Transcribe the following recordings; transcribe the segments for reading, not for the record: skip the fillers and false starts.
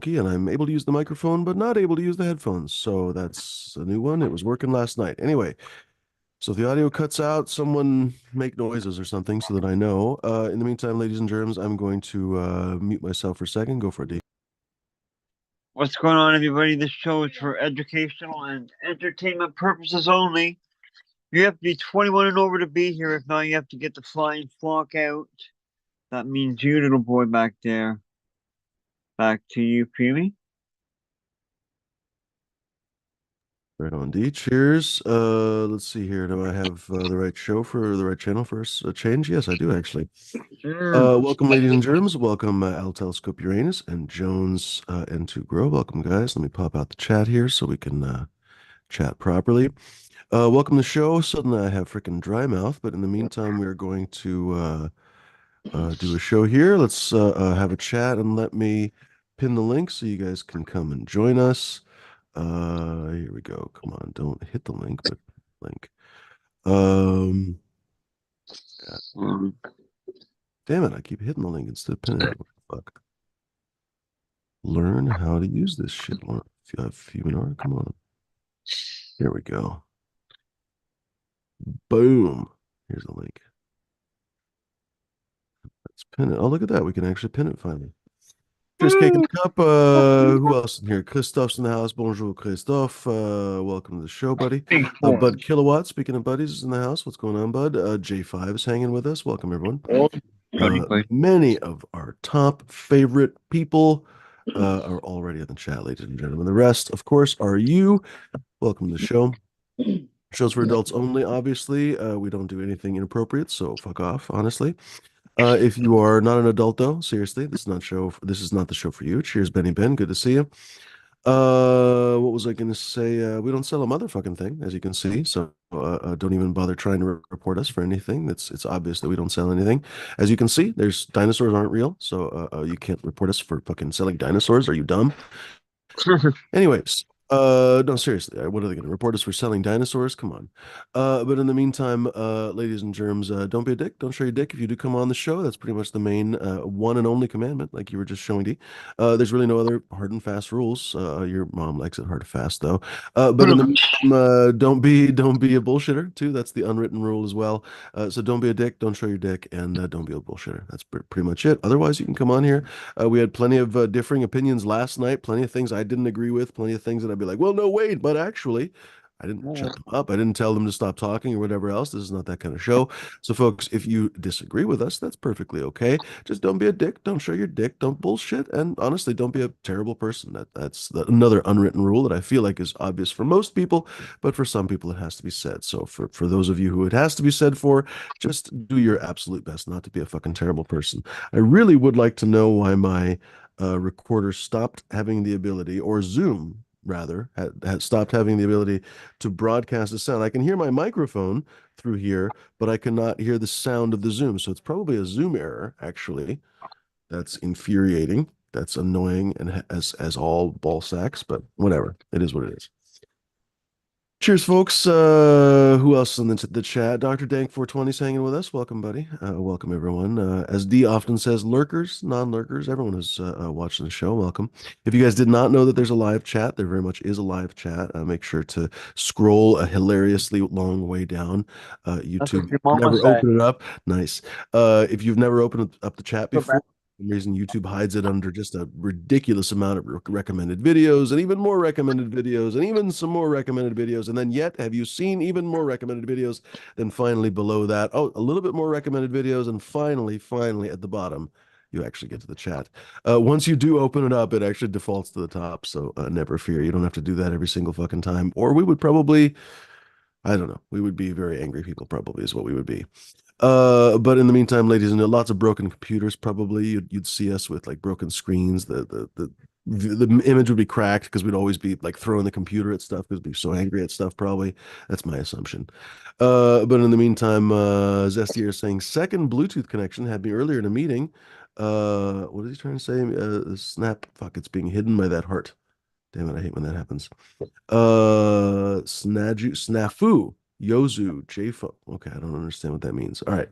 and I'm able to use the microphone, but not able to use the headphones. So that's a new one. It was working last night. Anyway, so if the audio cuts out, someone make noises or something so that I know. In the meantime, ladies and germs, I'm going to mute myself for a second. Go for it, D. What's going on, everybody? This show is for educational and entertainment purposes only. You have to be 21 and over to be here. If not, you have to get the flying flock out. That means you, little boy back there. Back to you, Peely. Right on, D. Cheers. Let's see here. Do I have the right show for the right channel for a change? Yes, I do actually. Mm. Welcome, ladies and germs. Welcome, Al Telescope Uranus and Jones N2 Grow. Welcome, guys. Let me pop out the chat here so we can chat properly. Welcome to the show. Suddenly I have freaking dry mouth, but in the meantime, we are going to do a show here. Let's have a chat and let me pin the link so you guys can come and join us. Here we go. Come on, don't hit the link, but link. Um, Um, Damn it, I keep hitting the link instead of pinning it. What the fuck? Learn how to use this shit. Learn, Fuminar, come on. Here we go. Boom. Here's the link. Let's pin it. Oh, look at that. We can actually pin it finally. Cheers, Cake and Cup. Who else in here? Christophe's in the house. Bonjour, Christophe. Welcome to the show, buddy. Bud Kilowatt, speaking of buddies, is in the house. What's going on, Bud? J5 is hanging with us. Welcome, everyone. Many of our top favorite people are already in the chat, ladies and gentlemen. The rest, of course, are you. Welcome to the show. Shows for adults only, obviously. We don't do anything inappropriate, so fuck off, honestly. If you are not an adult, though, seriously, this is not the show for you. Cheers, Benny Ben. Good to see you. What was I going to say? We don't sell a motherfucking thing, as you can see. So don't even bother trying to report us for anything. It's obvious that we don't sell anything. As you can see, there's dinosaurs aren't real, so you can't report us for fucking selling dinosaurs. Are you dumb? Anyways, no, seriously, what are they going to report us for selling dinosaurs? Come on. But in the meantime, ladies and germs, don't be a dick. Don't show your dick if you do come on the show. That's pretty much the main one and only commandment, like you were just showing, D. There's really no other hard and fast rules. Your mom likes it hard and fast, though. But in the meantime, don't be a bullshitter too. That's the unwritten rule as well. So don't be a dick. Don't show your dick, and don't be a bullshitter. That's pretty much it. Otherwise, you can come on here. We had plenty of differing opinions last night, plenty of things I didn't agree with, plenty of things that I'd be like, well, no, wait, but actually, I didn't shut them up. I didn't tell them to stop talking or whatever else. This is not that kind of show. So, folks, if you disagree with us, that's perfectly okay. Just don't be a dick. Don't show your dick. Don't bullshit. And honestly, don't be a terrible person. That's another unwritten rule that I feel like is obvious for most people, but for some people, it has to be said. So, for those of you who it has to be said for, just do your absolute best not to be a fucking terrible person. I really would like to know why my recorder stopped having the ability, or Zoom rather, had stopped having the ability to broadcast the sound. I can hear my microphone through here, but I cannot hear the sound of the Zoom. So it's probably a Zoom error, actually. That's infuriating. That's annoying, and as all ball sacks, but whatever. It is what it is. Cheers, folks. Who else is in the chat? Dr. Dank 420 is hanging with us. Welcome, buddy. Welcome, everyone. As D often says, lurkers, non-lurkers, everyone who's watching the show, welcome. If you guys did not know that there's a live chat, there very much is a live chat. Make sure to scroll a hilariously long way down. That's what YouTube, your mama never said. open it up. Nice. If you've never opened up the chat Go back. before, some reason YouTube hides it under just a ridiculous amount of recommended videos and even more recommended videos and even some more recommended videos. And then yet, have you seen even more recommended videos? Then finally below that, oh, a little bit more recommended videos. And finally at the bottom, you actually get to the chat. Once you do open it up, it actually defaults to the top. So never fear. You don't have to do that every single fucking time. Or we would probably, I don't know, we would be very angry people, probably is what we would be. But in the meantime, ladies and lots of broken computers. Probably you'd see us with like broken screens. The image would be cracked because we'd always be like throwing the computer at stuff because we'd be so angry at stuff. Probably that's my assumption. But in the meantime, Zestier is saying second Bluetooth connection had me earlier in a meeting. What is he trying to say? Snap. Fuck, it's being hidden by that heart. Damn it, I hate when that happens. Snafu. Yozu, JFO. Okay, I don't understand what that means. All right.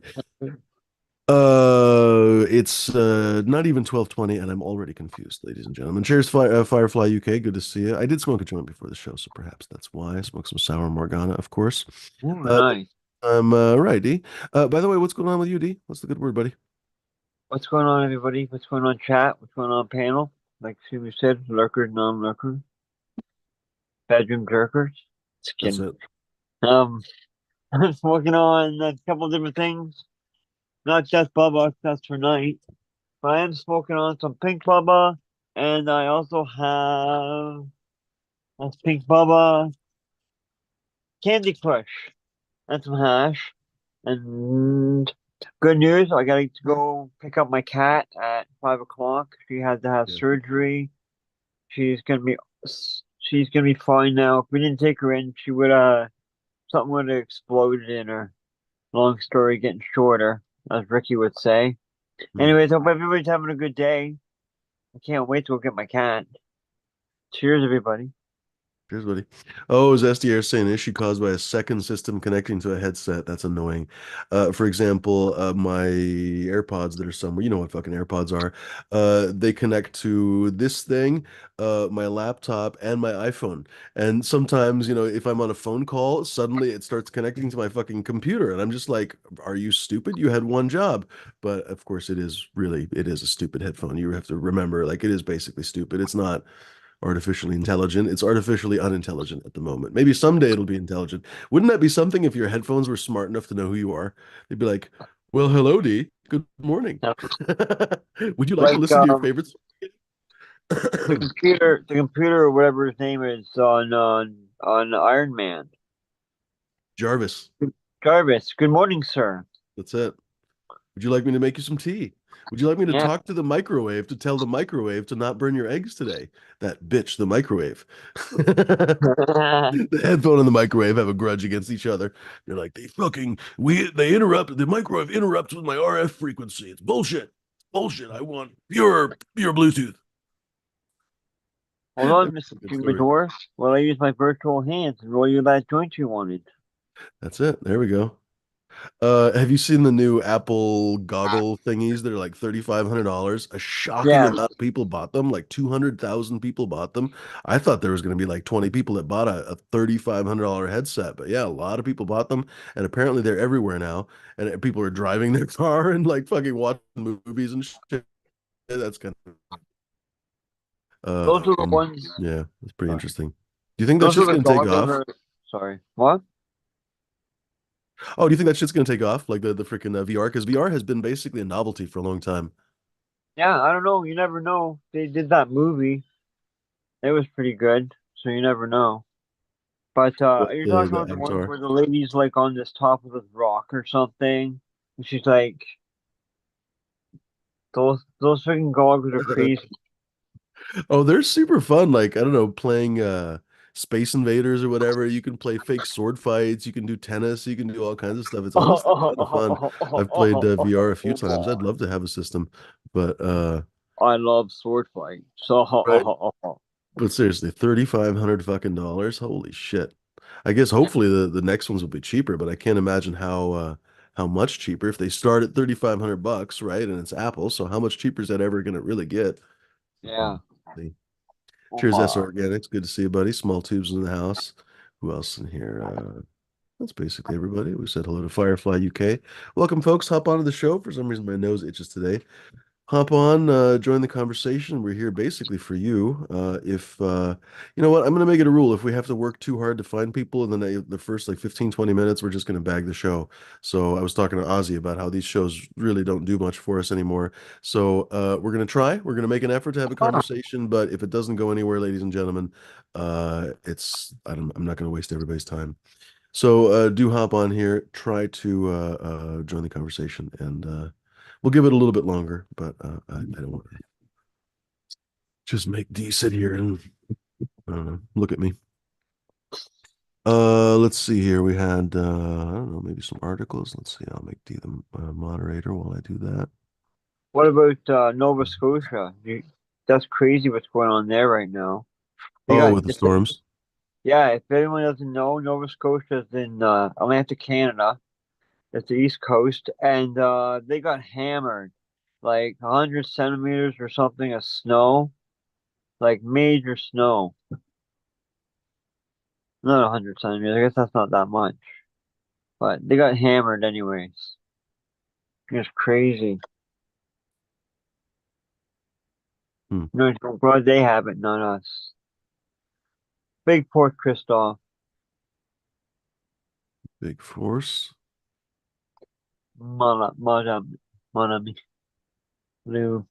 It's not even 12:20, and I'm already confused, ladies and gentlemen. Cheers, Firefly UK. Good to see you. I did smoke a joint before the show, so perhaps that's why I smoked some Sour Morgana, of course. Ooh, But nice. I'm right, D. By the way, what's going on with you, D? What's the good word, buddy? What's going on, everybody? What's going on, chat? What's going on, panel? Like Sue said, lurkers, non-lurkers, bedroom jerkers. Just That's kidding. it. I'm smoking on a couple different things. Not just Bubba, that's for night. But I am smoking on some Pink Bubba, and I also have a Pink Bubba Candy Crush and some hash. And good news, I gotta go pick up my cat at 5 o'clock. She had to have Yeah. surgery. She's gonna be she's gonna be fine now. If we didn't take her in, she would something would have exploded in her. Long story getting shorter, as Ricky would say. Hmm. Anyways, hope everybody's having a good day. I can't wait to go get my cat. Cheers, everybody. Cheers, buddy. Oh, is SDR saying issue caused by a second system connecting to a headset? That's annoying. For example, my AirPods that are somewhere, you know what fucking AirPods are. They connect to this thing, my laptop, and my iPhone. And sometimes, if I'm on a phone call, suddenly it starts connecting to my fucking computer. And I'm just like, are you stupid? You had one job. But of course, it is a stupid headphone. You have to remember, like, it is basically stupid. It's not artificially intelligent. It's artificially unintelligent at the moment. Maybe someday it'll be intelligent. Wouldn't that be something if your headphones were smart enough to know who you are? They'd be like, "Well, hello, D. Good morning. Yeah. Would you like to Like listen to your favorites?" the computer or whatever his name is on Iron Man. Jarvis. Jarvis, good morning, sir. That's it. Would you like me to make you some tea? Would you like me to Yeah. talk to the microwave to tell the microwave to not burn your eggs today? That bitch, the microwave. The headphone and the microwave have a grudge against each other. They're like, they interrupt, the microwave interrupts with my RF frequency. It's bullshit. It's bullshit. I want pure Bluetooth. Hold on, That's Mr. a good story. Humidor. While I use my virtual hands and roll you that joint you wanted. That's it. There we go. Have you seen the new Apple goggle thingies that are like $3,500? A shocking Yeah. amount of people bought them. Like 200,000 people bought them. I thought there was going to be like 20 people that bought a $3,500 headset, but yeah, a lot of people bought them, and apparently they're everywhere now. And people are driving their car and like fucking watching movies and shit. That's kind Those of are the ones. yeah, it's pretty Sorry. interesting. Do you think that Those are shit's the going to take goggles. off? Sorry. What? Oh, do you think that shit's going to take off like the freaking VR? Because VR has been basically a novelty for a long time. Yeah, I don't know. You never know. They did that movie. It was pretty good. So you never know. But What are you talking the about the one Avatar? where the lady's like on this top of this rock or something? And she's like, those freaking goggles are crazy. Oh, they're super fun. Like, I don't know, playing Space Invaders or whatever. You can play fake sword fights, you can do tennis, you can do all kinds of stuff. It's honestly a ton of fun. I've played VR a few times. I'd love to have a system, but I love sword fight. right. So But seriously, 3,500 fucking dollars. Holy shit. I guess hopefully the next ones will be cheaper, but I can't imagine how much cheaper if they start at 3,500 bucks, right? And it's Apple, so how much cheaper is that ever going to really get? yeah. Cheers, S Organics. Good to see you, buddy. Small tubes in the house. Who else in here? That's basically everybody. We said hello to Firefly UK. Welcome, folks. Hop onto the show. For some reason, my nose itches today. Hop on, join the conversation. We're here basically for you. If you know what, I'm gonna make it a rule. If we have to work too hard to find people, and then the first like 15, 20 minutes, we're just gonna bag the show. So I was talking to Ozzy about how these shows really don't do much for us anymore. So we're gonna try. We're gonna make an effort to have a conversation, but if it doesn't go anywhere, ladies and gentlemen, I'm not gonna waste everybody's time. So do hop on here, try to join the conversation, and we'll give it a little bit longer, but I don't want to just make D sit here and I don't know, look at me. Let's see here. We had I don't know, maybe some articles. Let's see. I'll make D the moderator while I do that. What about Nova Scotia? That's crazy what's going on there right now. They Oh, got with the storms. yeah, if anyone doesn't know, Nova Scotia is in Atlantic Canada, It's the East Coast, and they got hammered, like 100 centimeters or something of snow, like major snow. Not 100 centimeters. I guess that's not that much, but they got hammered anyways. It's crazy. Hmm. No, I'm glad they have it, not us. Big Port Christoph. Big force. Mon ami. Lou.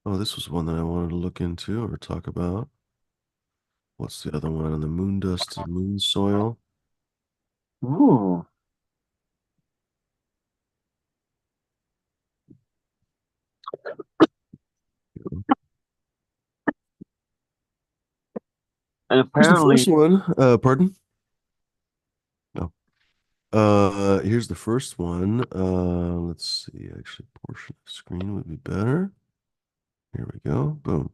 Oh, this was one that I wanted to look into or talk about. What's the other one? On the moon dust and moon soil. Ooh. And Here's the apparently, first one. Pardon? No. Here's the first one. Let's see. Actually, portion of screen would be better. Here we go. Boom.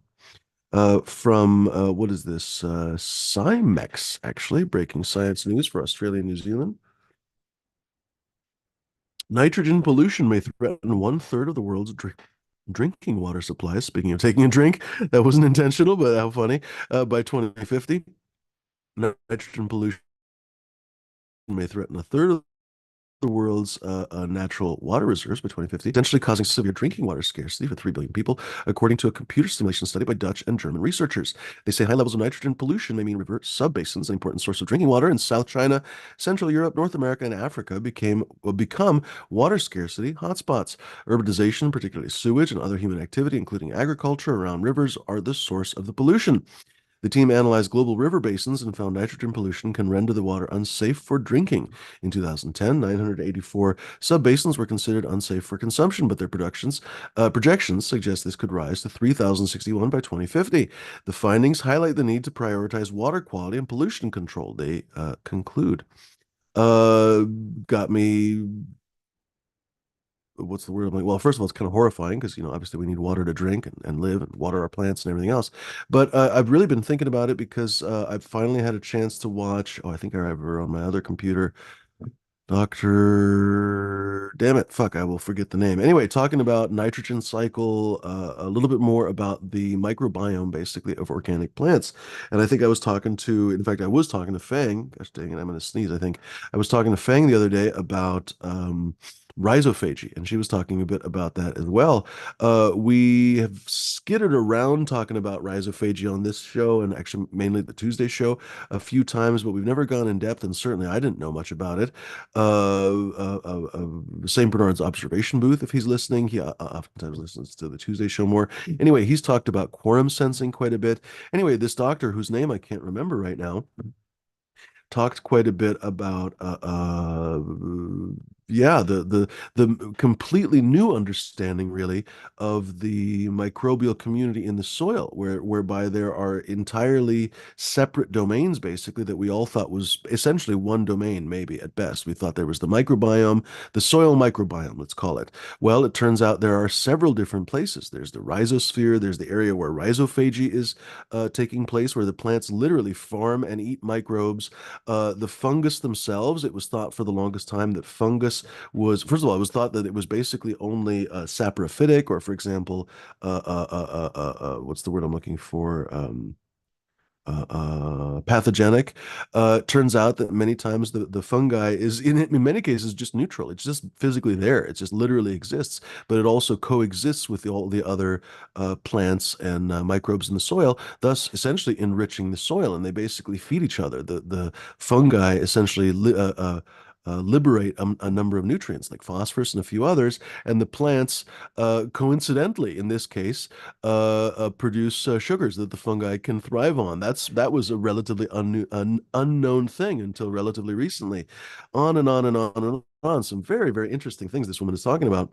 From what is this? Cymex, actually, breaking science news for Australia and New Zealand. Nitrogen pollution may threaten one-third of the world's drinking water supplies. Speaking of taking a drink, that wasn't intentional, but how funny. By 2050, nitrogen pollution may threaten a third of the world's natural water reserves by 2050, potentially causing severe drinking water scarcity for 3 billion people, according to a computer simulation study by Dutch and German researchers. They say high levels of nitrogen pollution may mean river subbasins, an important source of drinking water in South China, Central Europe, North America, and Africa, will become water scarcity hotspots. Urbanization, particularly sewage and other human activity, including agriculture around rivers, are the source of the pollution. The team analyzed global river basins and found nitrogen pollution can render the water unsafe for drinking. In 2010, 984 subbasins were considered unsafe for consumption, but their projections suggest this could rise to 3,061 by 2050. The findings highlight the need to prioritize water quality and pollution control, they conclude. Got me what's the word? I'm like, well, first of all, it's kind of horrifying because, obviously we need water to drink and live and water our plants and everything else. But I've really been thinking about it because I've finally had a chance to watch. Oh, I think I have her on my other computer. Doctor, damn it, fuck, I will forget the name. Anyway, talking about nitrogen cycle, a little bit more about the microbiome, basically, of organic plants. And I think in fact, I was talking to Fang. Gosh dang it, I'm going to sneeze, I think. I was talking to Fang the other day about rhizophagy, and she was talking a bit about that as well. We have skittered around talking about rhizophagy on this show, and actually mainly the Tuesday show, a few times, but we've never gone in depth, and certainly I didn't know much about it. St. Bernard's observation booth, if he's listening, he oftentimes listens to the Tuesday show more. Anyway, he's talked about quorum sensing quite a bit. Anyway, this doctor, whose name I can't remember right now, talked quite a bit about yeah, the completely new understanding really of the microbial community in the soil, whereby there are entirely separate domains basically that we all thought was essentially one domain, maybe at best. We thought there was the microbiome, the soil microbiome, let's call it. Well, it turns out there are several different places. There's the rhizosphere, there's the area where rhizophagy is taking place, where the plants literally farm and eat microbes. The fungus themselves, it was thought for the longest time that fungus was, first of all, it was thought that it was basically only saprophytic, or for example, what's the word I'm looking for? Pathogenic. Turns out that many times the fungi is in many cases just neutral. It's just physically there. It just literally exists, but it also coexists with all the other plants and microbes in the soil, thus essentially enriching the soil. And they basically feed each other. The fungi essentially liberate a number of nutrients like phosphorus and a few others, and the plants, coincidentally, in this case, produce sugars that the fungi can thrive on. That was a relatively unknown thing until relatively recently. On and on and on and on. Some very, very interesting things this woman is talking about.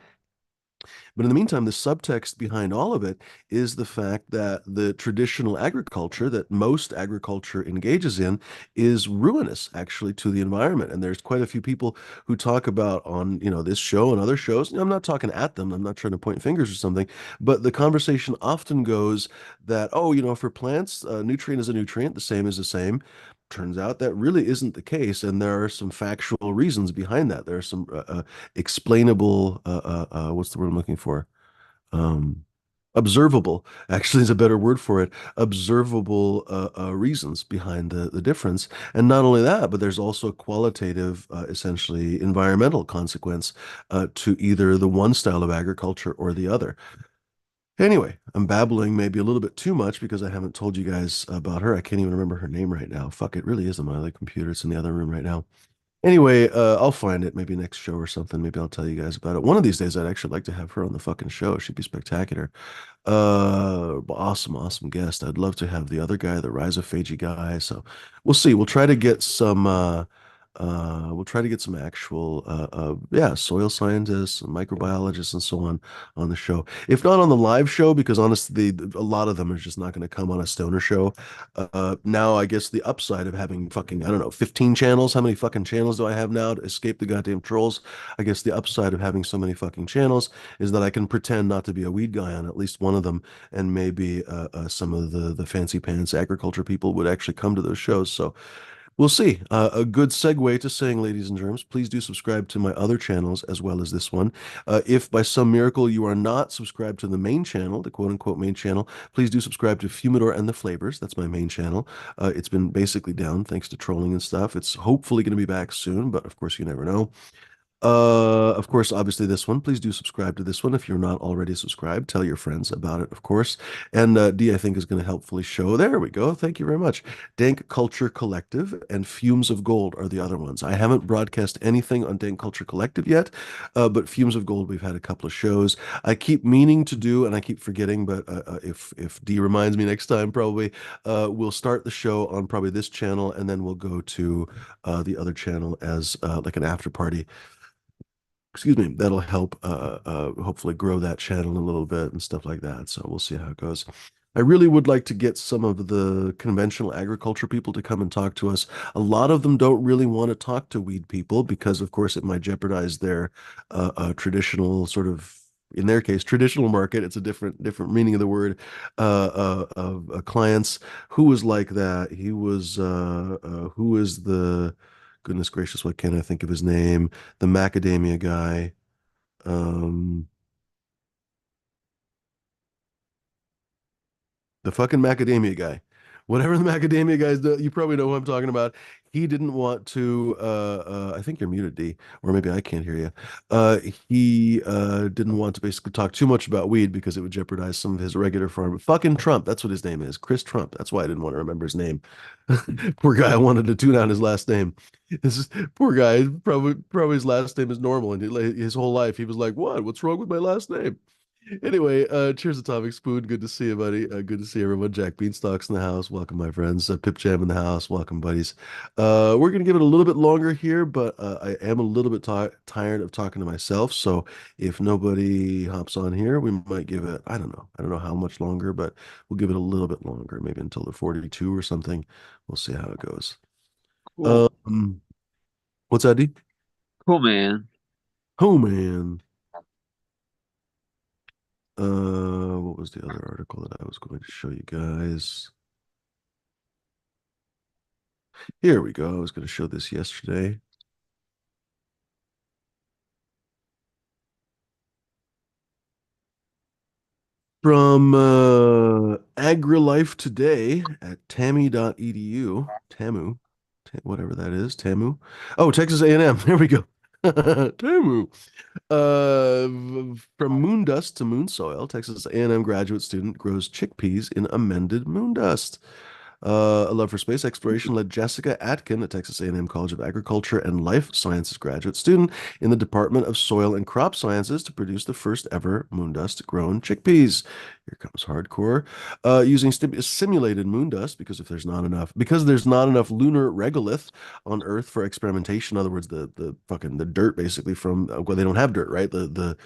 But in the meantime, the subtext behind all of it is the fact that the traditional agriculture that most agriculture engages in is ruinous actually to the environment. And there's quite a few people who talk about on, this show and other shows. I'm not talking at them. I'm not trying to point fingers or something, but the conversation often goes that, oh, for plants, nutrient is a nutrient, the same is the same. turns out that really isn't the case, and there are some factual reasons behind that. There are some explainable, what's the word I'm looking for? Um, Observable, actually, is a better word for it. Observable reasons behind the difference. And not only that, but there's also qualitative, essentially environmental consequence to either the one style of agriculture or the other. Anyway, I'm babbling maybe a little bit too much because I haven't told you guys about her. I can't even remember her name right now. Fuck, it really is on my other computer. It's in the other room right now. Anyway, I'll find it maybe next show or something. Maybe I'll tell you guys about it. One of these days, I'd actually like to have her on the fucking show. She'd be spectacular. Awesome, awesome guest. I'd love to have the other guy, the rhizophagy guy. So we'll see. We'll try to get some actual, yeah, soil scientists and microbiologists and so on the show. If not on the live show, because honestly, a lot of them are just not going to come on a stoner show. Now I guess the upside of having fucking, I don't know, 15 channels. How many fucking channels do I have now to escape the goddamn trolls? I guess the upside of having so many fucking channels is that I can pretend not to be a weed guy on at least one of them, and maybe some of the fancy pants agriculture people would actually come to those shows. So we'll see. A good segue to saying, ladies and germs, please do subscribe to my other channels as well as this one. If by some miracle you are not subscribed to the main channel, the quote unquote main channel, please do subscribe to Fumidor and the Flavors. That's my main channel. It's been basically down thanks to trolling and stuff. It's hopefully going to be back soon, but of course you never know. Of course, obviously this one. Please do subscribe to this one if you're not already subscribed. Tell your friends about it, of course. And D, I think, is going to helpfully show. There we go. Thank you very much. Dank Culture Collective and Fumes of Gold are the other ones. I haven't broadcast anything on Dank Culture Collective yet, but Fumes of Gold, we've had a couple of shows. I keep meaning to do, and I keep forgetting, but if D reminds me next time, probably we'll start the show on probably this channel, and then we'll go to the other channel as like an after party. Excuse me, that'll help hopefully grow that channel a little bit and stuff like that. So we'll see how it goes. I really would like to get some of the conventional agriculture people to come and talk to us. A lot of them don't really want to talk to weed people because, of course, it might jeopardize their traditional sort of, in their case, traditional market. It's a different meaning of the word. Clients. Who was like that? He was who is the goodness gracious, what can't I think of his name? The macadamia guy. Um, the fucking macadamia guy. Whatever the macadamia guys do, you probably know who I'm talking about. He didn't want to I think you're muted, D, or maybe I can't hear you. He didn't want to basically talk too much about weed because it would jeopardize some of his regular farm. Fucking Trump, that's what his name is. Chris Trump. That's why I didn't want to remember his name. Poor guy, I wanted to tune out his last name. This is poor guy. Probably his last name is normal, and his whole life he was like, "What? What's wrong with my last name?" Anyway, cheers, Atomic Spoon. Good to see you, buddy. Good to see everyone. Jack Beanstalk's in the house. Welcome, my friends. Pip Jam in the house. Welcome, buddies. We're gonna give it a little bit longer here, but I am a little bit tired of talking to myself. So if nobody hops on here, we might give it. I don't know. I don't know how much longer, but we'll give it a little bit longer, maybe until the 42 or something. We'll see how it goes. Cool. What's that, D? Cool, man. Oh man. What was the other article that I was going to show you guys? Here we go. I was going to show this yesterday. From AgriLife Today at tamu.edu. TAMU, whatever that is, TAMU. Oh, Texas A&M. There we go. TAMU. From moon dust to moon soil, Texas A&M graduate student grows chickpeas in amended moon dust. A love for space exploration led Jessica Atkin, a Texas A&M College of Agriculture and Life Sciences graduate student in the Department of Soil and Crop Sciences, to produce the first ever moon dust grown chickpeas. Here comes hardcore. Using simulated moon dust because there's not enough lunar regolith on Earth for experimentation. In other words, the dirt basically from well, they don't have dirt, right? The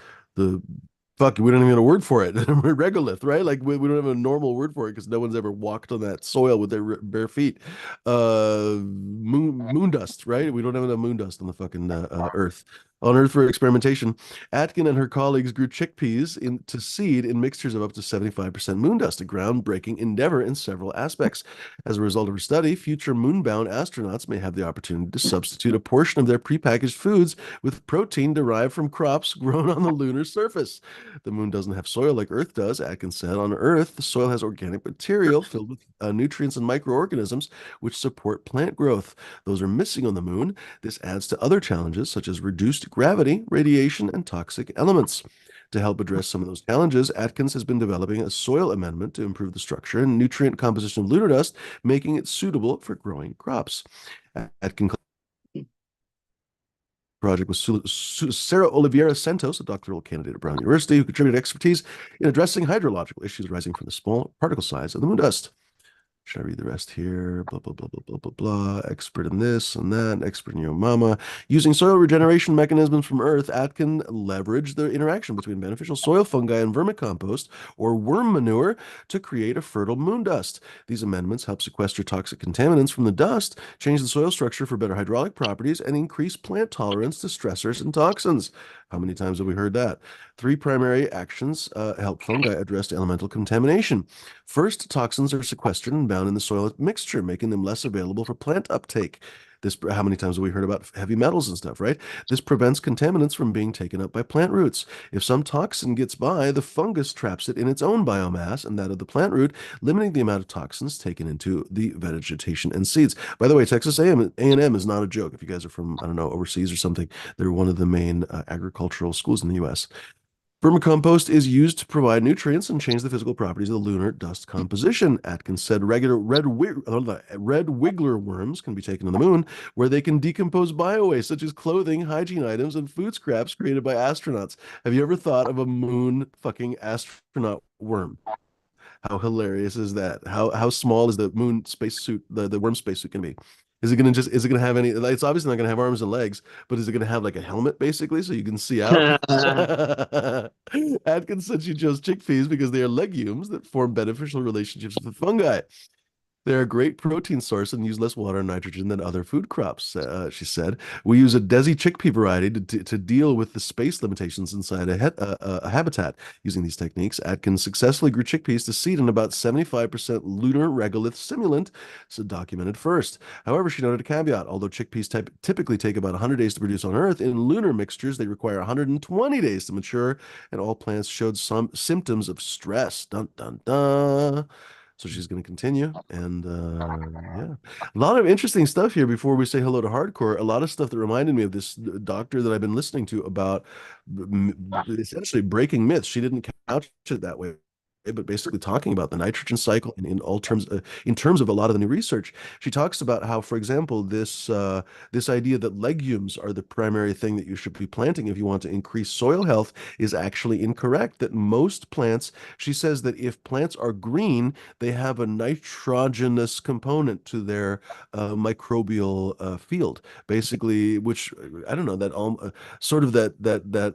fuck, we don't even have a word for it. Regolith, right? Like we don't have a normal word for it because no one's ever walked on that soil with their bare feet. Moon dust, right? We don't have enough moon dust on the fucking Earth On Earth for experimentation, Atkin and her colleagues grew chickpeas into seed in mixtures of up to 75% moon dust, a groundbreaking endeavor in several aspects. As a result of her study, future moonbound astronauts may have the opportunity to substitute a portion of their prepackaged foods with protein derived from crops grown on the lunar surface. The moon doesn't have soil like Earth does, Atkin said. On Earth, the soil has organic material filled with nutrients and microorganisms which support plant growth. Those are missing on the moon. This adds to other challenges such as reduced gravity, radiation, and toxic elements. To help address some of those challenges, Atkins has been developing a soil amendment to improve the structure and nutrient composition of lunar dust, making it suitable for growing crops. Atkins project with Sarah Oliveira Santos, a doctoral candidate at Brown University, who contributed expertise in addressing hydrological issues arising from the small particle size of the moon dust. Should I read the rest here? Blah, blah, blah, blah, blah, blah, blah. Expert in this and that, expert in your mama. Using soil regeneration mechanisms from Earth, Atkin leveraged the interaction between beneficial soil fungi and vermicompost or worm manure to create a fertile moon dust. These amendments help sequester toxic contaminants from the dust, change the soil structure for better hydraulic properties, and increase plant tolerance to stressors and toxins. How many times have we heard that? Three primary actions help fungi address elemental contamination. First, toxins are sequestered and bound in the soil mixture, making them less available for plant uptake. This, how many times have we heard about heavy metals and stuff, right? This prevents contaminants from being taken up by plant roots. If some toxin gets by, the fungus traps it in its own biomass and that of the plant root, limiting the amount of toxins taken into the vegetation and seeds. By the way, Texas A&M is not a joke. If you guys are from, I don't know, overseas or something, they're one of the main agricultural schools in the U.S. Vermicompost is used to provide nutrients and change the physical properties of the lunar dust composition. Atkins said regular red wiggler worms can be taken to the moon, where they can decompose biowaste such as clothing, hygiene items, and food scraps created by astronauts. Have you ever thought of a moon fucking astronaut worm? How hilarious is that? How small is the moon spacesuit, the worm spacesuit going to be? Is it gonna have any, like, it's obviously not gonna have arms and legs, but is it gonna have like a helmet basically so you can see out? Atkins said she chose chickpeas because they are legumes that form beneficial relationships with fungi. They're a great protein source and use less water and nitrogen than other food crops, she said. We use a Desi chickpea variety to deal with the space limitations inside a habitat. Using these techniques, Atkins successfully grew chickpeas to seed in about 75% lunar regolith simulant, so documented first. However, she noted a caveat. Although chickpeas typically take about 100 days to produce on Earth, in lunar mixtures, they require 120 days to mature, and all plants showed some symptoms of stress. Dun, dun, dun. So she's going to continue. And yeah, a lot of interesting stuff here before we say hello to hardcore. A lot of stuff that reminded me of this doctor that I've been listening to about essentially breaking myths. She didn't couch it that way, but basically talking about the nitrogen cycle in all terms, in terms of a lot of the new research. She talks about how, for example, this idea that legumes are the primary thing that you should be planting if you want to increase soil health is actually incorrect. That most plants, she says that if plants are green, they have a nitrogenous component to their microbial field, basically, which I don't know, that sort of that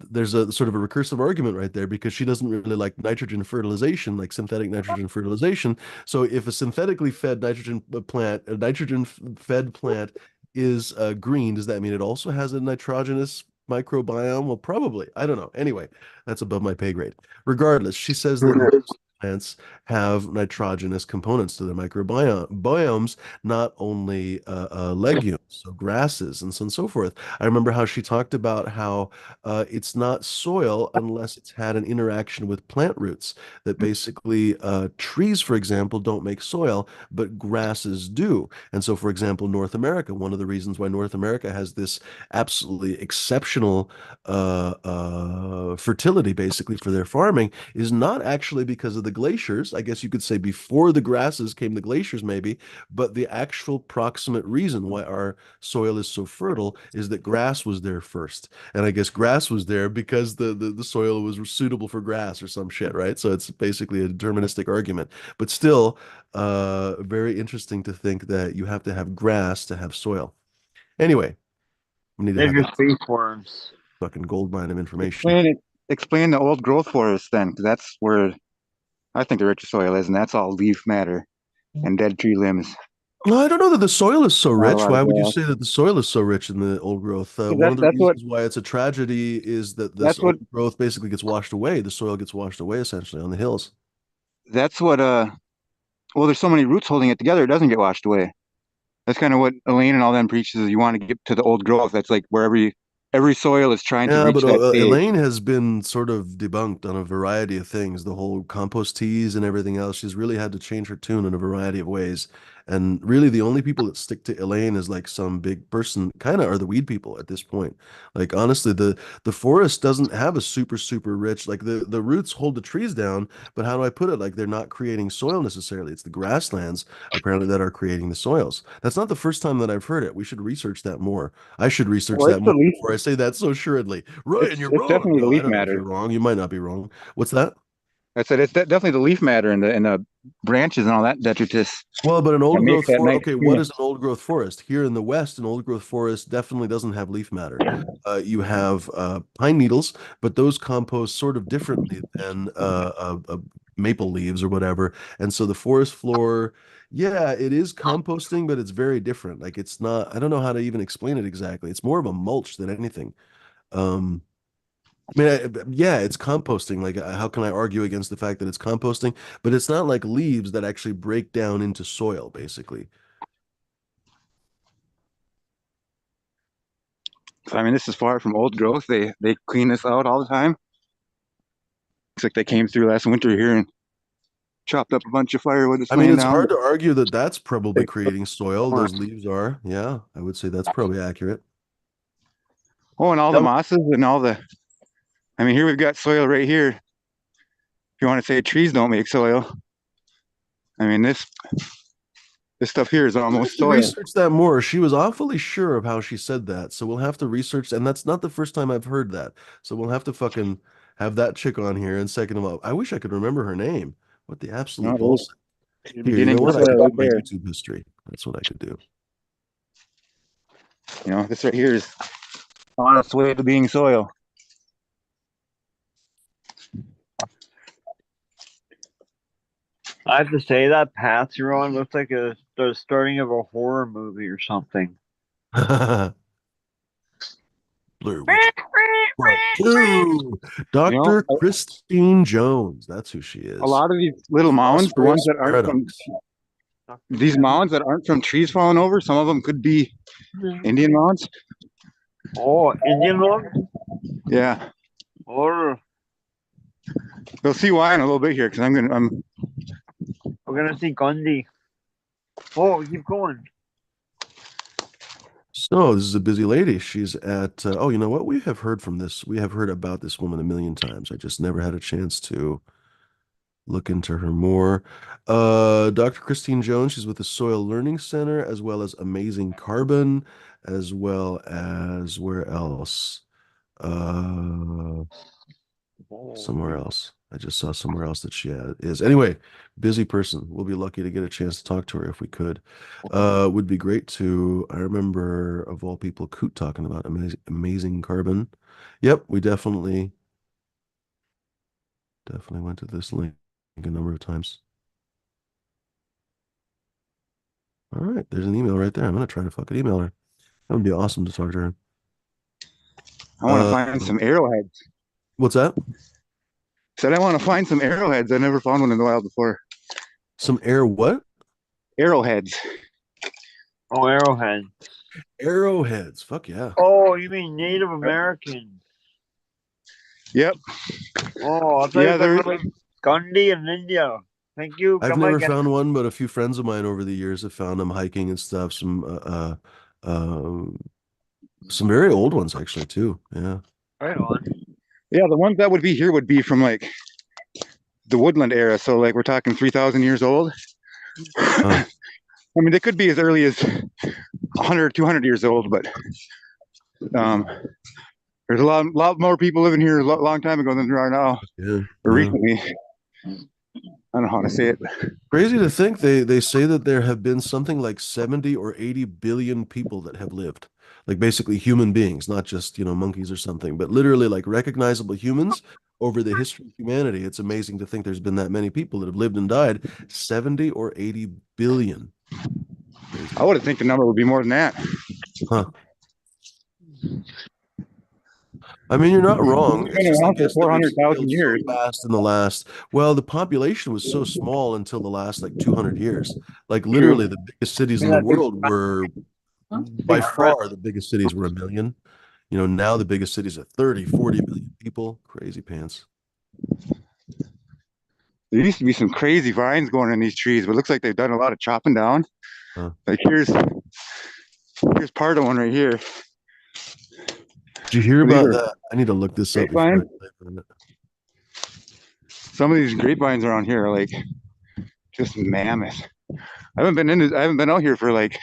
there's a sort of a recursive argument right there because she doesn't really like nitrogen fertilization, like synthetic nitrogen fertilization. So if a synthetically fed nitrogen plant, a nitrogen fed plant is green, does that mean it also has a nitrogenous microbiome? Well, probably. I don't know. Anyway, that's above my pay grade. Regardless, she says that most plants have nitrogenous components to their microbiomes, not only legumes, so grasses and so on and so forth. I remember how she talked about how it's not soil unless it's had an interaction with plant roots. That basically trees, for example, don't make soil, but grasses do. And so, for example, North America, one of the reasons why North America has this absolutely exceptional fertility, basically, for their farming is not actually because of the glaciers. I guess you could say before the grasses came the glaciers, maybe, but the actual proximate reason why our soil is so fertile is that grass was there first. And I guess grass was there because the soil was suitable for grass or some shit, right? So it's basically a deterministic argument. But still, very interesting to think that you have to have grass to have soil. Anyway, we need to They're have just that space worms. fucking gold mine of information. Explain the old growth forest then, 'cause that's where I think the richest soil is, and that's all leaf matter and dead tree limbs. Well, I don't know that the soil is so Not a rich. lot of Why would you grass. say that the soil is so rich in the old growth? 'Cause One of the that's what reasons why it's a tragedy is that this that's what old growth basically gets washed away. The soil gets washed away essentially on the hills. that's what well, there's so many roots holding it together, it doesn't get washed away. That's kind of what Elaine and all them preaches. Is you want to get to the old growth. That's like where every soil is trying to Yeah, reach but that stage. Elaine has been sort of debunked on a variety of things. The whole compost teas and everything else. She's really had to change her tune in a variety of ways. And really, the only people that stick to Elaine is like some big person, kind of are the weed people at this point. Like honestly, the forest doesn't have a super rich like the roots hold the trees down. But how do I put it? Like they're not creating soil necessarily. It's the grasslands apparently that are creating the soils. That's not the first time that I've heard it. We should research that more. I should research Well, that it's the more leaf. before I say that so assuredly. Ryan, you're It's wrong. definitely the No, I leaf don't know if matter. you're wrong. You might not be wrong. What's that? I said it's definitely the leaf matter and the branches and all that detritus Well, but an that old makes growth that forest. nice Okay, what is humus. an old growth forest? Here in the West, an old growth forest definitely doesn't have leaf matter. You have pine needles, but those compost sort of differently than maple leaves or whatever. And so the forest floor, yeah, it is composting, but it's very different. Like it's not, I don't know how to even explain it exactly. It's more of a mulch than anything. Um, I mean, yeah, it's composting. Like, how can I argue against the fact that it's composting? But it's not like leaves that actually break down into soil, basically. So, I mean, this is far from old growth. They clean this out all the time. Looks like they came through last winter here and chopped up a bunch of firewood that's I mean, laying it's down. hard to argue that that's probably They- creating soil. Those leaves are. Yeah, I would say that's probably accurate. Oh, and all the That, mosses and all the. I mean, here we've got soil right here. If you want to say trees don't make soil, I mean this stuff here is We'll have almost to soil. research that more. She was awfully sure of how she said that, so we'll have to research. And that's not the first time I've heard that. So we'll have to fucking have that chick on here. And second of all, I wish I could remember her name. What the No, absolute balls. you're Here, you beginning know with what? I could soil right do my there. YouTube history. That's what I could do. You know, this right here is on its way to being soil. I have to say that path you're on looks like the starting of a horror movie or something. Blair Witch Part 2. You know, Dr. Christine Jones. That's who she a is. lot of these little mounds, the ones Phosphorus that aren't from Paradox. these mounds that aren't from trees falling over, some of them could be Indian mounds. Oh, Indian one? Yeah, Or you'll see why in a little bit here because I'm we're gonna see Gandhi. Oh, keep going. So this is a busy lady. She's at, oh, you know what? We have heard from this. We have heard about this woman a million times. I just never had a chance to look into her more. Dr. Christine Jones, she's with the Soil Learning Center, as well as Amazing Carbon, as well as where else? Somewhere else. I just saw somewhere else that she is. Anyway, busy person. We'll be lucky to get a chance to talk to her if we could. Would be great to. I remember of all people, Coot talking about amazing carbon. Yep, we definitely went to this link a number of times. All right, there's an email right there. I'm gonna try to fucking email her. That would be awesome to talk to her. I want to find some arrowheads. What's that? Said I want to find some arrowheads. I never found one in the wild before. Some air what? Arrowheads. Oh, Arrowhead. Arrowheads. Fuck yeah. Oh, you mean Native Americans? Yep. Oh, I'll tell Yeah, you there. about Gandhi in India. Thank you. I've Come never again. found one, but a few friends of mine over the years have found them hiking and stuff. Some very old ones actually too. Yeah. Right on. Yeah, the ones that would be here would be from like the woodland era. So like we're talking 3,000 years old. I mean, they could be as early as 100, 200 years old, but there's a lot more people living here a long time ago than there are now, Yeah. or recently. I don't know how to say it. Crazy to think they say that there have been something like 70 or 80 billion people that have lived. Like basically human beings, not just, monkeys or something, but literally like recognizable humans over the history of humanity. It's amazing to think there's been that many people that have lived and died. 70 or 80 billion. Crazy. I would think the number would be more than that. Huh. I mean, you're not wrong. It's been around for 400,000 years. So fast in the last. Well, the population was so small until the last like 200 years. Like literally, the biggest cities in the world were by far the biggest cities were 1 million. You know, now the biggest cities are 30, 40 million people. Crazy pants. There used to be some crazy vines going in these trees, but it looks like they've done a lot of chopping down. Huh. Like here's part of one right here. Did you hear about that? I need to look this up. Some of these grapevines around here are like just mammoth. I haven't been out here for like a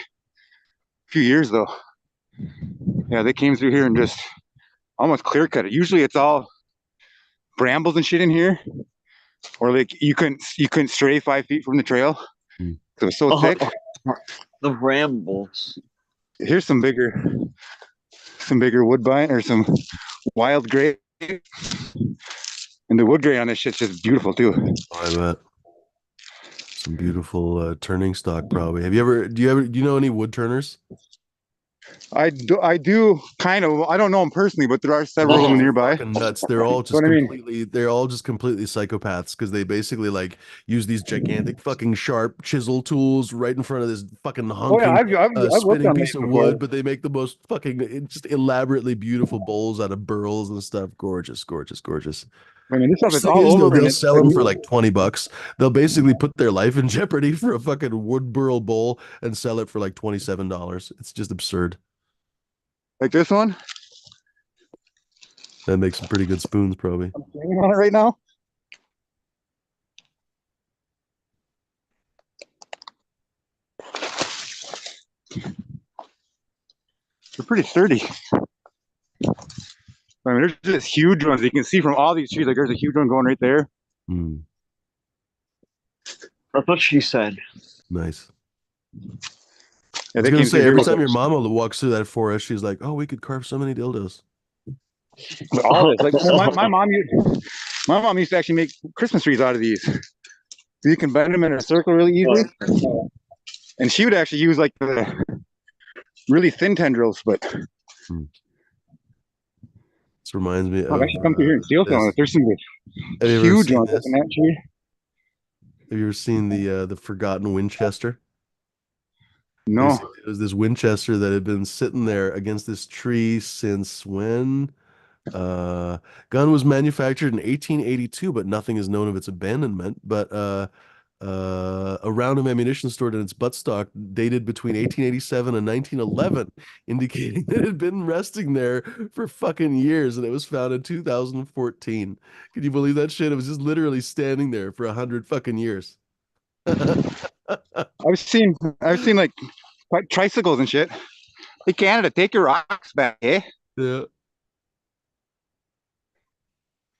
few years though. Yeah, they came through here and just almost clear cut it. Usually it's all brambles and shit in here, or like you couldn't stray 5 feet from the trail. It was so thick. The brambles. Here's some bigger woodbine or some wild grape, and the wood grain on this shit's just beautiful too. Oh, I bet. Some beautiful turning stock probably. Do you know any wood turners? I do kind of. I don't know them personally, but there are several of them nearby. Nuts. They're all just they're all just completely psychopaths because they basically like use these gigantic fucking sharp chisel tools right in front of this fucking hunking I've spinning piece of wood, but they make the most fucking just elaborately beautiful bowls out of burls and stuff. Gorgeous, gorgeous, gorgeous. I mean, this stuff is all over. They'll sell them for like $20. They'll basically put their life in jeopardy for a fucking wood burl bowl and sell it for like $27. It's just absurd. Like this one? That makes some pretty good spoons, probably. I'm standing on it right now. They're pretty sturdy. I mean, there's just huge ones. You can see from all these trees, like there's a huge one going right there. That's what she said. Nice. Yeah, I was gonna say, every time your mama walks through that forest, she's like, "Oh, we could carve so many dildos." All this, like my mom used to actually make Christmas trees out of these. You can bend them in a circle really easily, and she would actually use like the really thin tendrils. But this reminds me of. I should come through here and steal some. There's some huge ones in that tree. Have you ever seen the Forgotten Winchester? No. It was this Winchester that had been sitting there against this tree since when? Gun was manufactured in 1882, but nothing is known of its abandonment. But a round of ammunition stored in its buttstock dated between 1887 and 1911, indicating that it had been resting there for fucking years, and it was found in 2014. Can you believe that shit? It was just literally standing there for 100 fucking years. I've seen like tricycles and shit. Hey, Canada, take your rocks back, eh? Yeah.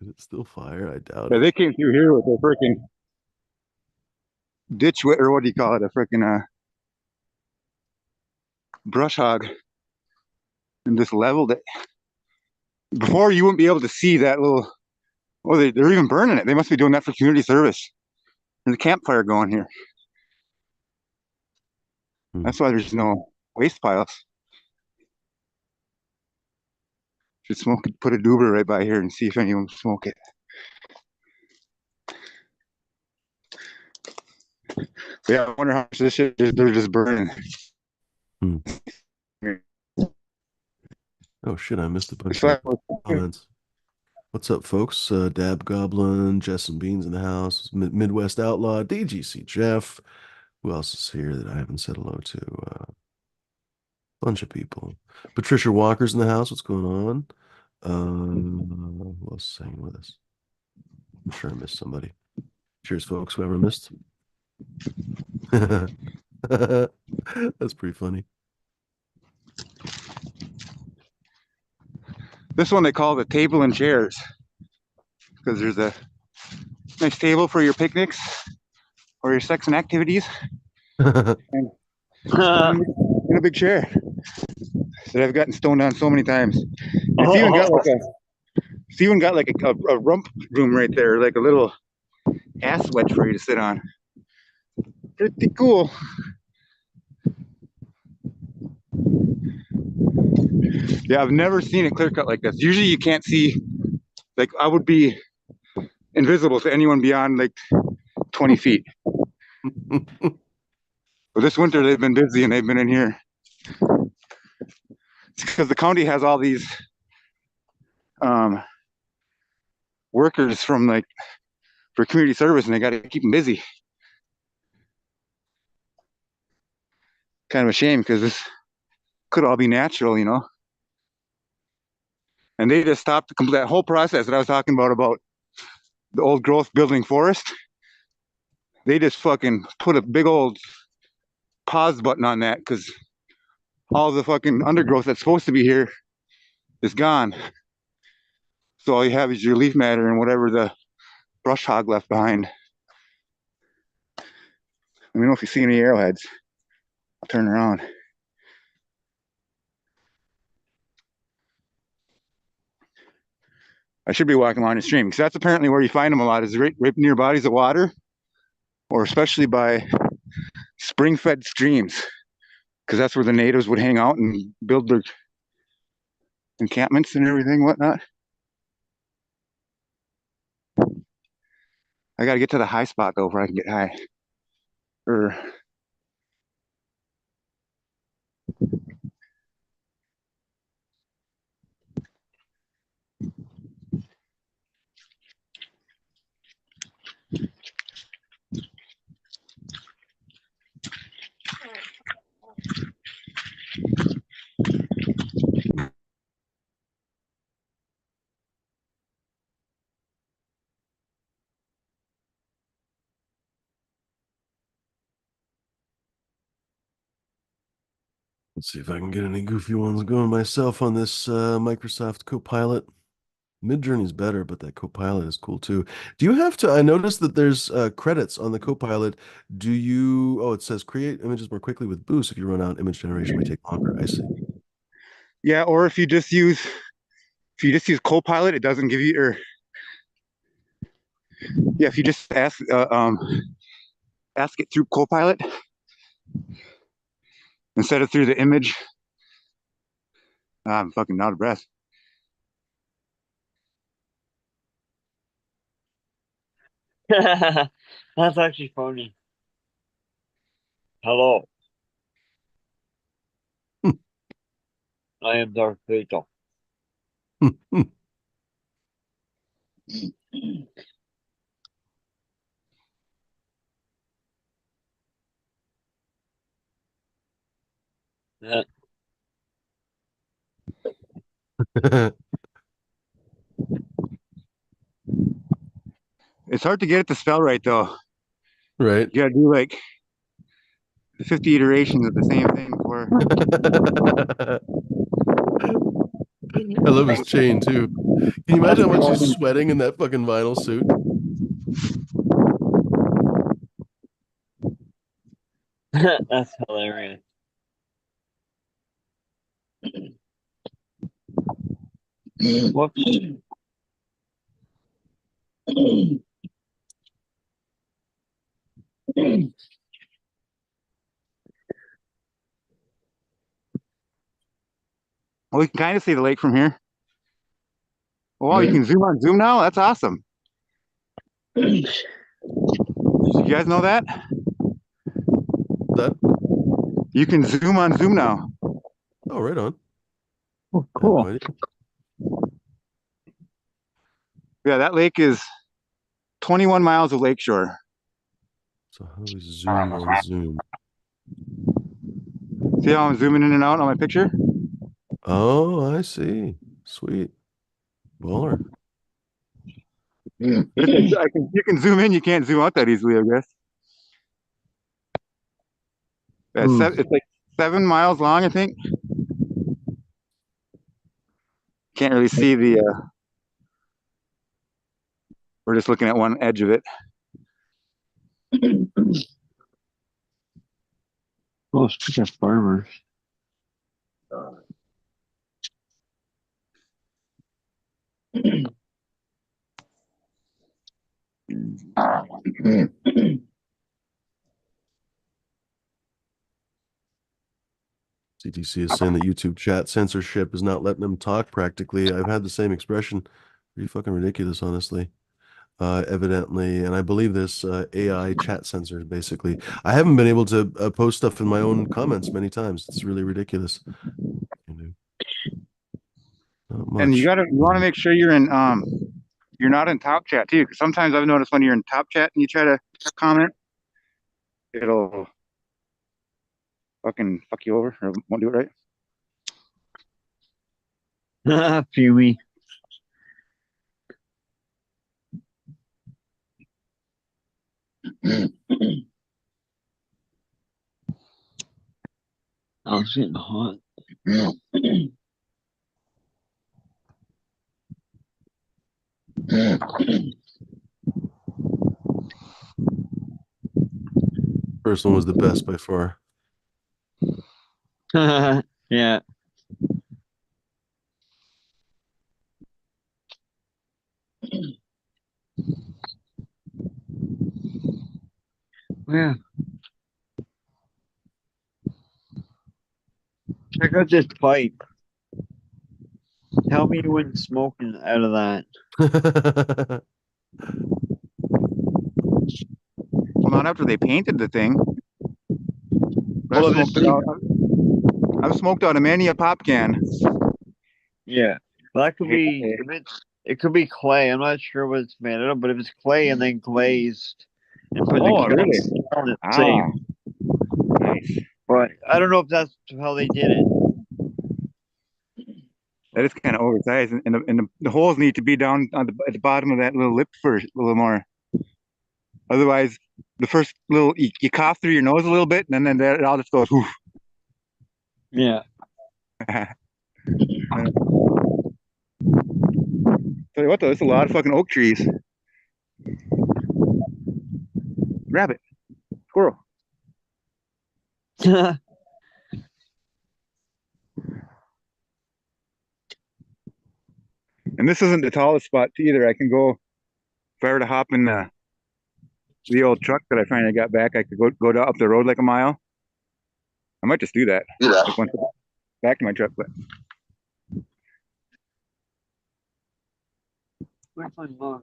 Is it still fire? I doubt it. They came through here with a freaking ditch, or what do you call it? A freaking brush hog, and just leveled it. Before, you wouldn't be able to see that little. Oh, they're even burning it. They must be doing that for community service. There's a campfire going here. That's why there's no waste piles. Should smoke it, put a doober right by here and see if anyone will smoke it. But yeah, I wonder how much this shit they're just burning. Oh shit, I missed a bunch of comments. What's up, folks? Dab Goblin, Jess and Beans in the house, Midwest Outlaw, DGC Jeff. Who else is here that I haven't said hello to? Bunch of people. Patricia Walker's in the house. What's going on? Who else is hanging with us? I'm sure I missed somebody. Cheers, folks. Whoever missed. That's pretty funny. This one they call the table and chairs because there's a nice table for your picnics or your sex and activities. And a big chair that I've gotten stoned on so many times. It's even got like a rump room right there, like a little ass wedge for you to sit on. Pretty cool. Yeah, I've never seen it clear cut like this. Usually you can't see, like I would be invisible to anyone beyond like 20 feet. But this winter they've been busy and they've been in here. It's because the county has all these workers from like for community service and they got to keep them busy. Kind of a shame because this could all be natural, you know. And they just stopped that whole process that I was talking about the old growth building forest. They just fucking put a big old pause button on that because all the fucking undergrowth that's supposed to be here is gone. So all you have is your leaf matter and whatever the brush hog left behind. Let me know if you see any arrowheads. I'll turn around. I should be walking along the stream because that's apparently where you find them a lot, is right near bodies of water, or especially by spring-fed streams, because that's where the natives would hang out and build their encampments and everything, whatnot. I got to get to the high spot though, where I can get high. Let's see if I can get any goofy ones going myself on this Microsoft Copilot. Midjourney's better, but that Copilot is cool too. Do you have to? I noticed that there's credits on the Copilot. Do you? Oh, it says create images more quickly with Boost. If you run out, image generation may take longer. I see. Yeah, or if you just use Copilot, it doesn't give you. Or yeah, if you just ask it through Copilot instead of through the image. I'm fucking out of breath. That's actually funny. Hello, I am Darth Vader. Yeah. It's hard to get it to spell right though. Right. You gotta do like 50 iterations of the same thing before. I love his chain too. Can you imagine how much he's sweating in that fucking vinyl suit? That's hilarious. Whoops. Well, we can kind of see the lake from here. Oh, you can zoom on zoom now? That's awesome. Did you guys know that? That? You can zoom on zoom now. Oh, right on. Oh, cool. Yeah, that lake is 21 miles of lakeshore. So how do we zoom on zoom? See how I'm zooming in and out on my picture? Oh, I see. Sweet. Baller. You can zoom in, you can't zoom out that easily, I guess. Yeah, it's like 7 miles long, I think. Can't really see the. We're just looking at one edge of it. Oh, speaking of farmers. CTC is saying that YouTube chat censorship is not letting them talk practically. I've had the same expression. Pretty fucking ridiculous, honestly. Evidently, and I believe this AI chat censors basically. I haven't been able to post stuff in my own comments many times. It's really ridiculous. Not much. And you want to make sure you're not in top chat too, because sometimes I've noticed when you're in top chat and you try to comment, it'll fucking fuck you over or won't do it right. Pee-wee. Oh, it's getting hot. First one was the best by far. Yeah. Yeah. Check out this pipe. Tell me you wouldn't smoking out of that. Well, not after they painted the thing. But Well, I've smoked out of many a pop can. Yeah. Well, that could be it could be clay. I'm not sure what it's made out of, but if it's clay and then glazed and put Oh, the really? glaze on it, safe. Nice. But I don't know if that's how they did it. That is kind of oversized, and the holes need to be down at the bottom of that little lip first, a little more. Otherwise, the first little you cough through your nose a little bit, and then it all just goes. Whoof. Yeah. Tell you what, though, there's a lot of fucking oak trees. Rabbit, squirrel. And this isn't the tallest spot either. I can go, if I were to hop in the old truck that I finally got back, I could go up the road like a mile. I might just do that. Like once back to my truck, but Where's my mug?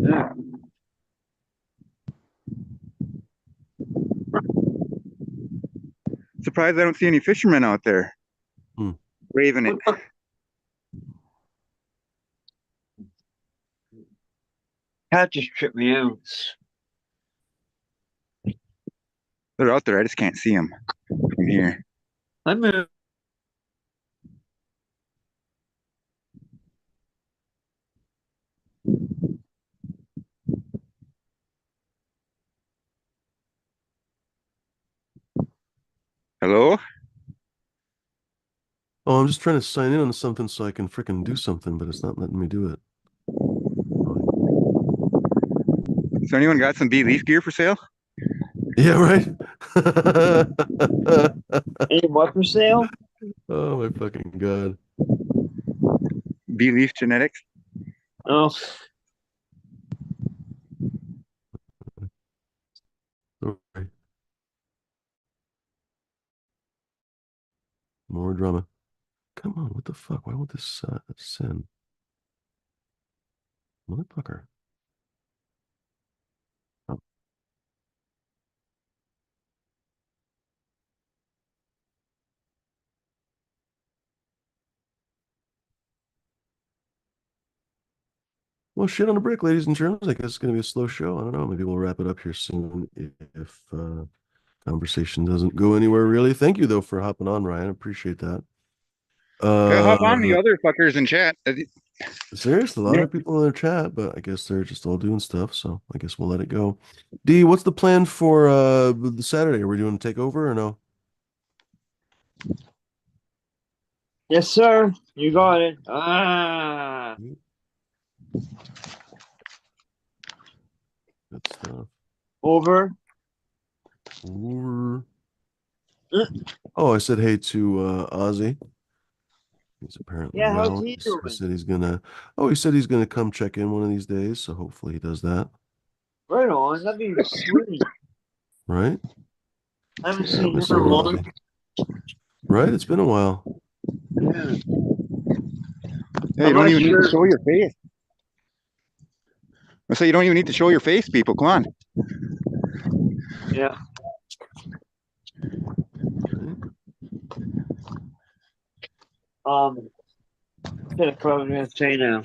Yeah. surprised I don't see any fishermen out there waving it. Cat just tripped me out. They're out there. I just can't see them from here. I moved. Hello? Oh, I'm just trying to sign in on something so I can freaking do something, but it's not letting me do it. So anyone got some bee leaf gear for sale? Yeah, right. Any what for sale? Oh my fucking god. Bee leaf genetics? Oh. Sorry. More drama. Come on, what the fuck? Why won't this send? Motherfucker. Oh. Well, shit on a brick, ladies and gentlemen. I guess it's going to be a slow show. I don't know. Maybe we'll wrap it up here soon if conversation doesn't go anywhere really. Thank you, though, for hopping on, Ryan. I appreciate that. Hop on the other fuckers in chat. Seriously, a lot of people in their chat, but I guess they're just all doing stuff, so I guess we'll let it go. D, what's the plan for the Saturday? Are we doing a takeover or no? Yes, sir. You got it. Ah. Good stuff. Over. Oh, I said hey to Ozzy. He's apparently Yeah, well. how's he doing? He said he's gonna come check in one of these days, so hopefully he does that. Right on. That'd be sweet. Right? I haven't Yeah, seen miss him in a him, long Bobby. Right? It's been a while. Yeah. Yeah, I'm you don't not even need to sure. show your face. I say you don't even need to show your face, people. Come on. Yeah. Shit, I forgot what I was gonna say now.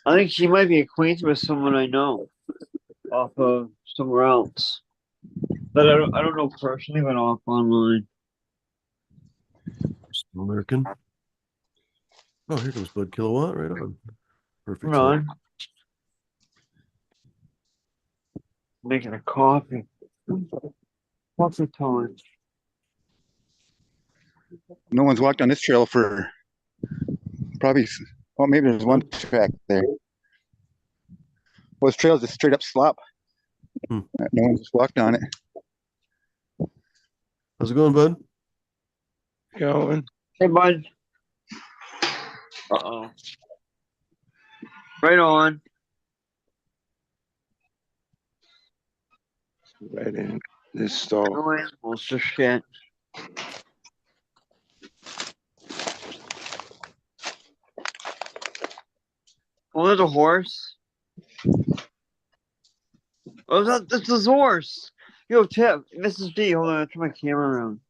I think she might be acquainted with someone I know off of somewhere else. But I don't know personally, but off online. American. Oh, here comes Bud Kilowatt. Right on. Perfect. Hold Time. on. Making a coffee. Coffee time. No one's walked on this trail for probably, well, maybe there's one track there. Well, this trail's just straight up slop. Hmm. No one's just walked on it. How's it going, Bud? Going. Hey, bud. Uh-oh. Right on. Right in this stall. No animals, just shit. Oh, there's a horse. Oh, that's a horse. Yo, Tip, Mrs. D, hold on, I'll turn my camera around.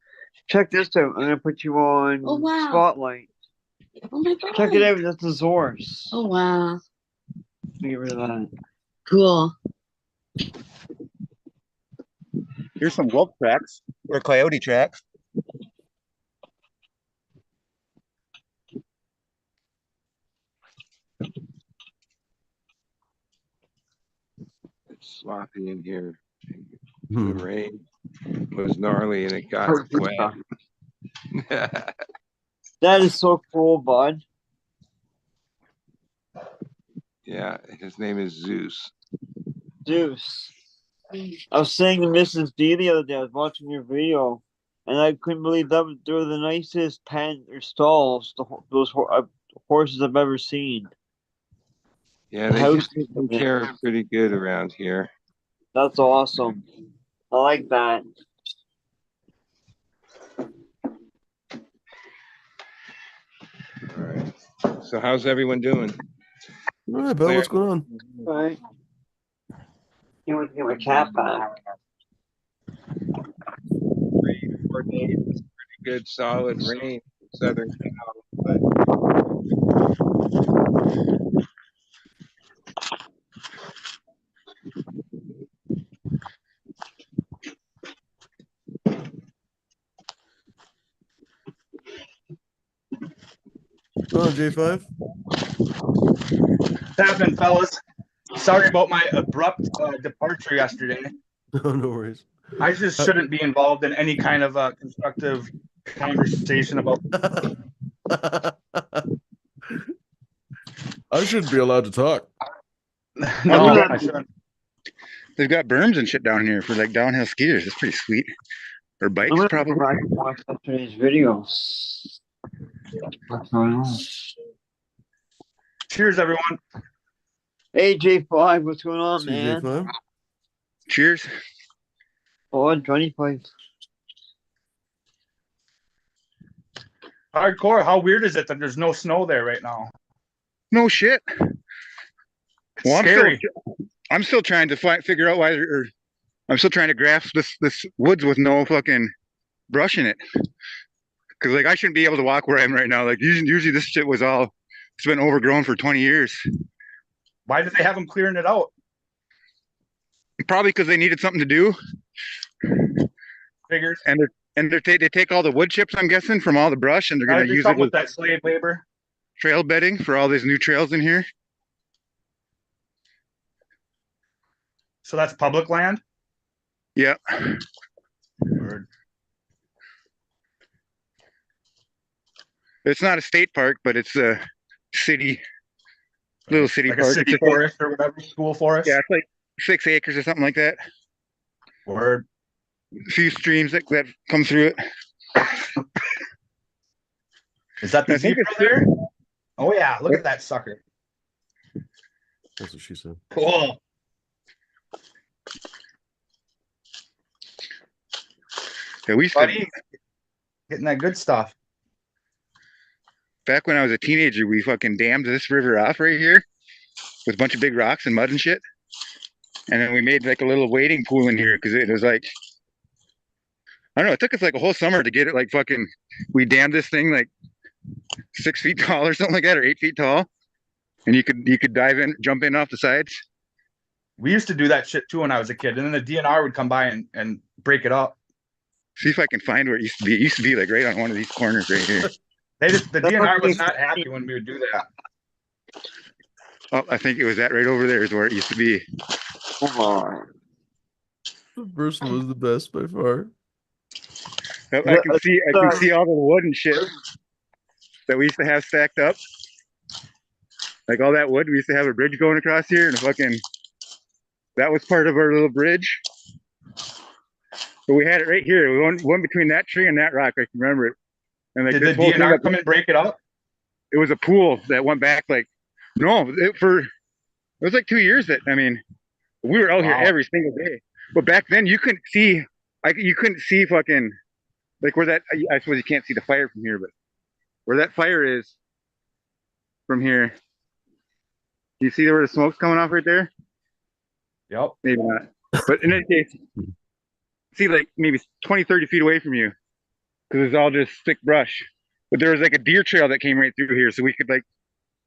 Check this out. I'm gonna put you on Oh, wow. spotlight. Oh my god. Check it out. That's a horse. Oh wow. Let me get rid of that. Cool. Here's some wolf tracks or coyote tracks. It's sloppy in here. Hmm. The rain was gnarly and it got Perfect wet. stuff. That is so cool, bud. Yeah, his name is Zeus. Deuce. I was saying to Mrs. D the other day, I was watching your video, and I couldn't believe that they were the nicest pen or stalls those horses I've ever seen. Yeah, they House- take them care of pretty good around here. That's awesome. I like that. All right. So how's everyone doing? All right, Bud. What's going on? All right. Can't wait to get my cat back. 3 or 4 days, pretty good solid rain in Southern Cal, but What's going on, J5? What's happening, fellas? Sorry about my abrupt departure yesterday. No, no worries. I just shouldn't be involved in any kind of constructive conversation about. I shouldn't be allowed to talk. No, I shouldn't. They've got berms and shit down here for like downhill skiers. It's pretty sweet. Or bikes, I'm gonna probably. go back and watch yesterday's videos. Cheers, everyone. Hey J5, what's going on, See you, man? J5. Cheers. Oh, 25. Hardcore. How weird is it that there's no snow there right now? No shit. It's Well, scary. I'm still trying to figure out why, or I'm still trying to grasp this woods with no fucking brush in it. Because like I shouldn't be able to walk where I am right now. Like usually this shit was all, it's been overgrown for 20 years. Why did they have them clearing it out? Probably because they needed something to do, Figures. and they take all the wood chips, I'm guessing, from all the brush, and they're Gotta gonna do use it something with with that slave labor. trail bedding for all these new trails in here. So that's public land. Yeah. Word. It's not a state park, but it's a city, little city Like park. a city It's like- forest or whatever, school forest. yeah, it's like 6 acres or something like that. Word. A few streams that come through it. Is that the I think zebra it's- there? Oh yeah, look at that sucker. That's what she said. Cool. Yeah, we used to, Buddy, getting that good stuff. back when I was a teenager, we fucking dammed this river off right here with a bunch of big rocks and mud and shit. And then we made like a little wading pool in here because it was like, I don't know, it took us like a whole summer to get it like fucking, we dammed this thing like 6 feet tall or something like that, or 8 feet tall. And you could dive in, jump in off the sides. We used to do that shit too when I was a kid, and then the DNR would come by and break it up. See if I can find where it used to be. It used to be like right on one of these corners right here. The DNR was not happy when we would do that. Oh, I think it was that right over there is where it used to be. Come on. The first one was the best by far. I can see all the wood and shit that we used to have stacked up. Like all that wood, we used to have a bridge going across here, and that was part of our little bridge. But we had it right here. We went between that tree and that rock. I can remember it. And like Did the DNR come and break it up? It was a pool that went back like, no, it was like 2 years that, I mean, we were out here every single day. But back then you couldn't see fucking, like where that, I suppose you can't see the fire from here, but where that fire is from here, you see where the smoke's coming off right there? Yep. Maybe not. But in any case, see like maybe 20, 30 feet away from you, because it's all just thick brush. But there was like a deer trail that came right through here, so we could like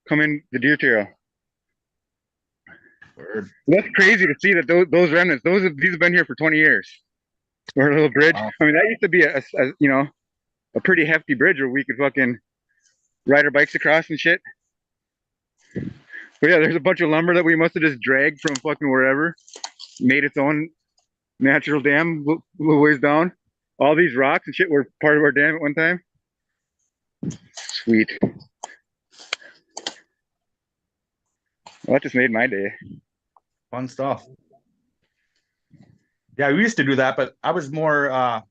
come in the deer trail. That's crazy to see that those remnants, these have been here for 20 years. Or a little bridge. Wow. I mean, that used to be a pretty hefty bridge where we could fucking ride our bikes across and shit. But yeah, there's a bunch of lumber that we must have just dragged from fucking wherever, made its own natural dam a little ways down. All these rocks and shit were part of our dam at one time. Sweet. Well, that just made my day. Fun stuff. Yeah, we used to do that, but I was more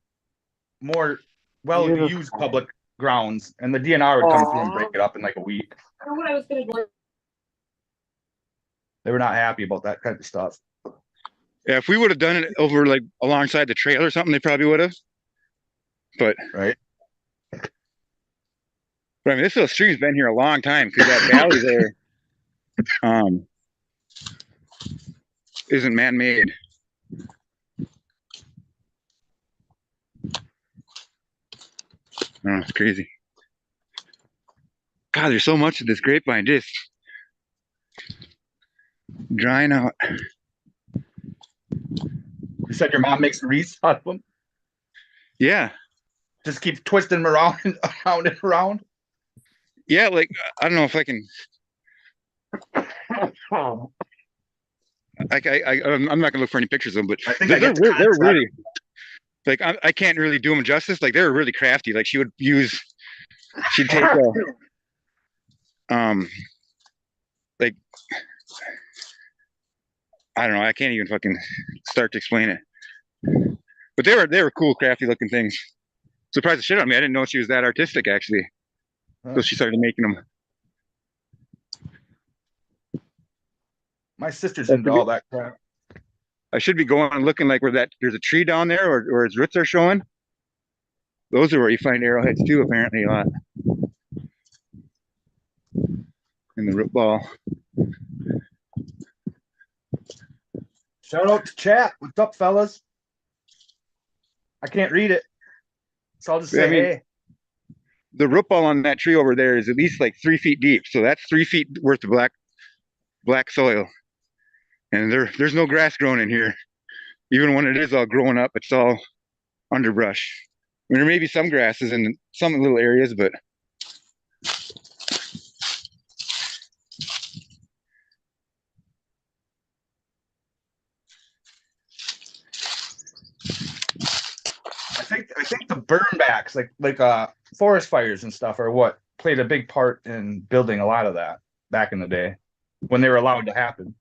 well-used public grounds, and the DNR would come through and break it up in like a week. I don't know what I was gonna do. They were not happy about that kind of stuff. Yeah, if we would have done it over like alongside the trail or something, they probably would have. But Right. I mean, this little stream's been here a long time because that valley there isn't man-made. Oh, it's crazy. God, there's so much of this grapevine just drying out. You said your mom makes wreaths out of them? Yeah. Just keep twisting them around and around and around? Yeah, like, I don't know if I can. I'm not gonna look for any pictures of them, but I think I they're get the concept. really, like, I can't really do them justice. Like, they were really crafty. Like, she'd take like, I don't know, I can't even fucking start to explain it. But they were cool, crafty looking things. Surprised the shit out of me. I didn't know she was that artistic actually. So she started making them. My sister's into all that crap. I should be going and looking like where there's a tree down there or its roots are showing. Those are where you find arrowheads too, apparently, a lot. In the root ball. Shout out to chat. What's up, fellas? I can't read it. So I'll just say, I mean, hey. The root ball on that tree over there is at least like 3 feet deep. So that's 3 feet worth of black soil. And there's no grass growing in here. Even when it is all growing up, it's all underbrush. I mean, there may be some grasses in some little areas, but I think the burn backs, like forest fires and stuff, are what played a big part in building a lot of that back in the day when they were allowed to happen.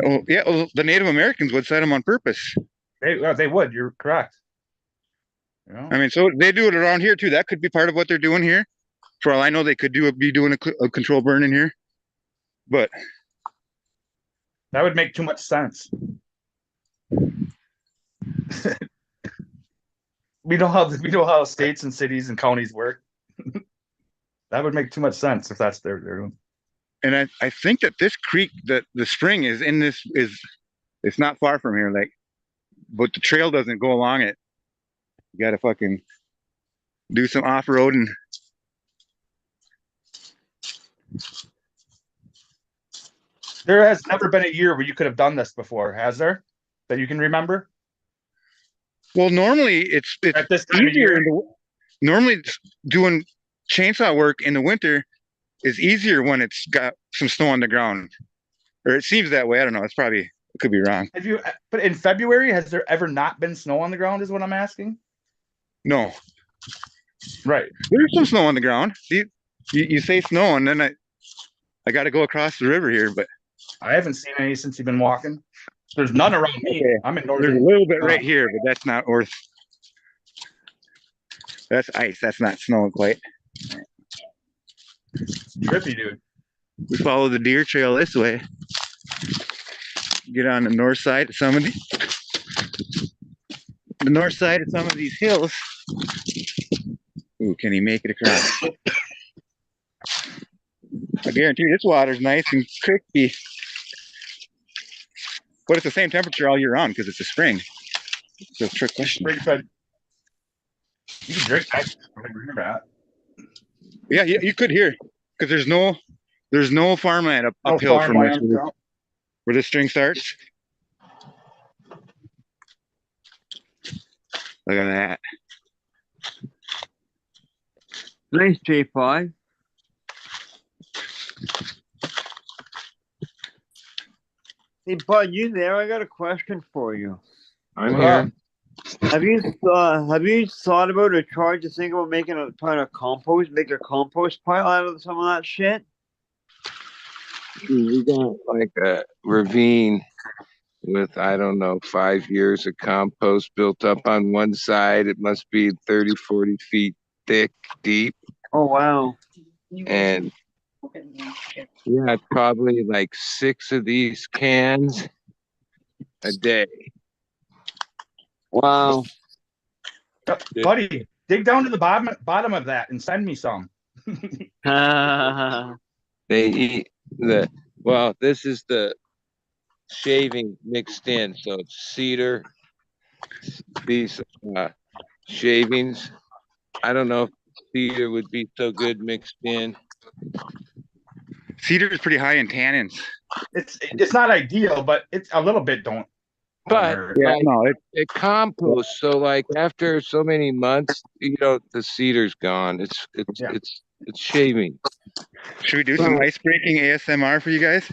oh, yeah, well, the Native Americans would set them on purpose. They would. You're correct. Yeah. I mean, so they do it around here too. That could be part of what they're doing here. For all I know, they could be doing a control burn in here. But That would make too much sense. we know how states and cities and counties work. That would make too much sense if that's their doing. And I think that this creek, that the spring is in this, it's not far from here, like, but the trail doesn't go along it. You gotta fucking do some off-roading. There has never been a year where you could have done this before, has there? That you can remember? Well, normally it's At this time of easier year? in the, normally it's doing chainsaw work in the winter is easier when it's got some snow on the ground, or it seems that way. I don't know. It could be wrong. Have you? But in February, has there ever not been snow on the ground? Is what I'm asking. No, Right. there's some snow on the ground. You say snow, and then I got to go across the river here, but I haven't seen any since you've been walking. There's none around me. Okay. I'm in there's a northern. little bit right here, but that's not worth. That's ice. That's not snow quite. Trippy, dude. We follow the deer trail this way. Get on the north side of some of these hills. Ooh, can he make it across? I guarantee this water's nice and crispy. But it's the same temperature all year round because it's a spring. So it's a trick question. Spring fed. You can drink that. Remember that. Yeah, you could hear because there's no farmland uphill from this, where this string starts. Look at that. Nice, J5. Hey, Bud, you there? I got a question for you. I'm here. Have you thought about or tried to think about make a compost pile out of some of that shit? We got like a ravine with, I don't know, 5 years of compost built up on one side. It must be 30, 40 feet thick, deep. Oh wow. And yeah, probably like 6 of these cans a day. Wow. Buddy, dig down to the bottom of that and send me some. They eat this is the shaving mixed in. So it's cedar, these shavings. I don't know if cedar would be so good mixed in. Cedar is pretty high in tannins. It's not ideal, but it's a little bit But Yeah, no, it composts. So like after so many months, the cedar's gone. It's shaving. should we do some ice breaking ASMR for you guys?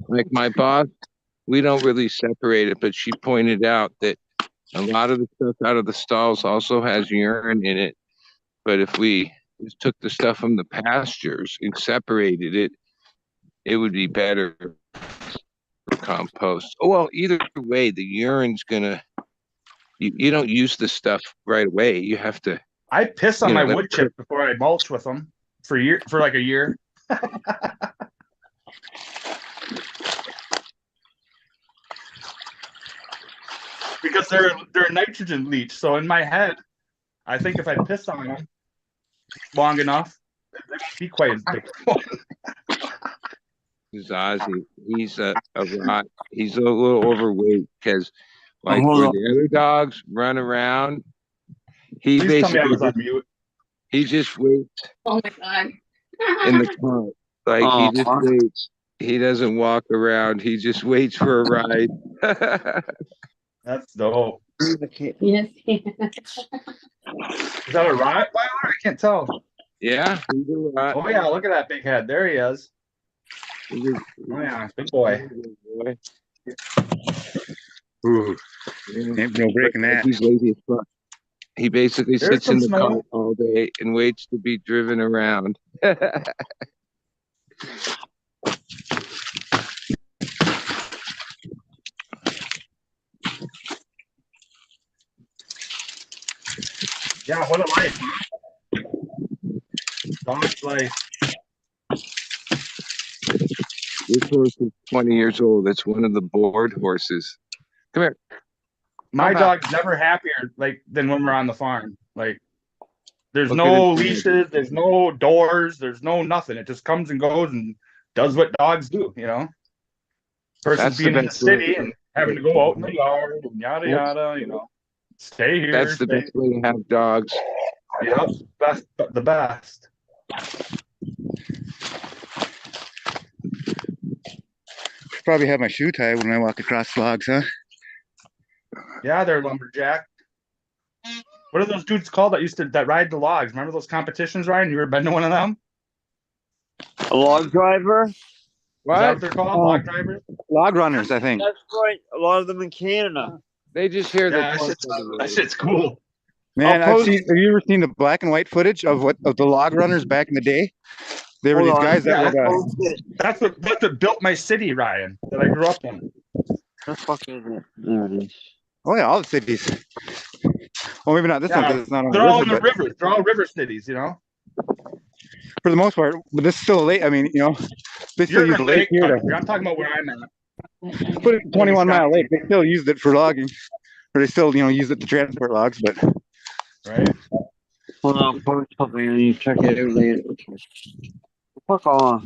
Like my boss, we don't really separate it, but she pointed out that a lot of the stuff out of the stalls also has urine in it. But if we just took the stuff from the pastures and separated it, it would be better for compost. Oh, well, either way, the urine's gonna, you don't use the stuff right away. You have to. I piss on You know, my wood chip before I mulch with them for like a year. Because they're a nitrogen leach. So in my head, I think if I piss on them long enough, they won't be quite as big. This is Ozzy. He's a lot. He's a little overweight because, like, hold where on. the other dogs run around, he Please tell me I basically was on mute. he just waits Oh my god. in the car. Like Oh, he just waits. He doesn't walk around. He just waits for a ride. That's dope. Yes. Is that a Rottweiler? I can't tell. Yeah, he's a lot. Oh yeah, look at that big head. There he is. He's a Oh yeah, big boy. boy. Ooh, Yeah. ain't no breaking that. He's lazy as fuck. He basically There's sits in the some car snow. all day and waits to be driven around. Yeah, what a life. Huh? Dog's life. This horse is 20 years old. It's one of the board horses. Come here. My How about- dog's never happier like than when we're on the farm. Like there's Look no at it. leashes, there's no doors, there's no nothing. It just comes and goes and does what dogs do, you know. Versus That's the being in the best way. city and having to go out in the yard and yada Yep. yada, you know. Stay here. That's the stay. best way to have dogs. Yep, best, the best. Probably have my shoe tied when I walk across logs, huh? Yeah, they're lumberjack. What are those dudes called that ride the logs? Remember those competitions, Ryan? You ever been to one of them? A log driver? Is that what What? they're called? Oh. Log drivers? Log runners, I think. That's right. A lot of them in Canada. They just hear Yeah, that shit's cool. Man, I'll post- have you ever seen the black and white footage of the log runners back in the day? They were Hold these on. guys that Yeah, would. That's what built my city, Ryan, that I grew up in. The fuck is it? There it is. Oh yeah, all the cities. Well, maybe not this one Yeah, because it's not on They're the all river, in the but rivers. They're all river cities, you know. for the most part. But this is still late. I mean, you know, they still You're use in the lake lake here country. I'm talking about where I'm at. put it 21-mile lake. They still used it for logging, or they still, you know, use it to transport logs. But Right. Hold on, post something and you check it out later. Fuck off.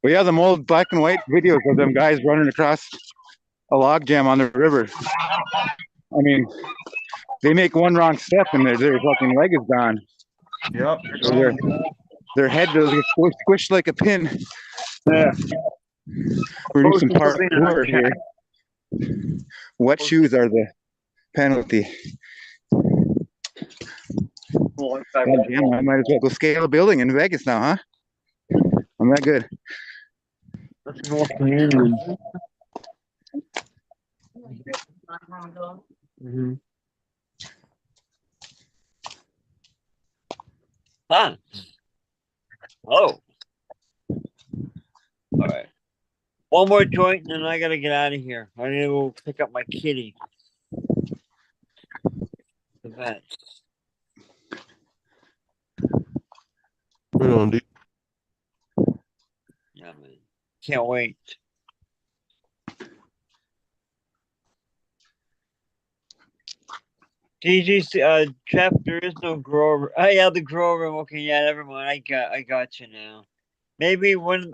But yeah, them old black and white videos of them guys running across a log jam on the river. I mean, they make one wrong step and their fucking leg is gone. Yep. Their head is squished like a pin. Yeah. We're doing some parkour here. Wet shoes are the penalty. God damn, I might as well go scale a building in Vegas now, huh? I'm that good. That's North Canadian. Mm-hmm. Huh. Oh. All right. One more joint and then I gotta get out of here. I need to go pick up my kitty. The vet. Right on, D. Yeah, man. Can't wait. DGC, Jeff, there is no grow. Oh yeah, the grow room. Okay, yeah, never mind. I got you now. Maybe one of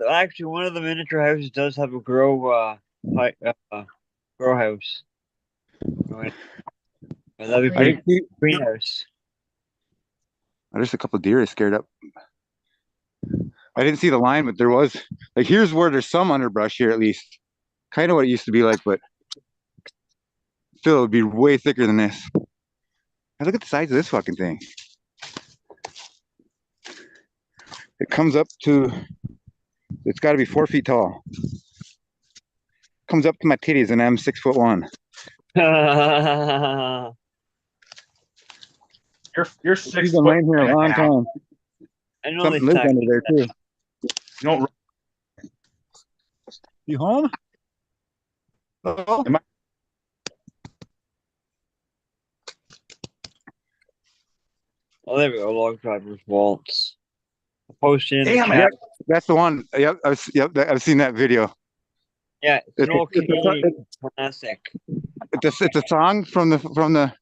the miniature houses does have a grow grow house. Right. But that'd be I pretty didn't see, greenhouse. there's a couple deer I scared up. I didn't see the line, but there was. Like, here's where there's some underbrush here, at least. Kind of what it used to be like, but still, it would be way thicker than this. Now look at the size of this fucking thing. It comes up to, it's got to be 4 feet tall. Comes up to my titties, and I'm 6'1". You're 6 He's been foot laying here a and long half. time. I know Something they lives suck. under there too. You don't. You home? Oh. Oh, there we go. Log driver's waltz. I posted in the Damn it. chat. That's the one. Yep, I've seen that video. Yeah, it's an It's a- old it's a- Canadian classic. It's a song from the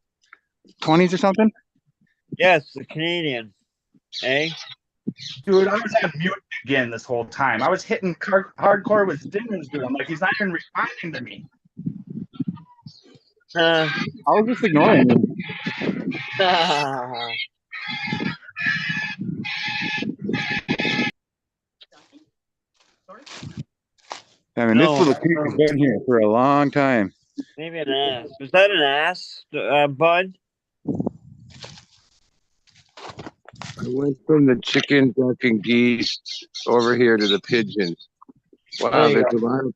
20s or something. Yeah, it's the Canadian. Eh? Dude, I was on mute again this whole time. I was hitting hardcore with Stinger's doing. I'm like, he's not even responding to me. Uh, I was just ignoring him. I mean, No. this little creek has been here for a long time. Maybe an ass. Was that an ass, Bud? I went from the chicken, duck, and geese over here to the pigeons. Wow, There you there's a lot of,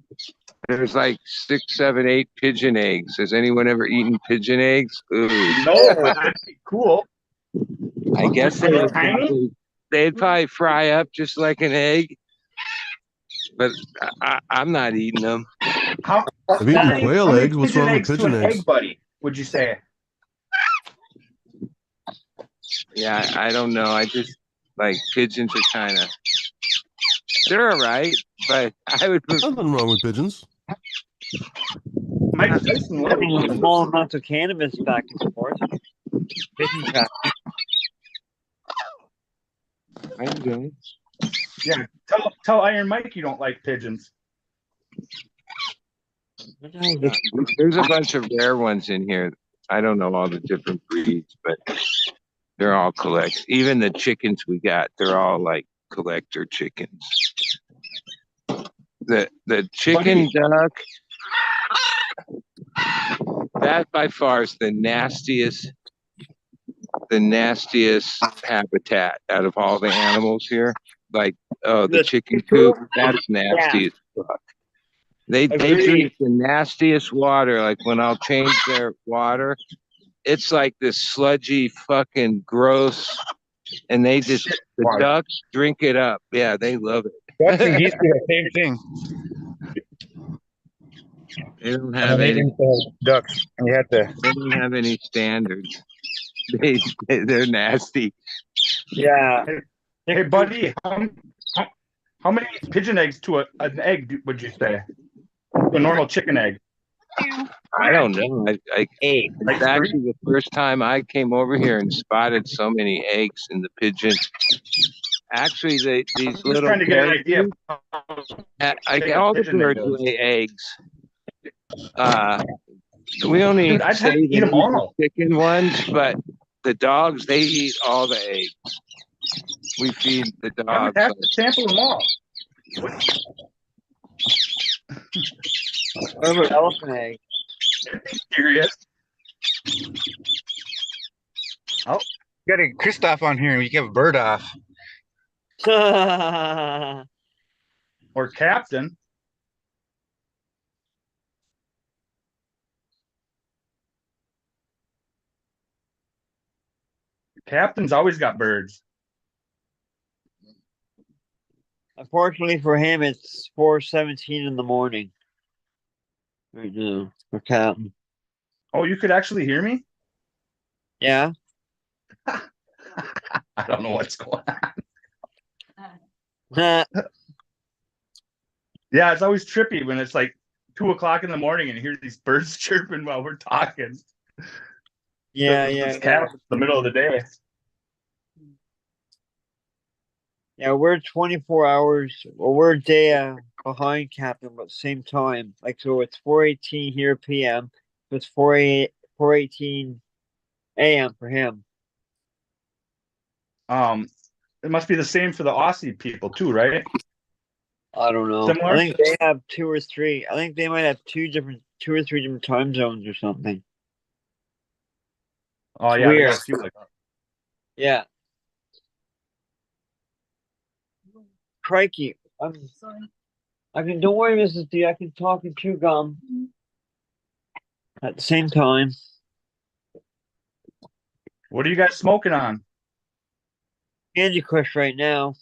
there's like 6, 7, 8 pigeon eggs. Has anyone ever eaten pigeon eggs? Ooh. No, that'd be cool. I guess Are they tiny? they'd probably fry up just like an egg, but I'm not eating them. How I've eaten how quail many eggs. What's wrong with to pigeon an eggs? egg, buddy? Would you say? Yeah, I don't know. I just like pigeons are kind of, they're all right, but I would prefer. Nothing wrong with pigeons. Mike Tyson lived. Having small amounts of cannabis back and forth. Pigeon trafficking. I'm doing. Yeah, tell Iron Mike you don't like pigeons. There's a bunch of rare ones in here. I don't know all the different breeds, but they're all collect. Even the chickens we got, they're all like collector chickens. The chicken duck, that by far is the nastiest habitat out of all the animals here. Like, oh, the chicken coop, that's nasty as fuck. They drink the nastiest water. Like when I'll change their water, it's like this sludgy fucking gross, and they just the ducks drink it up. Yeah, they love it. Ducks and geese do the same thing. They don't have any. Ducks. And you have to. They don't have any standards. They're nasty. Yeah. Hey, buddy, how many pigeon eggs to an egg would you say? A normal chicken egg. I don't know. It's actually the first time I came over here and spotted so many eggs in the pigeon. Actually, these Just little trying to get an idea. all the birds lay eggs. We only Dude, I'd have to eat them all. chicken ones, but the dogs, they eat all the eggs. We feed the I dogs. would have to sample them all. What about elephant egg? Serious? Oh, got a Christoph on here and we give a bird off. Or captain? Captain's always got birds. Unfortunately for him, it's 4:17 in the morning. Right now, for Captain. Oh, you could actually hear me? Yeah. I don't know what's going on. Yeah, Yeah, it's always trippy when it's like 2 o'clock in the morning and you hear these birds chirping while we're talking. yeah, It's the middle of the day. Yeah, we're 24 hours, well, we're a day behind Captain, but same time. Like, so it's 4:18 here PM, so it's 4:18 AM for him. It must be the same for the Aussie people too, right? I don't know. Similar? I think they have two or three. I think they might have two or three different time zones or something. Oh It's yeah, they weird. got a few like that. Yeah. Crikey. Don't worry, Mrs. D, I can talk and chew gum at the same time. What are you guys smoking on? Candy Crush right now.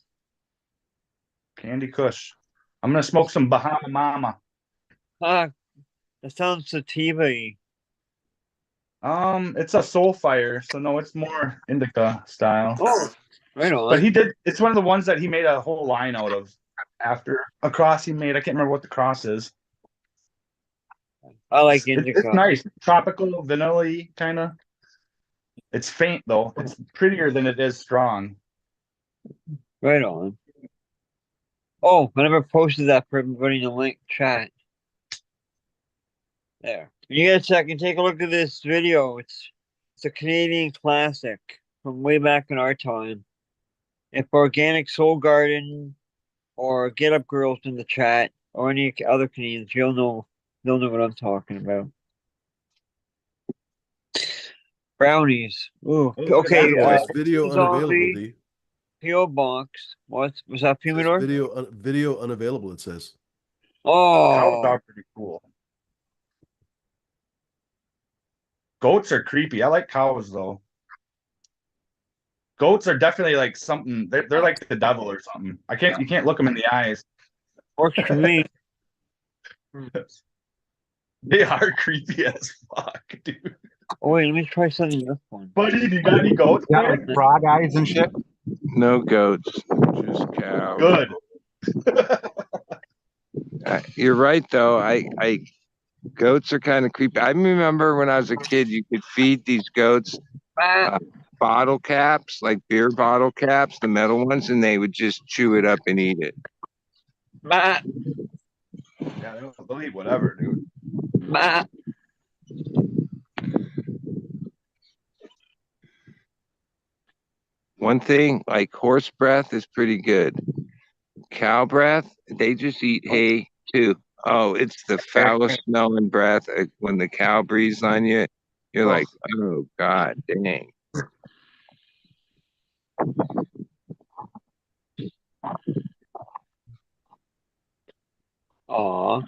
Candy Kush. I'm gonna smoke some Bahama Mama. Ah, that sounds sativa-y. It's a Soulfire, so no, it's more indica style. Oh, right But on. it's one of the ones that he made a whole line out of after a cross he made. I can't remember what the cross is. I like It's indica. nice. Tropical, vanilla-y kind of. It's faint though. It's prettier than it is strong. Right on. Oh, I never posted that for everybody in the link chat. There. When you get a second, take a look at this video. It's a Canadian classic from way back in our time. If Organic Soul Garden or Get Up Girls in the chat or any other Canadians, they'll know what I'm talking about. Brownies. Ooh. Okay. This video zombie. unavailable, D. P.O. Box. What was that? This Humidor? video unavailable, it says. Cows Oh, are pretty cool. Goats are creepy. I like cows though. Goats are definitely like something. They're like the devil or something. You can't look them in the eyes. works for me. They are creepy as fuck, dude. Oh wait, let me try something this one. Buddy, do you got any goats? Got Man? like frog eyes and shit. No goats, just cows. Good. You're right, though. I Goats are kind of creepy. I remember when I was a kid, you could feed these goats bottle caps, like beer bottle caps, the metal ones, and they would just chew it up and eat it. Yeah, they'll eat whatever, dude. One thing, like horse breath is pretty good. Cow breath, they just eat hay too. Oh, it's the foulest smelling breath. When the cow breathes on you, you're like, oh God, dang. Aw.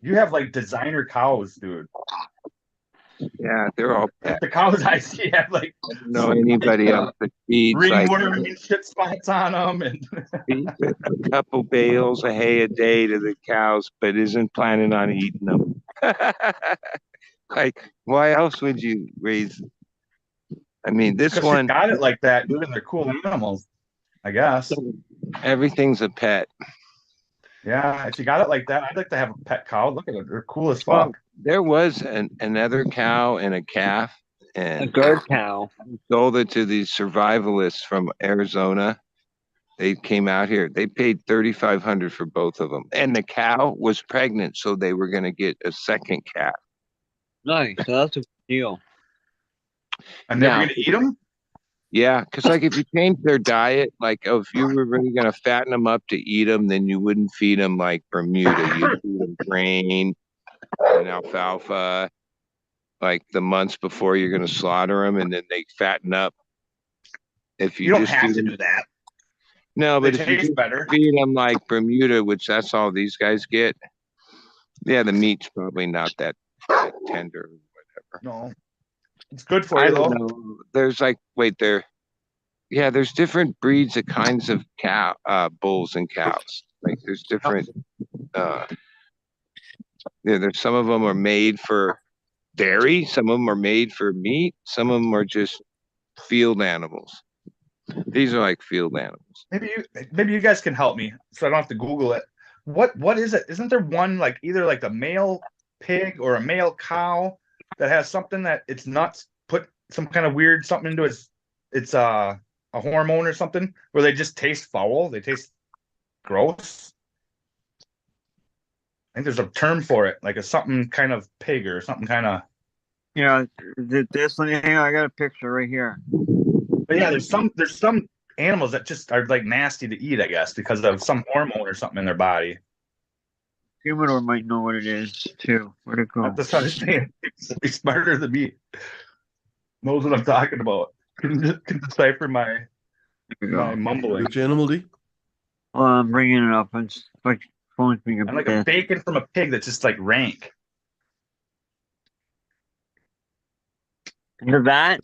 You have like designer cows, dude. Yeah, they're all pet. The cows I see have like I don't know anybody else that feeds like ringworm and shit spots on them, and feeds a couple bales of hay a day to the cows, but isn't planning on eating them. Like, why else would you raise? I mean, this because one, you got it like that, dude, and they're cool animals, I guess. everything's a pet. Yeah, if you got it like that, I'd like to have a pet cow. Look at it; they're cool as Well, fuck. there was another cow and a calf, A and good cow. sold it to these survivalists from Arizona. They came out here. They paid $3,500 for both of them, and the cow was pregnant, so they were going to get a second calf. Nice. That's a good deal. And they're Now- gonna eat them. Yeah, because like if you change their diet, like if you were really going to fatten them up to eat them, then you wouldn't feed them like Bermuda. You'd feed them grain and alfalfa, like the months before you're going to slaughter them, and then they fatten up. If You you don't just have feed to them, do that. no, They but if you taste just better. feed them like Bermuda, which that's all these guys get, yeah, the meat's probably not that tender. No, it's good for I you don't though. know. There's like, yeah, there's different breeds of kinds of bulls and cows. Like there's different, yeah, there's some of them are made for dairy, some of them are made for meat, some of them are just field animals. These are like field animals. Maybe you guys can help me, so I don't have to Google it. What is it? Isn't there one like either like a male pig or a male cow that has something that it's nuts? Put some kind of weird something into it's a hormone or something where they just taste foul. They taste gross. I think there's a term for it, like a something kind of pig or something kind of. Yeah, this one. Hang on, I got a picture right here. But yeah, there's some animals that just are like nasty to eat, I guess, because of some hormone or something in their body. Humidor might know what it is too. Where'd it go? That's what I'm saying. He's smarter than me. Knows what I'm talking about. Can decipher my There we go. mumbling. Which animal, D? Well, I'm bringing it up. It's like phone's being a I'm like a bit. bacon from a pig that's just like rank. Into that.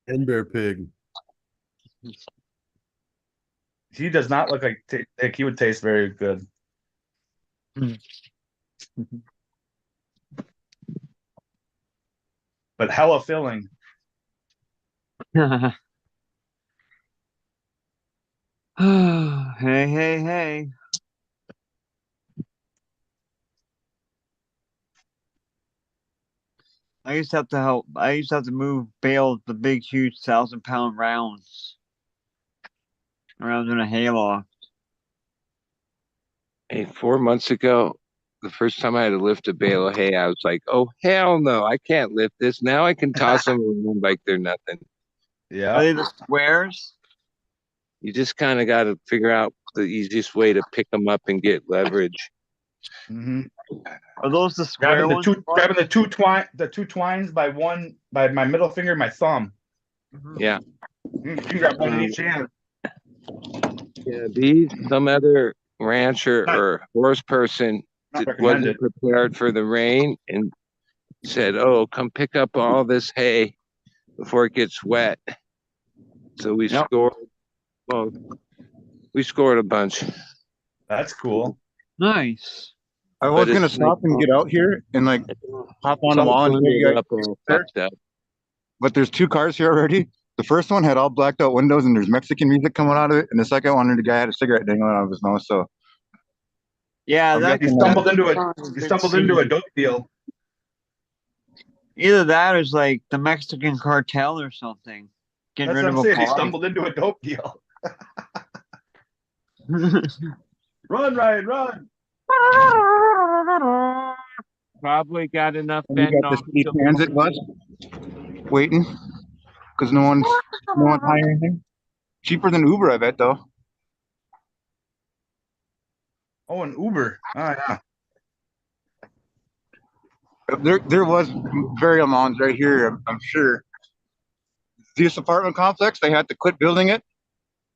Hen bear pig. He does not look like he would taste very good. But hella filling. Hey, hey, hey. I used to have to help. I used to have to move bales, the big, huge 1,000-pound rounds around in a hayloft. Hey, 4 months ago, the first time I had to lift a bale of hay, I was like, oh, hell no, I can't lift this. Now I can toss them around like they're nothing. Are Yeah. they the squares? You just kind of got to figure out the easiest way to pick them up and get leverage. Mm-hmm. Are those the square ones? Grabbing the two twines by my middle finger and my thumb. Yeah. You can grab one in each hand. Yeah, these, some other rancher or horse person Not wasn't recommended. prepared for the rain and said, oh, come pick up all this hay before it gets wet. So we scored a bunch. That's cool. Nice. I was But gonna it's stop like- and get out here and like hop on the Some wall and show you ended guys. up all fucked up. But there's two cars here already. The first one had all blacked out windows and there's Mexican music coming out of it, and the second one, the guy had a cigarette dangling out of his nose. So Yeah, I'm that guessing He stumbled into a dope deal. Either that or it's like the Mexican cartel or something. Getting That's rid what of I'm a saying. He body. stumbled into a dope deal. Run, Ryan, run. Probably got enough And you got the fentanyl. city transit bus waiting because no one's hiring anything. Cheaper than Uber, I bet though. Oh, an Uber. Oh, yeah. There was burial mounds right here, I'm sure. This apartment complex, they had to quit building it,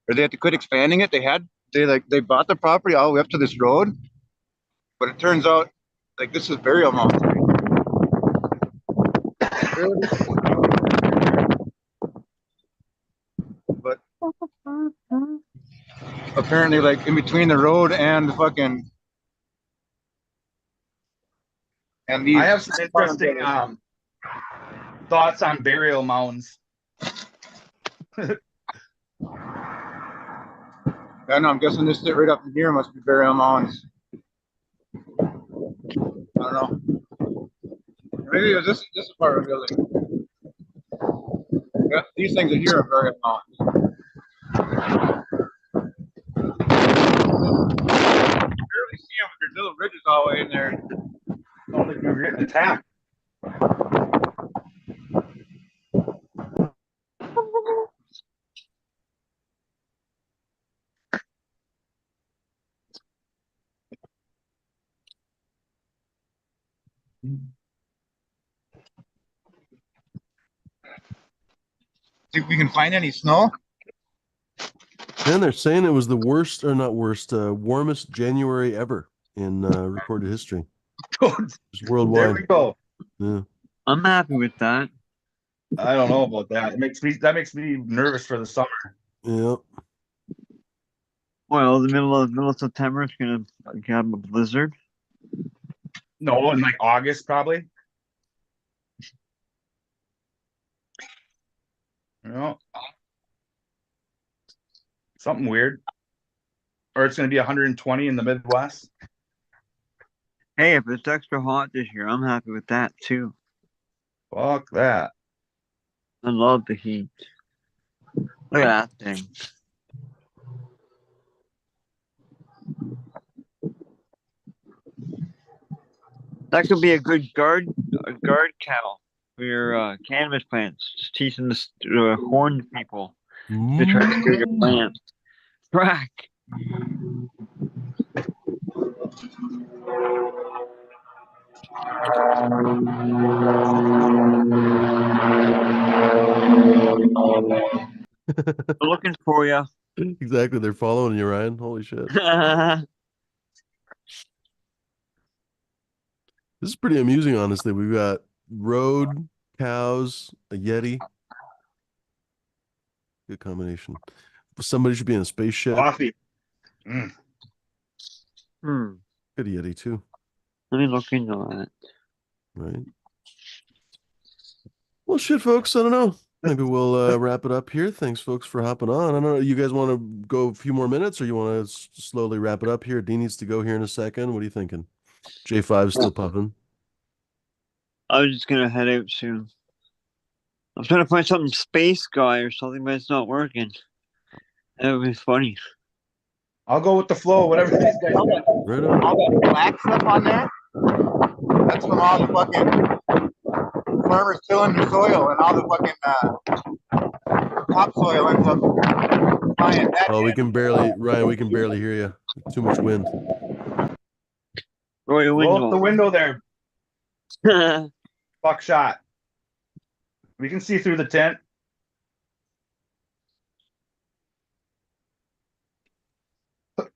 or they had to quit expanding it. They bought the property all the way up to this road, but it turns out like this is burial mounds. But apparently, like in between the road and the fucking and these. I have some interesting thoughts on burial mounds. I know. I'm guessing this shit right up in here must be burial mounds. I don't know. Maybe it was this apartment building. Yeah, these things are here are burial mounds. Barely see them, but there's little ridges all the way in there. Sounds like we were getting attacked. See if we can find any snow. And they're saying it was the worst, or not worst, warmest January ever in recorded history. Just There worldwide. we go. Yeah. I'm happy with that. I don't know about that. That makes me nervous for the summer. Yeah. Well, the middle of September it's gonna have a blizzard. No, in like August probably. You know, something weird. Or it's going to be 120 in the Midwest. Hey, if it's extra hot this year, I'm happy with that too. Fuck that. I love the heat. Look at that thing. That could be a good guard cow for your cannabis plants. Just teaching the horned people to try to steal your plants. Crack. They're looking for you. Exactly. They're following you, Ryan. Holy shit. This is pretty amusing, honestly. We've got road, cows, a Yeti. Good combination. Somebody should be in a spaceship. Coffee. Hmm. Good Yeti, too. Let me look into that. Right. Well, shit, folks. I don't know. Maybe we'll wrap it up here. Thanks, folks, for hopping on. I don't know. You guys want to go a few more minutes, or you want to slowly wrap it up here? D needs to go here in a second. What are you thinking? J5 is still puffing. I was just gonna head out soon. I'm trying to find something space guy or something, but it's not working. That would be funny. I'll go with the flow, whatever these guys got. Right on. All that black stuff on there, that's from all the fucking farmers tilling the soil, and all the fucking topsoil ends up flying back. Oh, Ryan, we can barely hear you. Too much wind. Roy Blow up the window. window there. Fuck shot. We can see through the tent.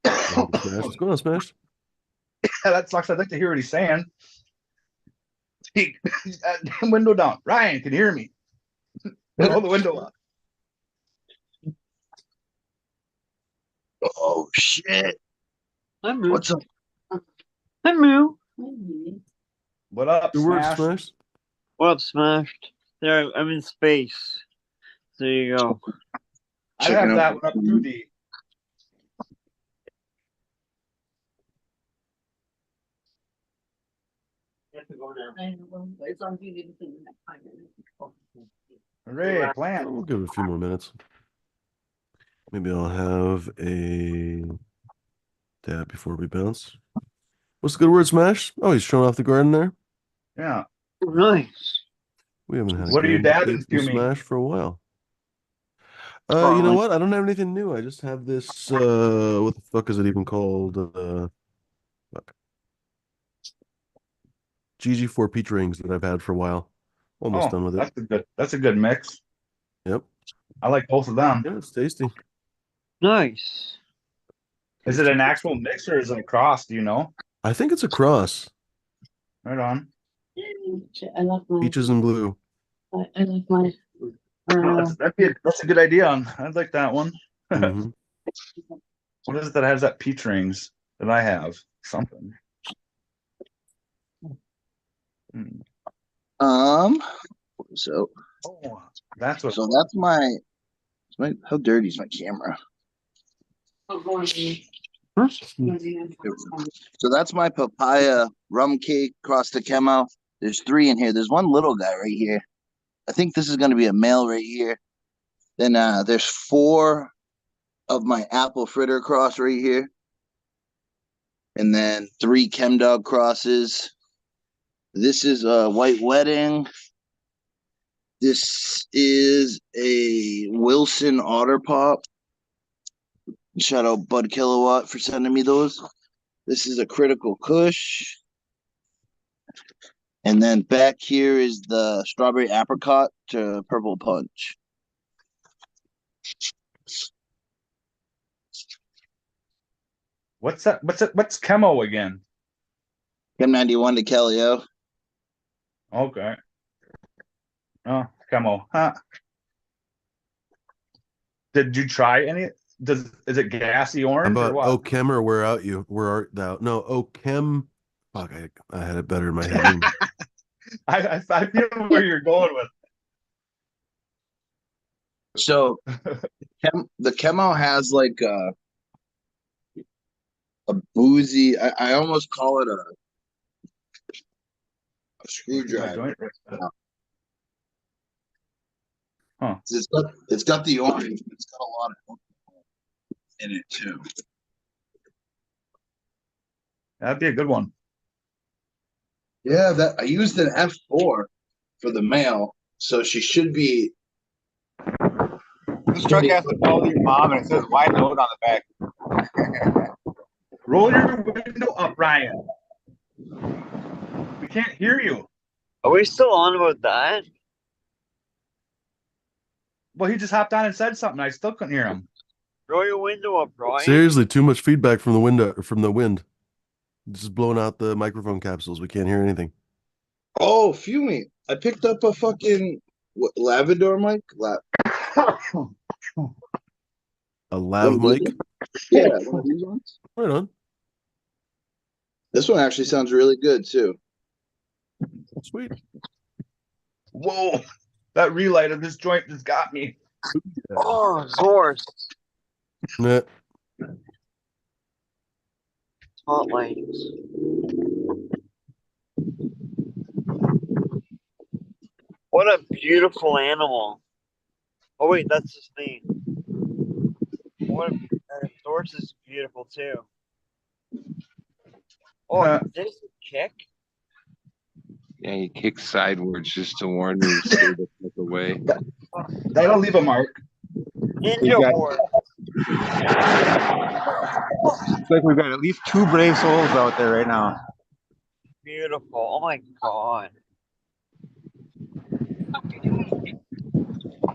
Smashed. What's going on, Smashed? That sucks. I'd like to hear what he's saying. Window down. Ryan, can you hear me? Roll the window up. Oh shit! Hi, Moo. What's up? Hi, Moo. What up, Good work, Smash? Smashed. What up, Smashed? There, I'm in space. There you go. I have that one up 2D. go now. I know, but it's on TV within the next 5 minutes. Hooray, plant. We'll give it a few more minutes. Maybe I'll have a dab before we bounce. What's the good word, Smash? Oh, he's showing off the garden there. Yeah. Nice. We haven't had a What are you garden dabbing update from to me? Smash for a while. You know what? I don't have anything new. I just have this. What the fuck is it even called? Fuck. GG4 peach rings that I've had for a while. Almost done with it. That's a good mix. Yep. I like both of them. Yeah, it's tasty. Nice. Is it an actual mix or is it a cross? Do you know? I think it's a cross. Right on. I love my. Peaches and blue. I like my. That's a good idea. I'd like that one. Mhm. What is it that has that peach rings that I have? Something. So Oh, that's what. so that's my how dirty is my camera? So that's my papaya rum cake across the chemo. There's 3 in here. There's one little guy right here. I think this is going to be a male right here. Then there's 4 of my apple fritter cross right here. And then 3 chem dog crosses. This is a white wedding. This is a Wilson Otter Pop. Shout out Bud Kilowatt for sending me those. This is a Critical Kush. And then back here is the Strawberry Apricot to Purple Punch. What's that? What's chemo again? Chem 91 to Kellyo. Okay. Oh, chemo. Huh. Did you try any? Is it gassy How orange or about what? Okem or where out you? Where art thou? No, Okem. Fuck, I had it better in my head. I feel where you're going with. So the chemo has like a boozy, I almost call it a screwdriver. Huh. It's got the orange, but it's got a lot of alcohol in it too. That'd be a good one. Yeah, that I used an F4 for the male, so she should be. This truck has to follow your mom, and it says wide load on the back. Roll your window up, Ryan. We can't hear you. Are we still on about that? Well, he just hopped on and said something. I still couldn't hear him. Roll your window up, Brian. Seriously, too much feedback from the window, from the wind. Just blowing out the microphone capsules. We can't hear anything. Oh, fuming! I picked up a fucking Lavador mic. A lav mic. Yeah, one of these ones. Right on. This one actually sounds really good too. Sweet. Whoa, that relight of this joint just got me. Oh, Zorse. Nah. Spotlights. What a beautiful animal. Oh wait, that's his name. What a, Zorse is beautiful too. Oh, this is kick. Yeah, he kicks sideways just to warn me to stay the fuck away. That'll leave a mark. Ninja horse. It's like we've got at least 2 brave souls out there right now. Beautiful. Oh my god.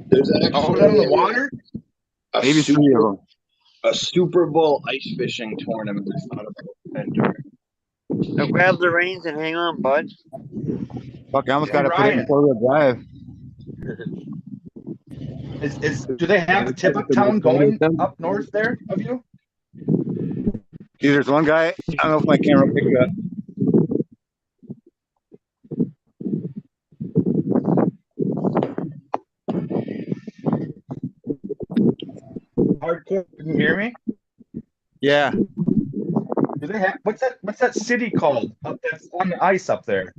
There's Out in the water? Maybe 3 of them. a Super Bowl ice fishing tournament out of Enter. Now grab the reins and hang on, bud. Fuck, I almost got to put it in Ryan. 4-wheel drive. Do they have a tip-up town going up north there of you? Dude, there's one guy. I don't know if my camera picked it up. Hardcore, can you hear me? Yeah. Do they have what's that city called up that's on the ice up there?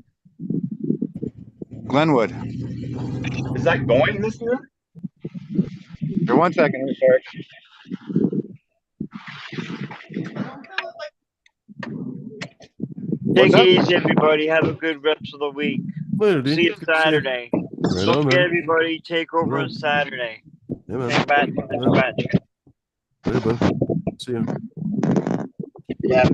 Glenwood. Is that going this year? For 1 second, here, sorry. Take What's it up? easy, everybody. Have a good rest of the week. Later, D. See you Good to see you. Saturday. Right Don't on, forget, man. everybody, take over Right on on. Saturday. Yeah, man. Hang back, Yeah. batch. Later, bud. See you. Yeah.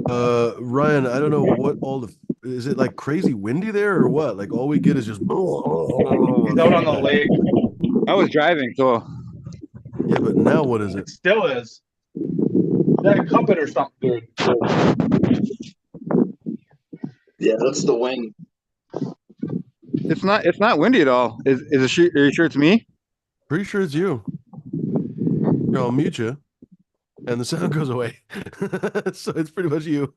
Ryan, I don't know what all the is it like crazy windy there or what? Like all we get is just He's out on the lake. I was driving, so yeah, but now what is It it? still is. That cup it or something, dude. Yeah, that's the wing. it's not windy at all. Are you sure it's me? Pretty sure it's you. Here, I'll mute you, and the sound goes away. So it's pretty much you.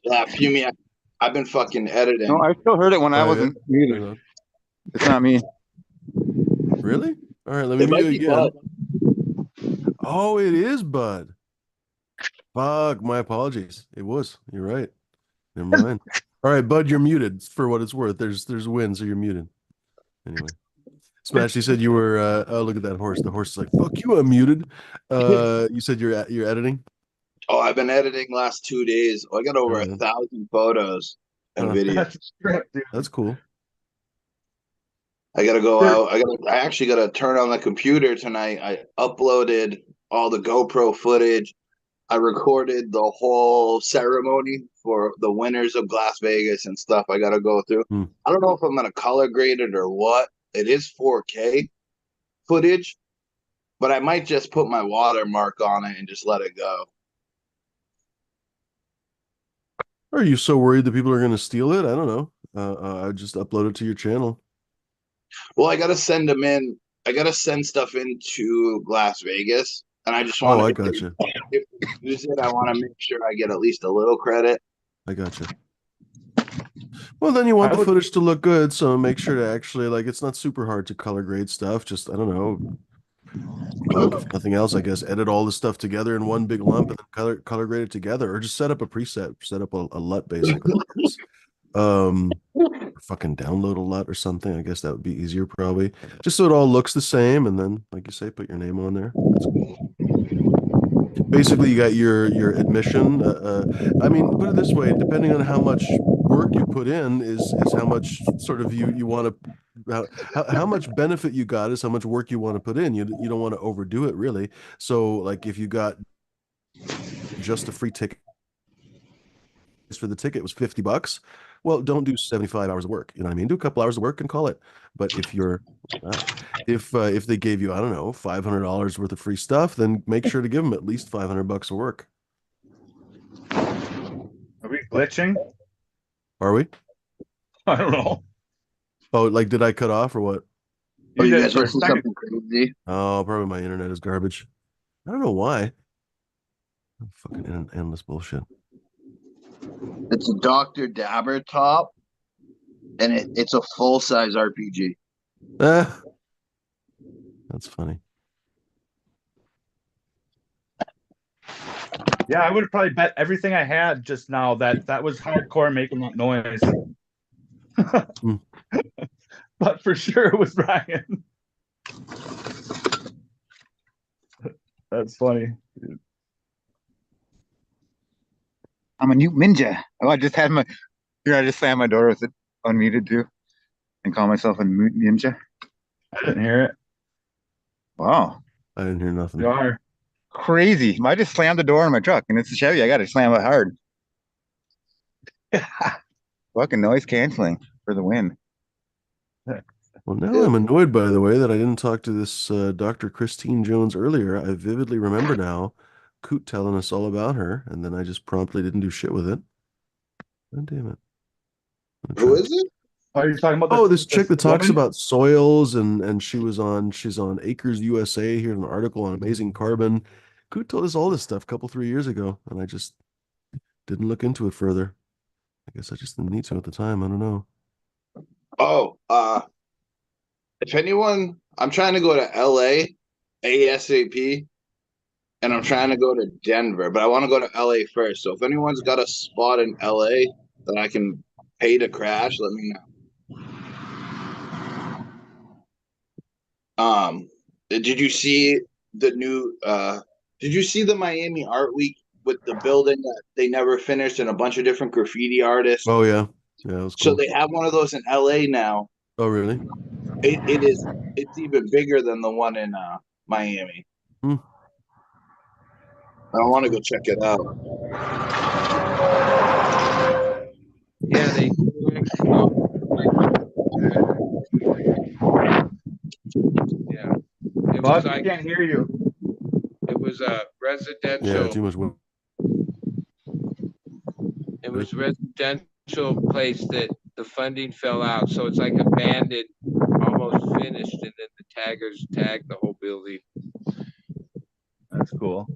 Yeah, Fumi, I've been fucking editing. No, I still heard it when I Oh, yeah? wasn't muted. Hang on. It's not me. Really? All right, let me It mute might you be again. Bud. Oh, it is Bud. Fuck, my apologies. It was. You're right. Never mind. All right, Bud, you're muted for what it's worth. There's a win, so you're muted. Anyway. Smash, you said you were oh, look at that horse. The horse is like, fuck you, I'm muted. You said you're editing? Oh, I've been editing last 2 days. I got over 1,000 photos and videos. That's great, dude. That's cool. I gotta go out. I actually gotta turn on the computer tonight. I uploaded all the GoPro footage. I recorded the whole ceremony for the winners of Las Vegas and stuff I gotta go through. I don't know if I'm gonna color grade it or what. It is 4K footage, but I might just put my watermark on it and just let it go. Are you so worried that people are going to steal it? I don't know. I just upload it to your channel. Well, I gotta send them in. I gotta send stuff into Las Vegas, and I just want. Oh, I gotcha. If I use it, I want to make sure I get at least a little credit. I gotcha. Well, then you want the footage to look good, so make sure to actually like it's not super hard to color grade stuff. Just I don't know. Fuck, if nothing else, I guess edit all the stuff together in one big lump and then color grade it together, or just set up a preset, set up a LUT basically. Fucking download a LUT or something. I guess that would be easier probably. Just so it all looks the same, and then like you say, put your name on there. That's cool. Basically, you got your admission. I mean, put it this way: depending on how much work you put in, is how much sort of you want to. How much benefit you got is how much work you want to put in. You don't want to overdo it, really. So, like, if you got just a free ticket for the ticket was $50, well, don't do 75 hours of work. You know what I mean? Do a couple hours of work and call it. But if you're if they gave you, I don't know, $500 worth of free stuff, then make sure to give them at least $500 of work. Are we glitching? Are we? I don't know. Oh, like did I cut off or what? Oh, you did guys for a want to see second. something crazy? Oh, probably my internet is garbage. I don't know why. Fucking endless bullshit. It's a Dr. Dabber top, and it's a full-size RPG. Ah, that's funny. Yeah, I would have probably bet everything I had just now that was hardcore making that noise. But for sure it was Brian. That's funny. I'm a new ninja. Oh, I just had my here. I just slammed my door with it unmuted too, and call myself a ninja. I didn't hear it. Wow, I didn't hear nothing. You are. crazy! I just slammed the door in my truck, and it's a Chevy. I got to slam it hard. Fucking noise canceling for the win. Well, now I'm annoyed, by the way, that I didn't talk to this Dr. Christine Jones earlier. I vividly remember now Coot telling us all about her, and then I just promptly didn't do shit with it. God damn it. Who is it? Are you talking about Oh, this chick that talks woman? about soils, and she's on Acres USA. Here's an article on Amazing Carbon. Coot told us all this stuff a couple, 3 years ago, and I just didn't look into it further. I guess I just didn't need to at the time. I don't know. Oh, if anyone, I'm trying to go to LA ASAP. and I'm trying to go to Denver, but I want to go to LA first. So if anyone's got a spot in LA that I can pay to crash, let me know. Did you see the new did you see the Miami Art Week with the building that they never finished and a bunch of different graffiti artists? Oh yeah, yeah, that was So cool. they have one of those in LA now. Oh really? It's even bigger than the one in Miami. Hmm. I want to go check it out. Yeah, they. Yeah, it Boss, was I like can't hear you. it was a Yeah, residential. too much. It was residential place that the funding fell out, so it's like abandoned, almost finished, and then the taggers tagged the whole building. That's cool.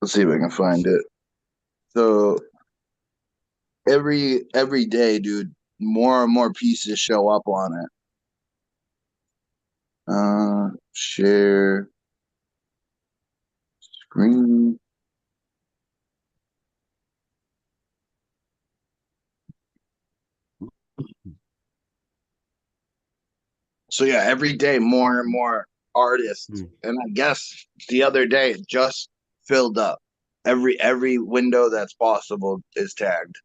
Let's see if I can find it. So every day, dude, more and more pieces show up on it. Share screen. So yeah, every day more and more artists. And I guess the other day it just filled up. Every window that's possible is tagged.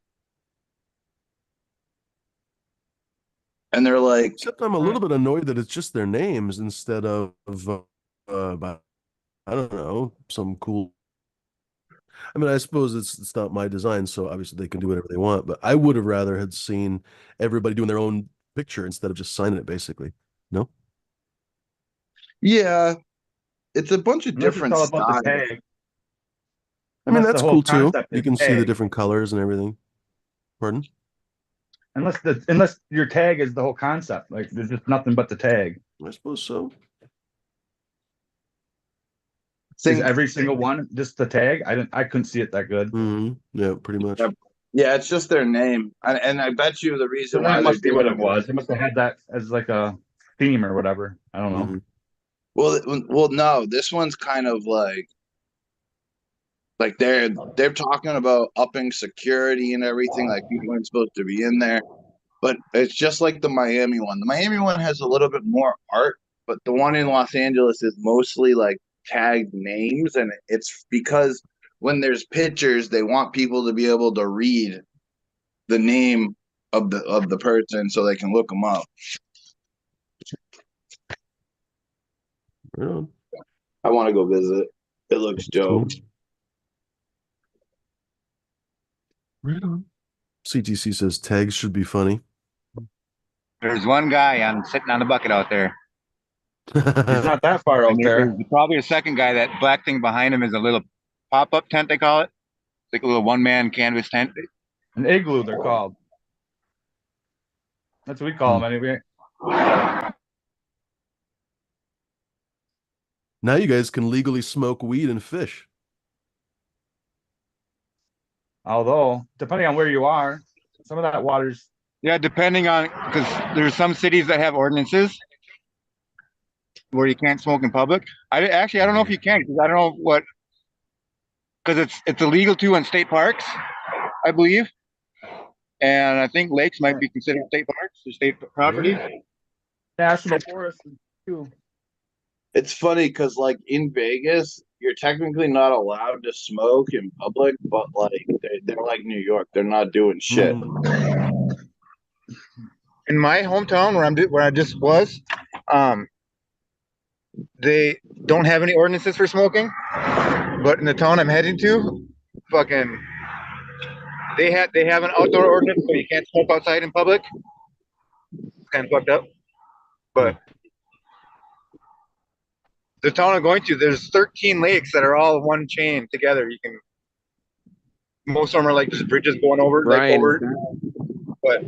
And they're like, Except I'm a little bit annoyed that it's just their names instead of I don't know, some cool. I mean, I suppose it's not my design, so obviously they can do whatever they want. But I would have rather had seen everybody doing their own picture instead of just signing it, basically. No. yeah, it's a bunch of Unless it's different all about the styles. tag. I mean, Unless the that's whole cool too. concept You is can see the tag. different colors and everything. Pardon? Unless your tag is the whole concept. Like there's just nothing but the tag. I suppose so. Is every single one just the tag? I couldn't see it that good. Yeah, pretty much. Yeah, it's just their name, and I bet you the So reason that why must be they're what doing it was. They must have had that as like a theme or whatever. I don't know. well, no, this one's kind of like they're talking about upping security and everything. Like people aren't supposed to be in there, but it's just like the Miami one. The Miami one has a little bit more art, but the one in Los Angeles is mostly like tagged names, and it's because when there's pictures, they want people to be able to read the name of the person so they can look them up. Right on. I want to go visit. It looks dope. Cool. Right on. CTC says tags should be funny. There's one guy sitting on the bucket out there. He's not that far out there. There's probably a second guy. That black thing behind him is a little pop-up tent, they call it. It's like a little one-man canvas tent. An igloo, they're called. That's what we call them anyway. Now you guys can legally smoke weed and fish. Although, depending on where you are, some of that water's. Yeah, depending on, because there's some cities that have ordinances where you can't smoke in public. I don't know if you can, because I don't know what, because it's illegal too in state parks, I believe, and I think lakes might be considered state parks or state property. National forest too. It's funny because like in Vegas, you're technically not allowed to smoke in public, but like they're like New York, they're not doing shit. In my hometown where I just was, they don't have any ordinances for smoking, but in the town I'm heading to, fucking, they have an outdoor ordinance so you can't smoke outside in public. It's kind of fucked up, but the town I'm going to, there's 13 lakes that are all one chain together. You can, most of them are like just bridges going over, Brian, like over, but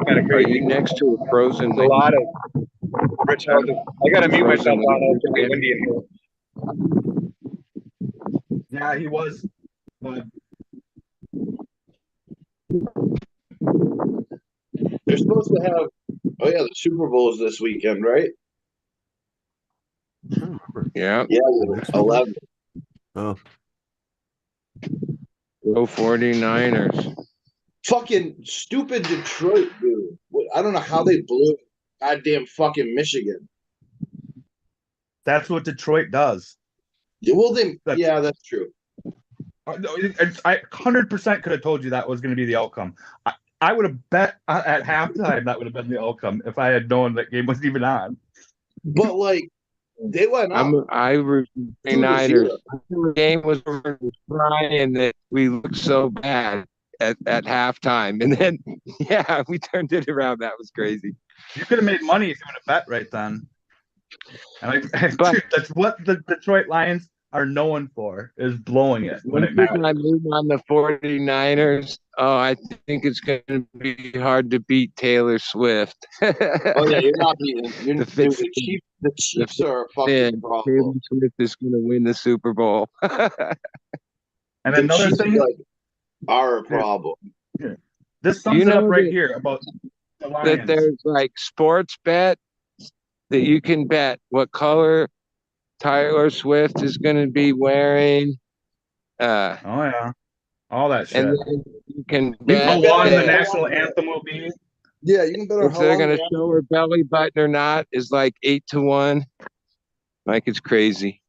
kind of are crazy. you next to a frozen A lake? lot of rich houses. I gotta mute myself on it. It's really windy in here. Yeah, he was. But They're supposed to have, oh yeah, the Super Bowl is this weekend, right? Yeah. Yeah, Next week. 11. Oh, Go 49ers. Fucking stupid Detroit, dude. I don't know how they blew goddamn fucking Michigan. That's what Detroit does. Yeah, well, then, That's- yeah, that's true. No, I 100% could have told you that was going to be the outcome. I would have bet at halftime that would have been the outcome if I had known that game was even on. But like, they went up. I root for the 49ers. The game was over, crying that we looked so bad at halftime, and then yeah, we turned it around. That was crazy. You could have made money if you would have bet right then. And But- dude, that's what the Detroit Lions are known for, is blowing it when it One thing I matters. move on the 49ers. Oh, I think it's going to be hard to beat Taylor Swift. Oh yeah, you're not beating. You're, The dude, fit- the Chiefs are a fucking Taylor problem. Swift is going to win the Super Bowl. And The another Chiefs, thing, like, are a problem. this sums You it up know right that- here about the that Lions. there's like sports bet that you can bet what color Taylor Swift is going to be wearing. Oh yeah, all that shit. And then you can How bet long the that national anthem will be? Yeah, you can bet on if how they're long going to they're- show her belly button or not is like 8-1. Like it's crazy.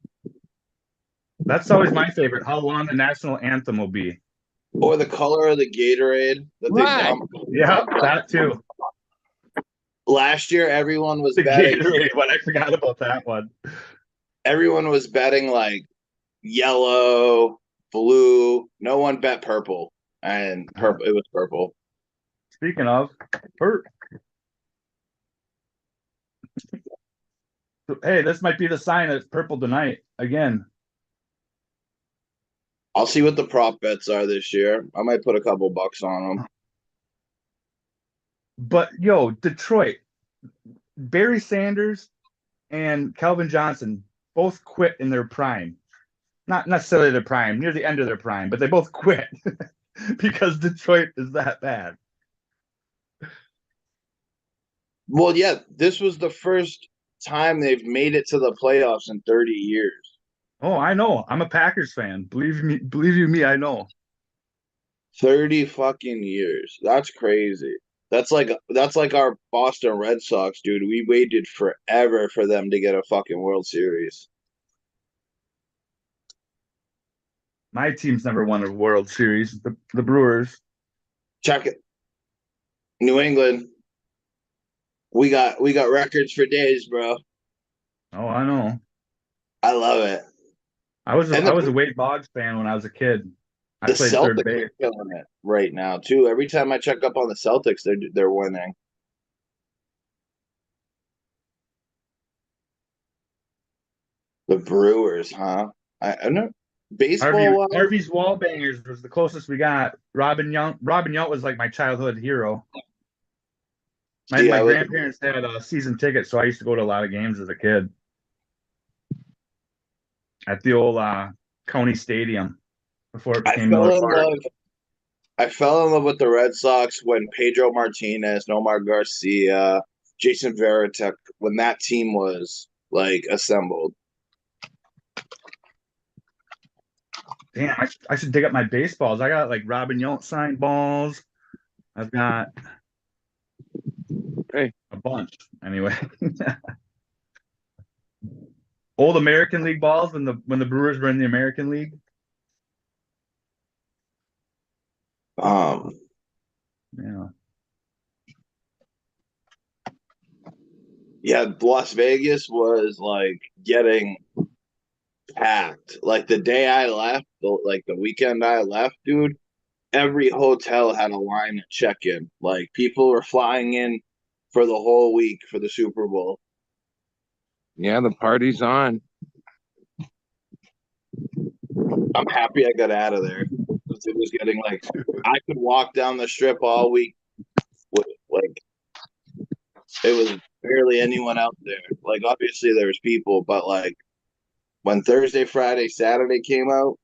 That's always my favorite. How long the national anthem will be? or the color of the Gatorade that they Right. dumped. Yeah, that too. Last year, everyone was The betting. Gatorade one. I forgot about that one. Everyone was betting like yellow, blue. No one bet purple, and purple. It was purple. Speaking of, hurt. Hey, this might be the sign that it's purple tonight again. I'll see what the prop bets are this year. I might put a couple bucks on them. But yo, Detroit, Barry Sanders and Calvin Johnson both quit in their prime. Not necessarily their prime, near the end of their prime, but they both quit because Detroit is that bad. Well, yeah, this was the first time they've made it to the playoffs in 30 years. Oh, I know. I'm a Packers fan. Believe you me, I know. 30 fucking years. That's crazy. That's like our Boston Red Sox, dude. We waited forever for them to get a fucking World Series. My team's never won a World Series. The Brewers. Check it. New England. We got records for days, bro. Oh, I know. I love it. I was And the- a Wade Boggs fan when I was a kid. I The played third Celtics base. are killing it right now too. Every time I check up on the Celtics, they're winning. The Brewers, huh? I know baseball. Harvey's Wallbangers was the closest we got. Robin Yount was like my childhood hero. My Yeah, like- grandparents had a season ticket, so I used to go to a lot of games as a kid. At the old Coney Stadium before it I became fell Miller in Park. love. I fell in love with the Red Sox when Pedro Martinez, Nomar Garcia, Jason Varitek, when that team was like assembled. Damn, I should dig up my baseballs. I got like Robin Yount signed balls. I've got Hey. a bunch anyway. Old American League balls when the Brewers were in the American League. Yeah. Yeah, Las Vegas was like getting packed. Like the day I left, the weekend I left, dude, every hotel had a line to check in. Like people were flying in for the whole week for the Super Bowl. Yeah, the party's on. I'm happy I got out of there. It was getting like I could walk down the strip all week with like it was barely anyone out there. Like obviously there was people, but like when Thursday, Friday, Saturday came out,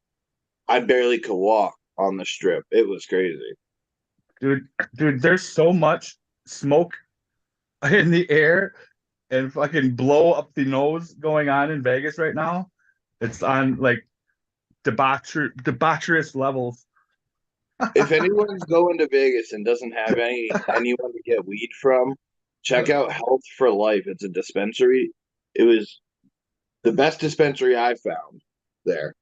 I barely could walk on the strip. It was crazy. Dude, there's so much smoke in the air and fucking blow up the nose going on in Vegas right now. It's on like debaucherous levels. If anyone's going to Vegas and doesn't have anyone to get weed from, check out Health for Life. It's a dispensary. It was the best dispensary I found there.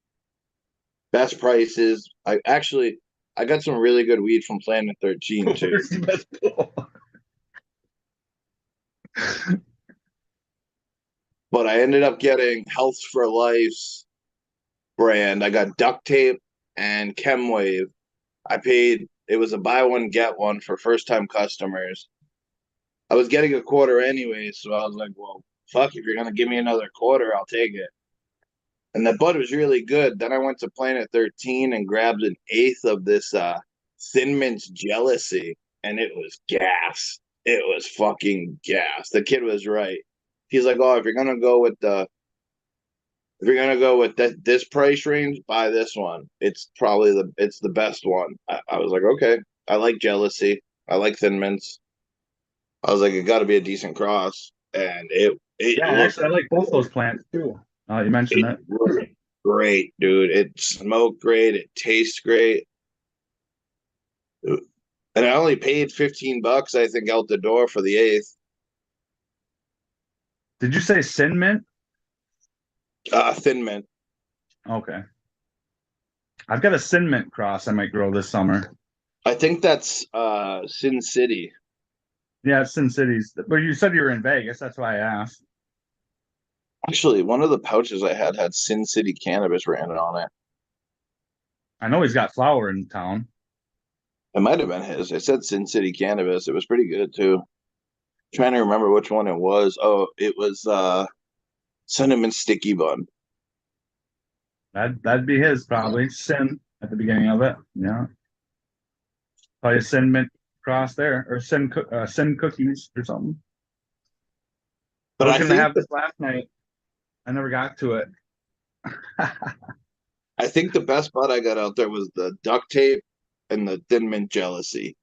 Best prices. I got some really good weed from Planet 13 too. Where's the best blow? But I ended up getting Health for Life's brand. I got duct tape and Chemwave. It was a buy one, get one for first time customers. I was getting a quarter anyway, so I was like, well, fuck, if you're going to give me another quarter, I'll take it. And the bud was really good. Then I went to Planet 13 and grabbed an eighth of this Thin Mint's Jealousy, and it was gas. It was fucking gas. The kid was right. He's like, oh, if you're gonna go with this price range, buy this one. It's probably the best one. I was like, okay. I like Jealousy. I like Thin Mints. I was like, it got to be a decent cross, and it Yeah, actually, I like both those plants too. You mentioned that. Great, dude. It smoked great. It tastes great. And I only paid $15, I think, out the door for the eighth. Did you say Sin Mint? Thin Mint. Okay. I've got a Sin Mint cross I might grow this summer. I think that's Sin City. Yeah, it's Sin Cities. But you said you were in Vegas. That's why I asked. Actually, one of the pouches I had Sin City Cannabis branded on it. I know he's got flower in town. It might have been his. It said Sin City Cannabis. It was pretty good too. Trying to remember which one it was. Oh, it was Cinnamon Sticky Bun. That'd be his probably. Sin at the beginning of it. Yeah. Probably a Sin Mint cross there, or Sin Cookies or something. But I was gonna have this last night. I never got to it. I think the best bud I got out there was the duct tape and the Thin Mint Jealousy.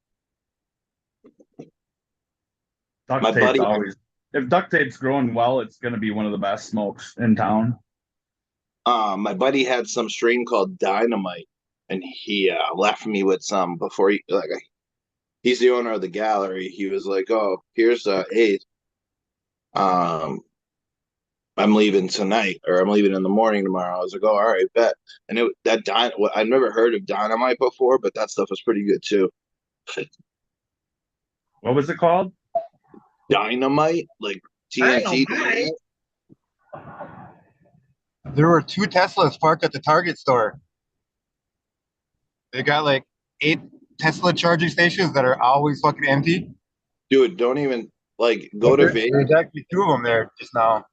Duct tape's always. If duct tape's growing well, it's gonna be one of the best smokes in town. My buddy had some strain called Dynamite, and he left me with some before he's the owner of the gallery. He was like, "Oh, here's eighth. I'm leaving tonight, or I'm leaving in the morning tomorrow." I was like, "Oh, all right, bet." And I've never heard of Dynamite before, but that stuff was pretty good too. What was it called? Dynamite, like TNT. Dynamite. There were 2 Teslas parked at the Target store. They got like 8 Tesla charging stations that are always fucking empty. Dude, don't even go to Vegas. There's actually 2 of them there just now.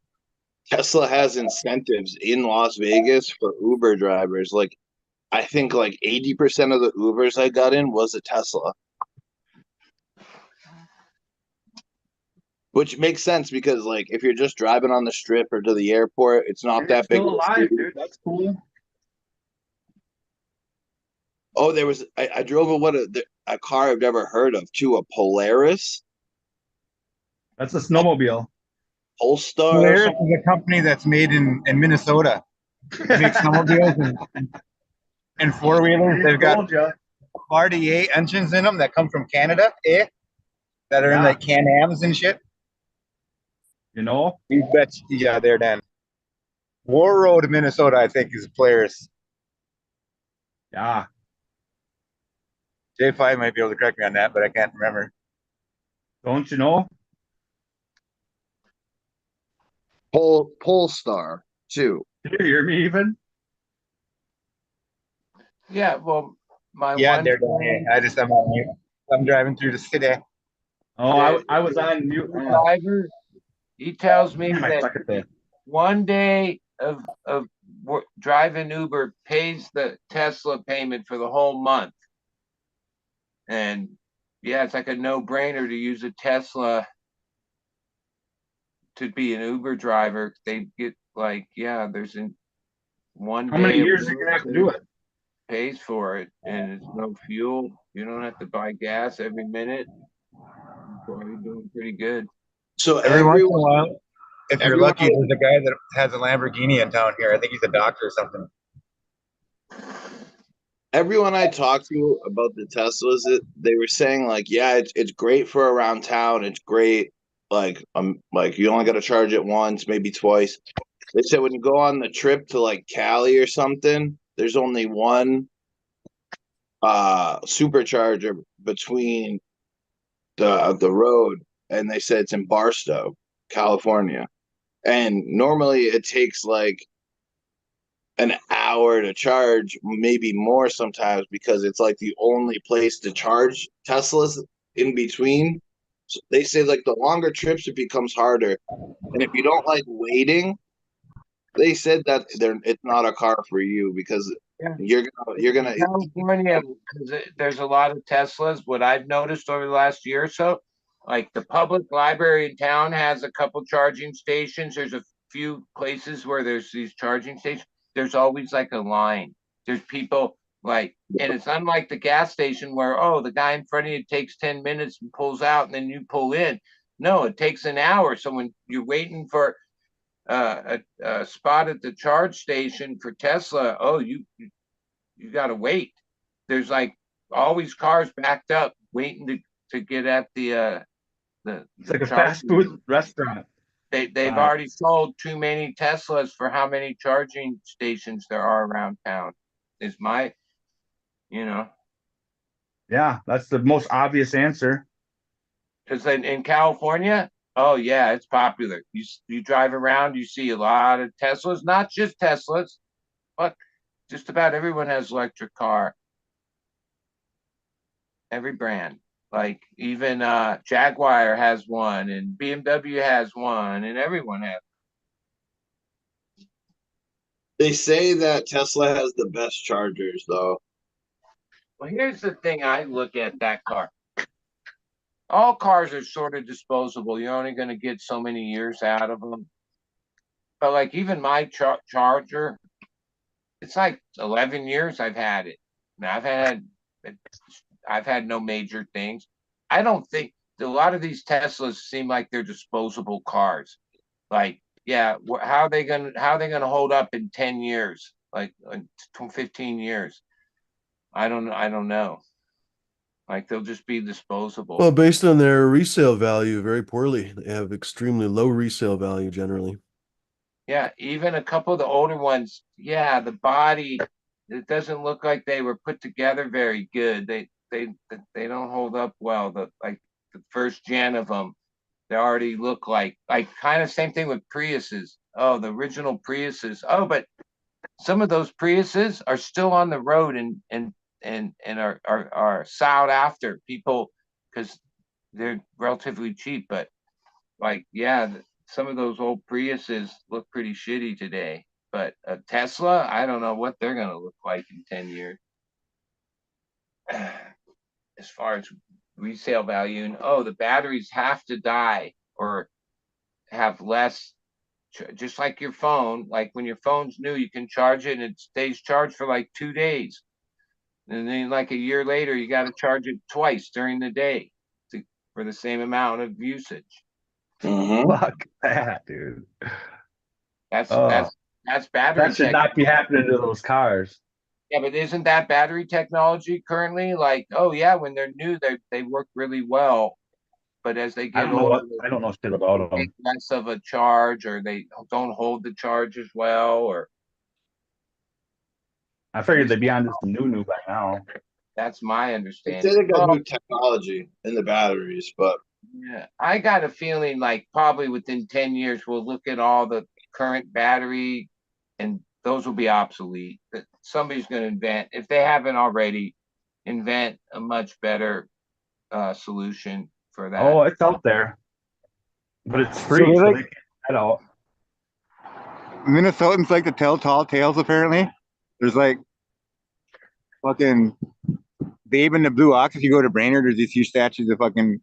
Tesla has incentives in Las Vegas for Uber drivers. I think 80% of the Ubers I got in was a Tesla. Which makes sense because if you're just driving on the strip or to the airport, it's not that big. Still alive, dude. That's cool. Oh, there was I drove a car I've never heard of too, a Polaris. That's a snowmobile. Polestar. Polaris is a company that's made in Minnesota. They make snowmobiles and 4-wheelers. They've got RDA engines in them that come from Canada, that are in Can-Ams and shit. You know? You bet. Yeah, they're done. War Road, Minnesota, I think, is Polaris. Yeah. J5 might be able to correct me on that, but I can't remember. Don't you know? Polestar too. Can you hear me even? Yeah, well, they're done. I'm on mute. I'm driving through the city. Oh, I was on mute. Driver, he tells me that one day of driving Uber pays the Tesla payment for the whole month. And yeah, it's like a no-brainer to use a Tesla to be an Uber driver. They get there's one day. How many years are you gonna have to do it? Pays for it, and it's no fuel. You don't have to buy gas every minute. You're doing pretty good. So Every once in a everyone, while, if you're everyone, lucky, there's a guy that has a Lamborghini in town here. I think he's a doctor or something. everyone I talked to about the Teslas, they were saying like, yeah, it's great for around town. It's great, like you only got to charge it once, maybe twice. They said when you go on the trip to like Cali or something, there's only one supercharger between the road, and they said it's in Barstow, California. And normally it takes like an hour to charge, maybe more sometimes, because it's like the only place to charge Teslas in between. So they say like the longer trips it becomes harder. And if you don't like waiting, they said that it's not a car for you because Yeah. you're gonna California, 'cause there's a lot of Teslas. What I've noticed over the last year or so, like the public library in town has a couple charging stations. There's a few places where there's these charging stations. There's always like a line. There's people like, and it's unlike the gas station where, oh, the guy in front of you takes 10 minutes and pulls out and then you pull in. No, it takes an hour. So when you're waiting for a spot at the charge station for Tesla, oh, you got to wait. There's like always cars backed up waiting to get at the It's like a charge fast food restaurant. They've Wow. already sold too many Teslas for how many charging stations there are around town. Is my, you know, Yeah, that's the most obvious answer. because in California, oh yeah, it's popular. You drive around, you see a lot of Teslas, not just Teslas, but just about everyone has electric car. Every brand, like even Jaguar has one, and BMW has one, and everyone has. They say that Tesla has the best chargers though. Well, here's the thing: I look at that car. All cars are sort of disposable. You're only going to get so many years out of them. But like even my Charger, it's like 11 years I've had it. Now I've had no major things. I don't think a lot of these Teslas seem like they're disposable cars. Like, yeah, how are they gonna hold up in 10 years? Like 15 years? I don't know. Like they'll just be disposable. Well, based on their resale value, very poorly. They have extremely low resale value generally. Yeah, even a couple of the older ones, yeah, the body, it doesn't look like they were put together very good. They don't hold up well. Like the first gen of them, they already look like kind of same thing with Priuses. Oh, the original Priuses. Oh, but some of those Priuses are still on the road and are sought after people because they're relatively cheap. But like, yeah, some of those old Priuses look pretty shitty today. But a Tesla, I don't know what they're gonna look like in 10 years. As far as resale value, and oh, the batteries have to die or have less, just like your phone. Like when your phone's new, you can charge it and it stays charged for like 2 days. And then like a year later, you got to charge it twice during the day for the same amount of usage. Fuck that, dude. That's Oh, battery that should tech. not be happening to those cars. Yeah, but isn't that battery technology currently? Like, oh yeah, when they're new, they work really well. But as they I get don't know older, I don't know shit about they them. take less of a charge, or they don't hold the charge as well, or I figured they'd be on just new by now. that's my They say understanding. they got Well, new technology in the batteries, but yeah, I got a feeling like probably within 10 years, we'll look at all the current battery and those will be obsolete. That somebody's going to invent, if they haven't already, invent a much better solution for that. Oh, it's out there, but it's free, they're so like- they can't get out. Minnesotans like to tell tall tales, apparently. There's like fucking Babe in the Blue Ox. If you go to Brainerd, there's these huge statues of fucking,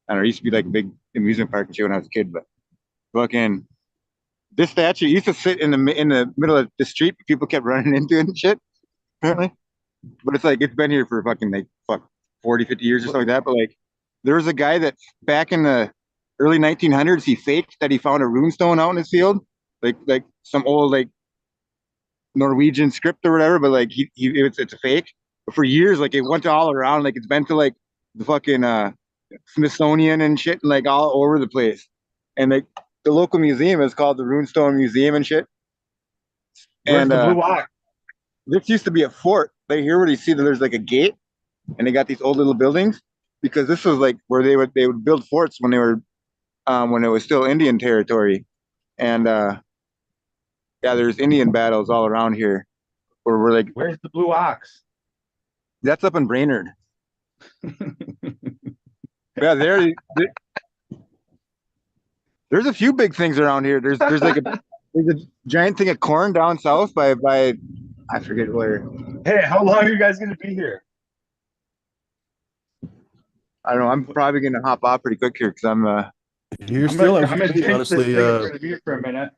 I don't know, it used to be like a big amusement park and shit when I was a kid, but fucking this statue used to sit in the middle of the street. People kept running into it and shit, apparently. But it's like, it's been here for fucking like 40, 50 years or something like that. But like, there was a guy that back in the early 1900s, he faked that he found a runestone out in his field, like some old like Norwegian script or whatever. But like it's a fake. But for years, like it went all around, like it's been to like the fucking Smithsonian and shit, and like all over the place. And like the local museum is called the Runestone Museum and shit. Where's And the Blue Ox? this used to be a fort. Right here, where you see that there's like a gate, and they got these old little buildings, because this was like where they would build forts when it was still Indian territory. And yeah, there's Indian battles all around here. Where we're like, Where's the Blue Ox? that's up in Brainerd. Yeah, there's a few big things around here. There's like there's a giant thing of corn down south by I forget where. Hey, how long are you guys gonna be here? I don't know. I'm probably gonna hop off pretty quick here because I'm Here still, I'm gonna jinx honestly. this thing. We're gonna be here for a minute.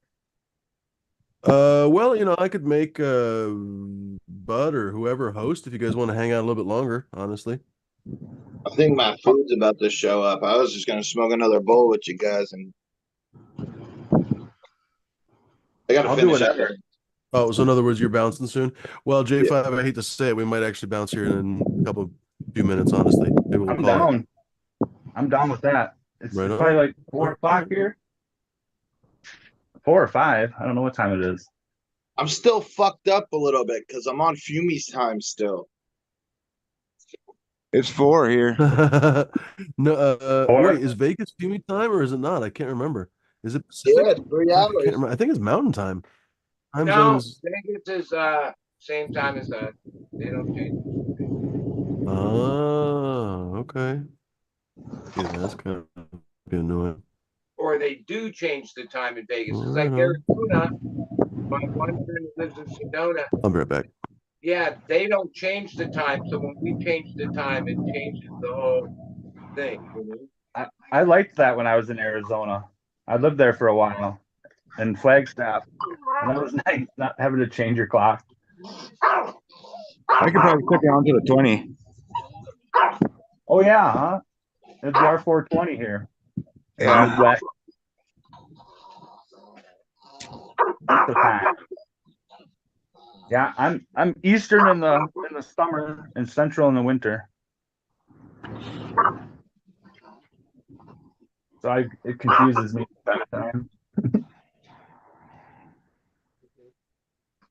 Well, I could make Bud or whoever host if you guys want to hang out a little bit longer, honestly. I think my food's about to show up. I was just gonna smoke another bowl with you guys, and I gotta I'll do finish whatever. it. Oh, so in other words, you're bouncing soon? Well, J5, I hate to say it, we might actually bounce here in a few minutes, honestly. Maybe we'll I'm call it. down. I'm down with that. It's Right on. probably like 4 o'clock here. 4 or 5. I don't know what time it is. I'm still fucked up a little bit because I'm on Fumi's time still. it's 4 here. No, Or- wait, is Vegas Fumi time or is it not? I can't remember. Is it Pacific? Yeah, 3 I hours. can't remember. I think it's Mountain Time. Time No, zones. Vegas is same time as that. They don't change. Oh, okay. Yeah, that's kind of annoying. Or they do change the time in Vegas. It's like Mhm. Arizona. My one friend lives in Sedona. I'll be right back. Yeah, they don't change the time. So when we change the time, it changes the whole thing. You know? I liked that when I was in Arizona. I lived there for a while in Flagstaff. And that was nice, not having to change your clock. I could probably click it onto the 20. Oh yeah, huh? It's R420 here. Yeah. Midwest. That's the time. Yeah, I'm Eastern in the summer and Central in the winter. So it confuses me that time.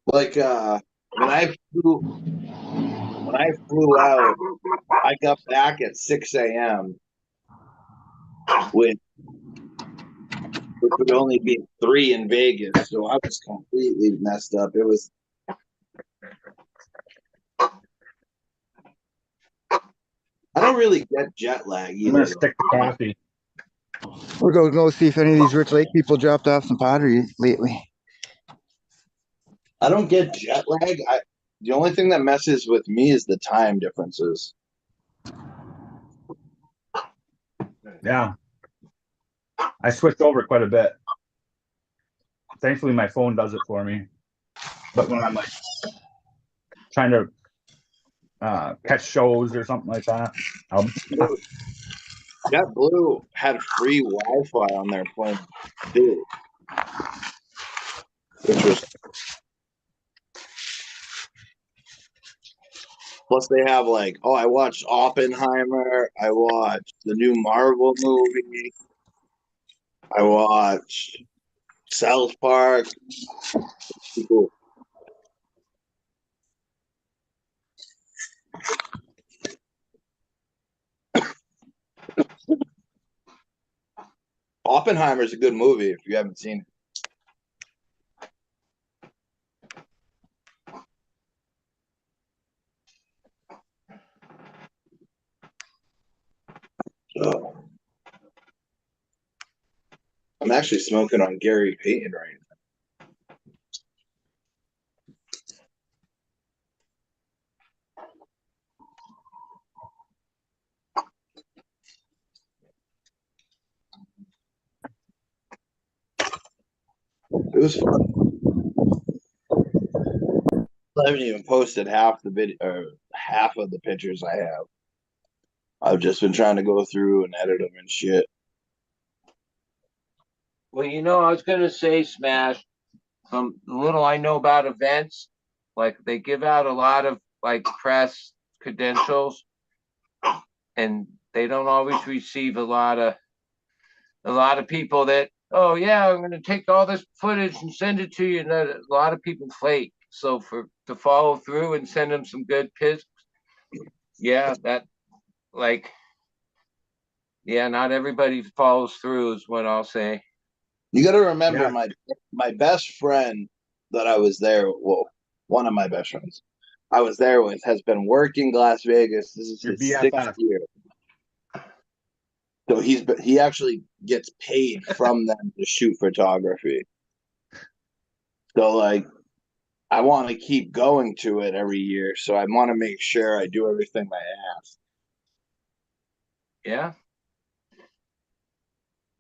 Like when I flew out, I got back at 6 a.m. which would only be 3 in Vegas, so I was completely messed up. It was. I don't really get jet lag I'm either. gonna stick to coffee. We're going to go see if any of these Rich Lake people dropped off some pottery lately. I don't get jet lag. The only thing that messes with me is the time differences. Yeah. I switched over quite a bit. Thankfully my phone does it for me. But when I'm like trying to catch shows or something like that, JetBlue had free Wi-Fi on their plane too, which was. Plus, they have like, oh, I watched Oppenheimer. I watched the new Marvel movie. I watched South Park. Cool. Oppenheimer is a good movie if you haven't seen it. So, I'm actually smoking on Gary Payton right now. It was fun. I haven't even posted half the video or half of the pictures I have. I've just been trying to go through and edit them and shit. Well, I was gonna say, Smash, from the little I know about events, like they give out a lot of like press credentials, and they don't always receive a lot of people that, oh yeah, I'm gonna take all this footage and send it to you. And a lot of people flake. So to follow through and send them some good pics, yeah, not everybody follows through is what I'll say. You got to remember, Yeah. my best friend that I was there. Well, one of my best friends I was there with has been working Las Vegas. This is Your his BFF. sixth year. So he actually gets paid from them to shoot photography. So like, I want to keep going to it every year. So I want to make sure I do everything they ask. Yeah.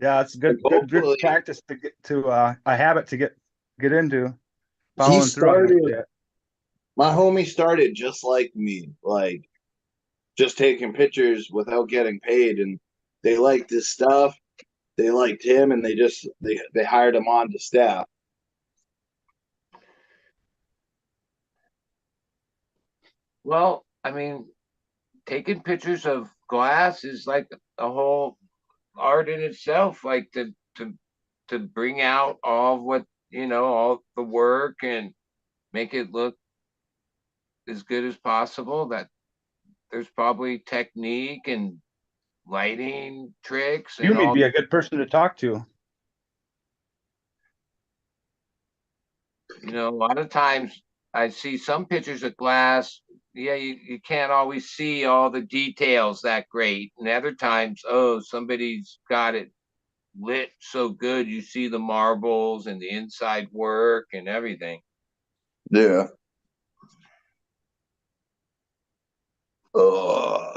Yeah, it's good Hopefully- practice to get to a habit to get into. He Following through on that started. shit. My homie started just like me, like just taking pictures without getting paid, and they liked his stuff. They liked him, and they hired him on to staff. Well, I mean, taking pictures of glass is like a whole art in itself, like to bring out all of what, all the work and make it look as good as possible. That there's probably technique and lighting tricks You and may all. be a good person to talk to. A lot of times I see some pictures of glass. Yeah, you can't always see all the details that great. And other times, oh, somebody's got it lit so good. You see the marbles and the inside work and everything. Yeah.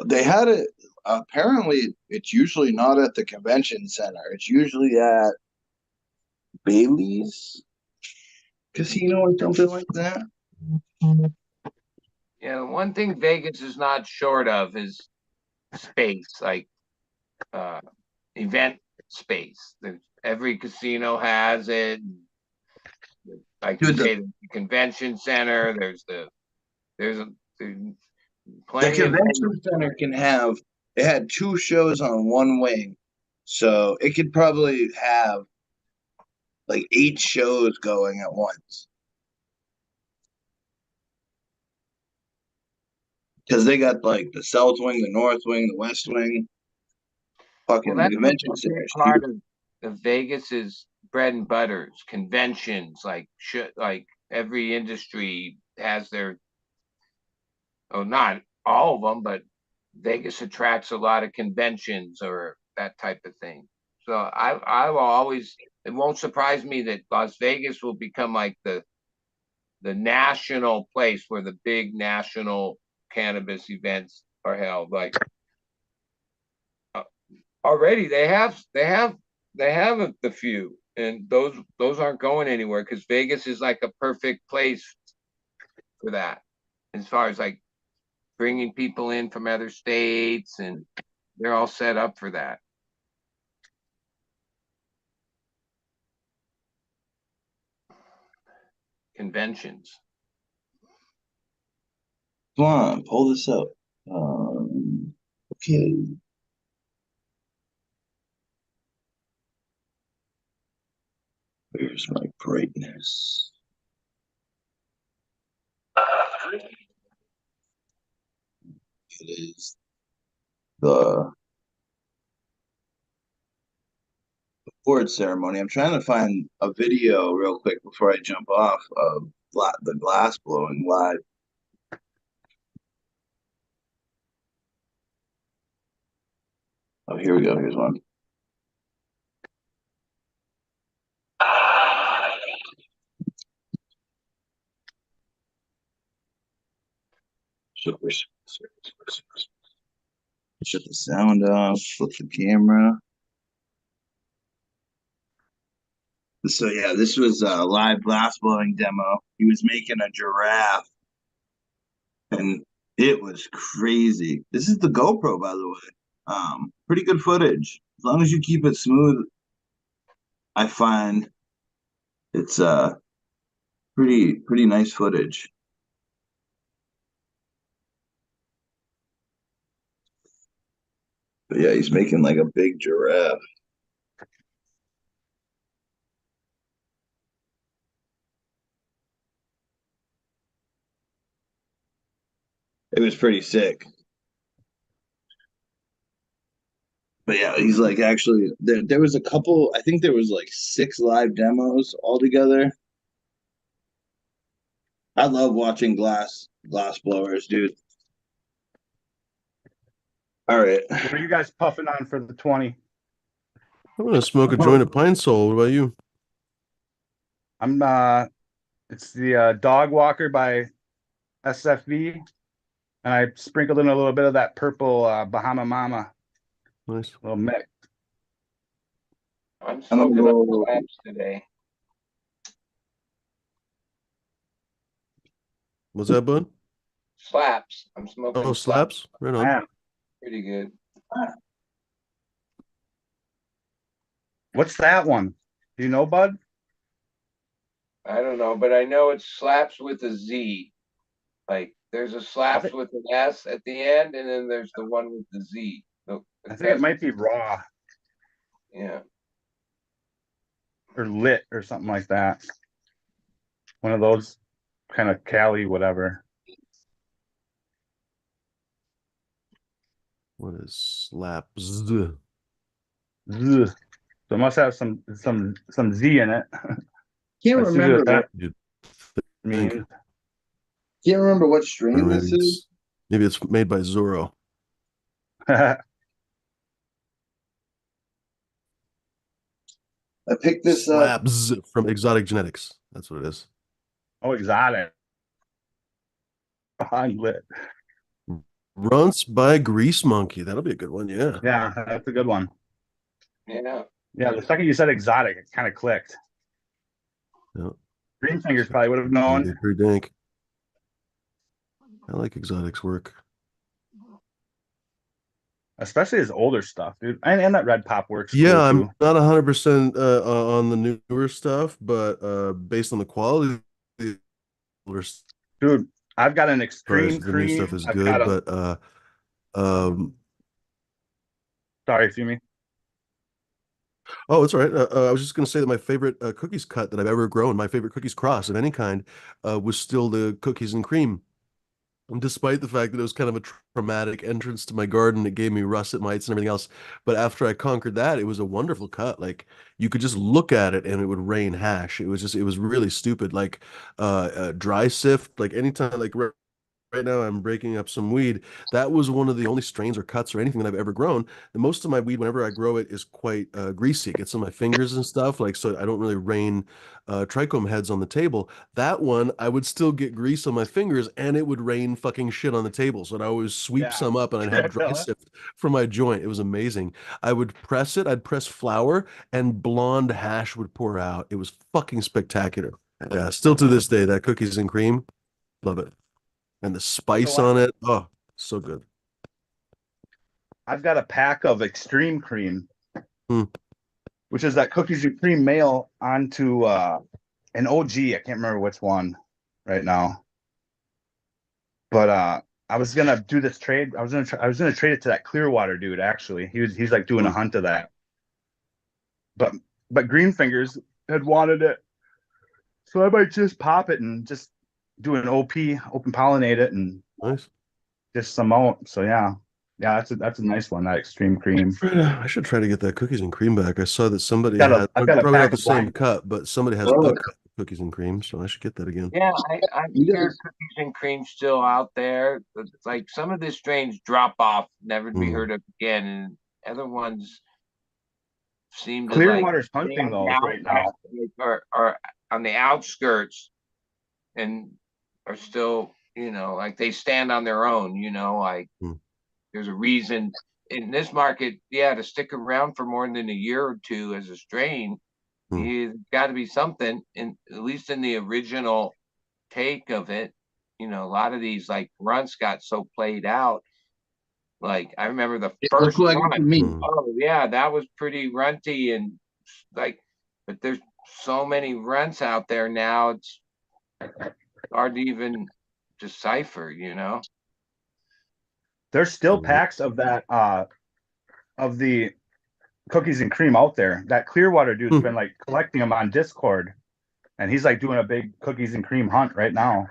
They had it. Apparently, it's usually not at the convention center. It's usually at Bailey's Casino or something like that. Yeah, the one thing Vegas is not short of is space, like event space. Every casino has it. Like you say, the convention center. There's plenty The of convention center can have. It had 2 shows on one wing, so it could probably have like 8 shows going at once. Because they got like the south wing, the north wing, the west wing. Fucking Well, that's convention a center. big part of Vegas's bread and butters, conventions. Like every industry has their, not all of them, but Vegas attracts a lot of conventions or that type of thing. So I will always. It won't surprise me that Las Vegas will become like the national place where the big national cannabis events are held. Like already they have the few, and those aren't going anywhere because Vegas is like a perfect place for that, as far as like bringing people in from other states, and they're all set up for that. Conventions. Come on, pull this up. Okay. Where's my brightness? It is the award ceremony. I'm trying to find a video real quick before I jump off of the glass blowing live. Oh, here we go. Here's one. Shut the sound off, flip the camera. So yeah, this was a live glass blowing demo. He was making a giraffe, and it was crazy. This is the GoPro, by the way. Pretty good footage as long as you keep it smooth. I find it's pretty nice footage. But yeah, he's making like a big giraffe. It was pretty sick. But yeah, he's like actually there was a couple, I think there was like 6 live demos altogether. I love watching glass blowers, dude. All right. What are you guys puffing on for the 20? I'm gonna smoke a joint of Pine Sol. What about you? I'm it's the Dog Walker by SFV, and I sprinkled in a little bit of that purple Bahama Mama, Nice. little mix. I'm I'm gonna smoking up go- slabs today. What's that, bud? Slaps. I'm smoking Oh, slaps. Right on. Man, Pretty good. what's that one? Do you know, bud? I don't know, but I know it's slaps with a Z. Like there's a slaps think- with an S at the end, and then there's the one with the Z. I think it might be raw Yeah. or lit or something like that. One of those kind of Cali, whatever. What is slaps? Ugh. So it must have some Z in it. Can't That's usually remember. what that You'd means. think. Can't remember what Or strain this is. maybe it's made by Zorro. I picked this up. Slabs from Exotic Genetics. That's what it is. Oh, exotic. Lit. Runts by Grease Monkey. That'll be a good one. Yeah. Yeah, that's a good one. Yeah. Yeah, the second you said exotic, it kind of clicked. Yeah. Green Fingers probably would have They're known. pretty dank. I like Exotic's work. Especially his older stuff, dude. And that Red Pop works. Yeah, cool I'm too. not 100% on the newer stuff, but based on the quality of the older stuff, Dude, I've got an extreme the new cream. stuff is I've good, got a, but sorry, Fumi. oh, it's all right. I was just going to say that my favorite cookies cut that I've ever grown, my favorite cookies cross of any kind, was still the cookies and cream. And despite the fact that it was kind of a traumatic entrance to my garden, it gave me russet mites and everything else. But after I conquered that, it was a wonderful cut. Like you could just look at it and it would rain hash. It was really stupid. Like dry sift, like anytime, like right now I'm breaking up some weed. That was one of the only strains or cuts or anything that I've ever grown. And most of my weed, whenever I grow it, is quite greasy. It gets on my fingers and stuff. Like, so I don't really rain trichome heads on the table. That one, I would still get grease on my fingers and it would rain fucking shit on the table. So I'd always sweep Yeah. some up and I'd have dry sift for my joint. It was amazing. I would press it. I'd press flour and blonde hash would pour out. It was fucking spectacular. Yeah, still to this day, that cookies and cream, love it. And the spice on it, oh, so good. I've got a pack of extreme cream, Hmm. which is that cookies and cream mail onto an OG. I can't remember which one right now. But I was gonna do this trade. I was gonna trade it to that Clearwater dude, actually. He's like doing a hunt of that. But Green Fingers had wanted it. So I might just pop it and just do an open pollinate it and Nice. just some out. So yeah, that's a nice one. That extreme cream. I should try to get that cookies and cream back. I saw that somebody Got a- had I've got a probably pack not the of same black- cut, but somebody has Oh. a cut of cookies and cream, so I should get that again. Yeah, I You hear guys- cookies and cream still out there. But it's like some of the strains drop off, never to be Mm. heard of again, and other ones seem to Clearwater's like hunting stand those out, right now. or on the outskirts, and are still, like they stand on their own. Like Mm. there's a reason in this market, to stick around for more than a year or two as a strain. Hmm. You've got to be something, at least in the original take of it. A lot of these like runts got so played out. Like I remember the It first looked like it run. to me. Mm. Oh yeah, that was pretty runty, and like but there's so many rents out there now, it's hard to even decipher, you know? There's still Mhm. packs of that of the cookies and cream out there. That Clearwater dude's Hmm. been like collecting them on Discord, and he's like doing a big cookies and cream hunt right now.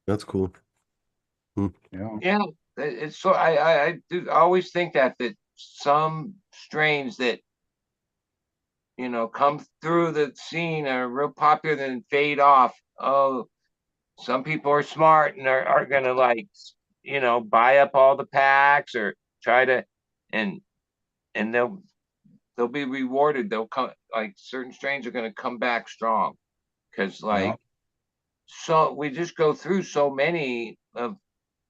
That's cool. You know, Yeah, it's so I do always think that some strains that come through the scene are real popular then fade off. Oh, some people are smart and are gonna like buy up all the packs or try to and they'll be rewarded. They'll come like certain strains are gonna come back strong because Yeah. so we just go through so many of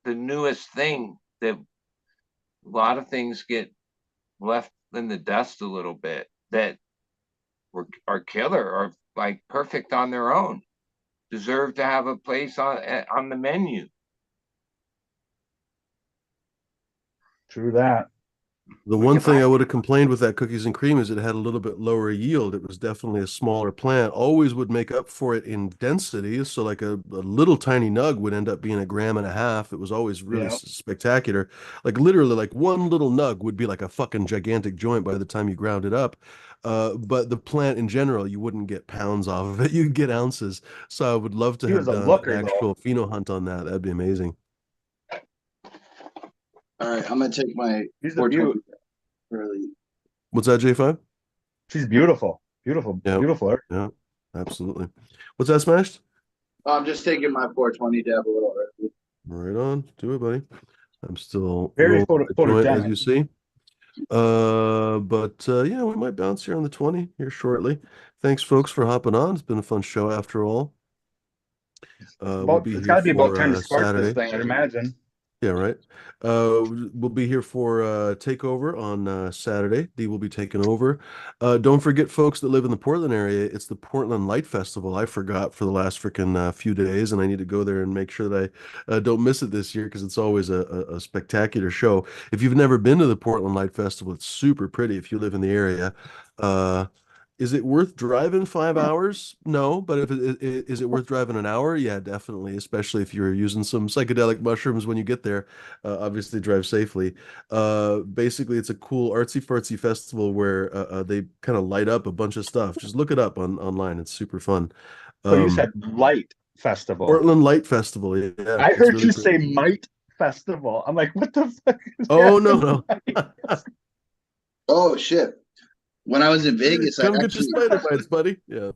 the newest thing that a lot of things get left in the dust a little bit that are killer or like perfect on their own, deserve to have a place on the menu. True that. The one thing I would have complained with that cookies and cream is it had a little bit lower yield. It was definitely a smaller plant. Always would make up for it in density. So like a little tiny nug would end up being 1.5 grams. It was always really Yeah. spectacular. Like literally like one little nug would be like a fucking gigantic joint by the time you ground it up. But the plant in general, you wouldn't get pounds off of it. You'd get ounces. So I would love to He have was a done looker, an though. actual pheno hunt on that. That'd be amazing. All right, I'm gonna take my He's a 420 beaut. early. What's that, J5? She's beautiful. Beautiful. Yeah. Beautiful. Yeah, absolutely. What's that, Smashed? I'm just taking my 420 dab a little early. Right on. Do it, buddy. I'm still Very rolling the joint, as photogenic. you see. Yeah, we might bounce here on the 20 here shortly. Thanks, folks, for hopping on. It's been a fun show after all. We'll be It's here got to be about for time to start Saturday. this thing, I'd imagine. Yeah, right. We'll be here for takeover on Saturday. Dee will be taking over. Don't forget, folks that live in the Portland area, it's the Portland Light Festival. I forgot for the last freaking few days, and I need to go there and make sure that I don't miss it this year because it's always a spectacular show. If you've never been to the Portland Light Festival, it's super pretty if you live in the area. Is it worth driving 5 hours? No, but is it worth driving an hour? Yeah, definitely, especially if you're using some psychedelic mushrooms when you get there. Obviously, drive safely. Basically, it's a cool artsy fartsy festival where they kind of light up a bunch of stuff. Just look it up online. It's super fun. So you said Light Festival. Portland Light Festival. Yeah, I it's heard really you pretty. say Might Festival. I'm like, what the fuck is Oh, that? no. Oh shit! When I was in Vegas, Come I get your actually spider bites, buddy. Yeah.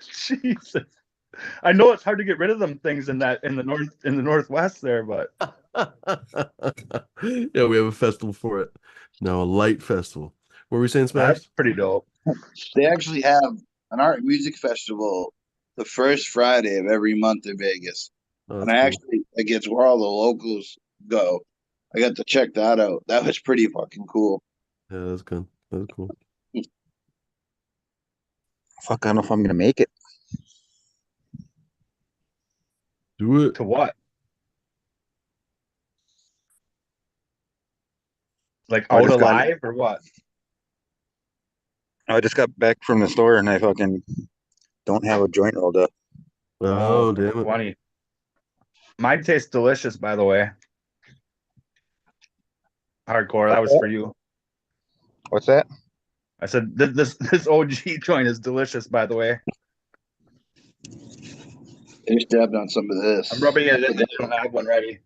Jesus. I know it's hard to get rid of them things in the northwest there, but Yeah, we have a festival for it. No, a light festival. What were we saying, Smash? that's pretty dope. they actually have an art music festival the first Friday of every month in Vegas, Oh, and that's I cool. actually like it's where all the locals go. I got to check that out. That was pretty fucking cool. Yeah, that's good. That's cool. Fuck, I don't know if I'm gonna make it. Do it. To what? Like I out just got- alive or what? I just got back from the store and I fucking don't have a joint rolled up. Oh, damn it. 20. Mine tastes delicious, by the way. Hardcore, that was for you. What's that? I said this OG joint is delicious, by the way. I just dabbed on some of this. I'm rubbing it in. I don't have one ready.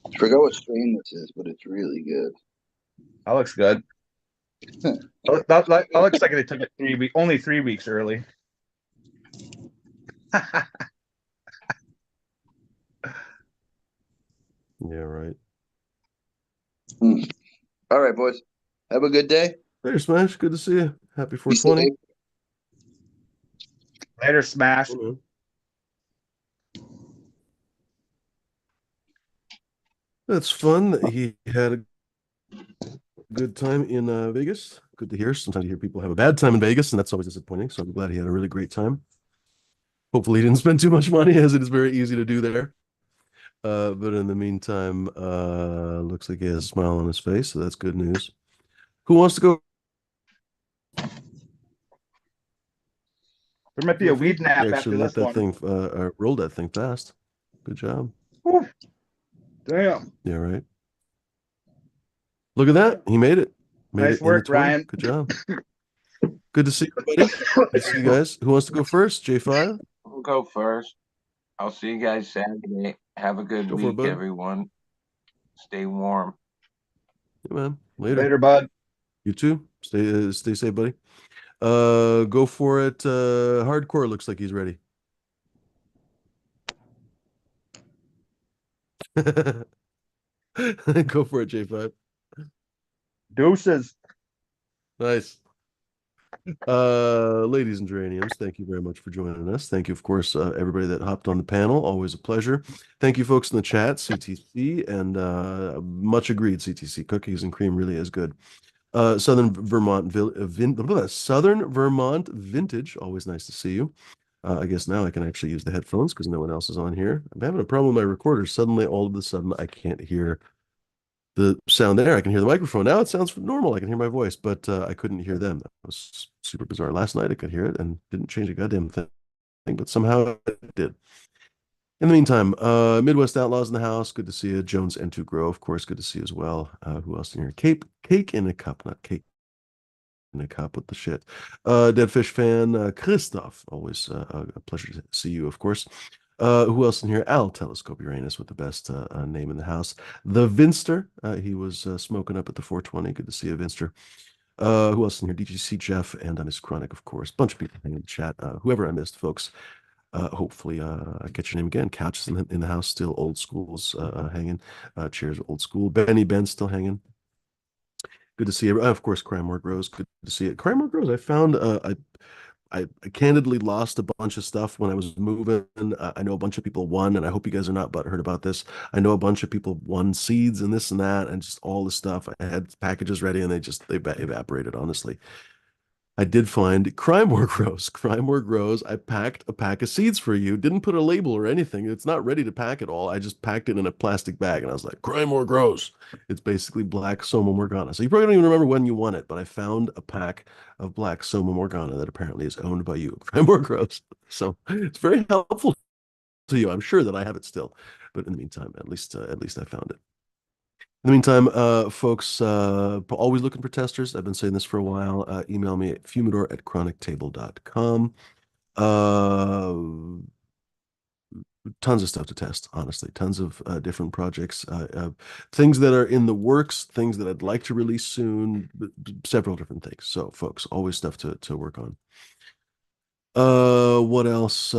I forgot what strain this is, but it's really good. That looks good. That looks like they took it only 3 weeks early. Yeah, right. All right, boys. Have a good day. There, Smash. Good to see you. Happy Be 420. safe. Later, Smash. Hello. That's fun that he had a good time in Vegas. Good to hear. Sometimes you hear people have a bad time in Vegas, and that's always disappointing. So I'm glad he had a really great time. Hopefully, he didn't spend too much money, as it is very easy to do there. But in the meantime, looks like he has a smile on his face, so that's good news. Who wants to go There might be a weed nap You after actually let this that one. thing roll that thing fast. Good job. Whew. Damn. Yeah, right. Look at that. He made it. Made Nice it in the work, 20. Ryan. Good job. Good to see you, buddy. Good to see you guys. Who wants to go first? J5? I'll go first. I'll see you guys Saturday. Have a good Go for it, week, bud. everyone. Stay warm. Yeah, man. Later. Later, bud. You too. Stay safe, buddy. Go for it. Hardcore looks like he's ready. Go for it, J5. Deuces. Nice. Ladies and geraniums, thank you very much for joining us. Thank you, of course, everybody that hopped on the panel. Always a pleasure. Thank you, folks in the chat, CTC, and much agreed, CTC. Cookies and cream really is good. Southern Vermont Vintage, always nice to see you. I guess now I can actually use the headphones because no one else is on here. I'm having a problem with my recorder. Suddenly, all of a sudden, I can't hear the sound there. I can hear the microphone. Now it sounds normal. I can hear my voice, but I couldn't hear them. That was super bizarre. Last night I could hear it and didn't change a goddamn thing, but somehow it did. In the meantime, Midwest Outlaws in the house. Good to see you. Jones N2 Grow, of course, good to see you as well. Who else in here? Cake in a cup, not cake in a cup with the shit. Dead Fish fan, Christoph. Always a pleasure to see you, of course. Who else in here? Al Telescope Uranus with the best name in the house. The Vinster. He was smoking up at the 420. Good to see you, Vinster. Who else in here? DGC Jeff and Miss Chronic, of course. Bunch of people hanging in the chat. Whoever I missed, folks. Hopefully, I get your name again. Couches in the house, still old schools hanging. Chairs old school. Ben still hanging. Good to see you. Of course, Crime More Grows. Good to see it. Crime More Grows. I found I candidly lost a bunch of stuff when I was moving. I know a bunch of people won, and I hope you guys are not butthurt about this. I know a bunch of people won seeds and this and that, and just all the stuff. I had packages ready, and they evaporated, honestly. I did find Crime More Grows. Crime More Grows. I packed a pack of seeds for you. Didn't put a label or anything. It's not ready to pack at all. I just packed it in a plastic bag, and I was like, Crime More Grows. It's basically black Soma Morgana. So you probably don't even remember when you won it, but I found a pack of black Soma Morgana that apparently is owned by you. Crime More Grows. So it's very helpful to you. I'm sure that I have it still. But in the meantime, at least I found it. In the meantime, folks, always looking for testers. I've been saying this for a while. Email me at fumidor@chronictable.com. Tons of stuff to test, honestly. Tons of different projects. Things that are in the works, things that I'd like to release soon, several different things. So, folks, always stuff to work on. What else?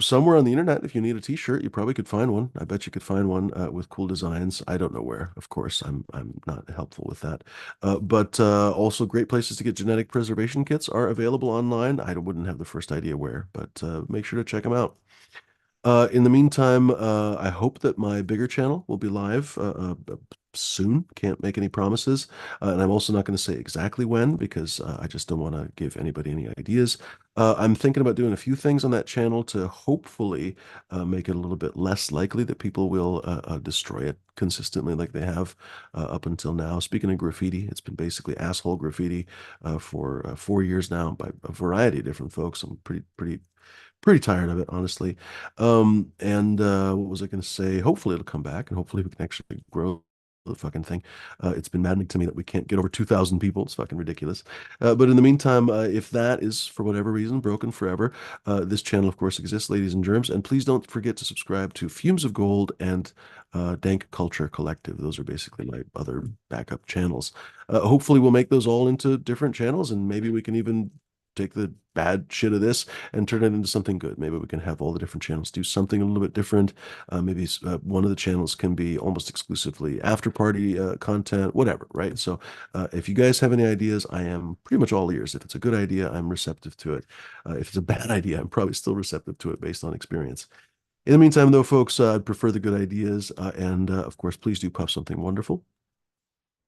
Somewhere on the internet, if you need a t-shirt, you probably could find one. I bet you could find one with cool designs. I don't know where, of course. I'm not helpful with that. But also great places to get genetic preservation kits are available online. I wouldn't have the first idea where, but make sure to check them out. In the meantime, I hope that my bigger channel will be live soon. Can't make any promises. And I'm also not going to say exactly when because I just don't want to give anybody any ideas. I'm thinking about doing a few things on that channel to hopefully make it a little bit less likely that people will destroy it consistently like they have up until now. Speaking of graffiti, it's been basically asshole graffiti for 4 years now by a variety of different folks. I'm pretty tired of it, honestly. What was I going to say? Hopefully it'll come back and hopefully we can actually grow the fucking thing. It's been maddening to me that we can't get over 2,000 people. It's fucking ridiculous. But in the meantime, if that is for whatever reason broken forever, this channel, of course, exists, ladies and germs. And please don't forget to subscribe to Fumes of Gold and Dank Culture Collective. Those are basically my other backup channels. Hopefully we'll make those all into different channels and maybe we can even take the bad shit of this and turn it into something good. Maybe we can have all the different channels do something a little bit different. Maybe one of the channels can be almost exclusively after party content, whatever, right? So if you guys have any ideas, I am pretty much all ears. If it's a good idea, I'm receptive to it. If it's a bad idea, I'm probably still receptive to it based on experience. In the meantime, though, folks, I'd prefer the good ideas. Of course, please do puff something wonderful.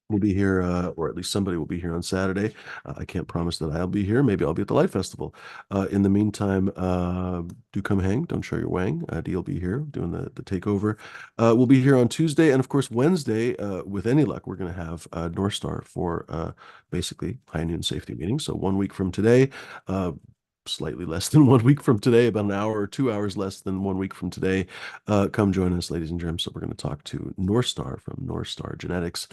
We'll be here, or at least somebody will be here on Saturday. I can't promise that I'll be here. Maybe I'll be at the Light Festival. In the meantime, do come hang. Don't show your wang. Dee will be here doing the takeover. We'll be here on Tuesday. And of course, Wednesday, with any luck, we're going to have North Star for basically high noon safety meeting. So 1 week from today, slightly less than 1 week from today, about an hour or 2 hours less than 1 week from today. Come join us, ladies and germs. So we're going to talk to North Star from North Star Genetics.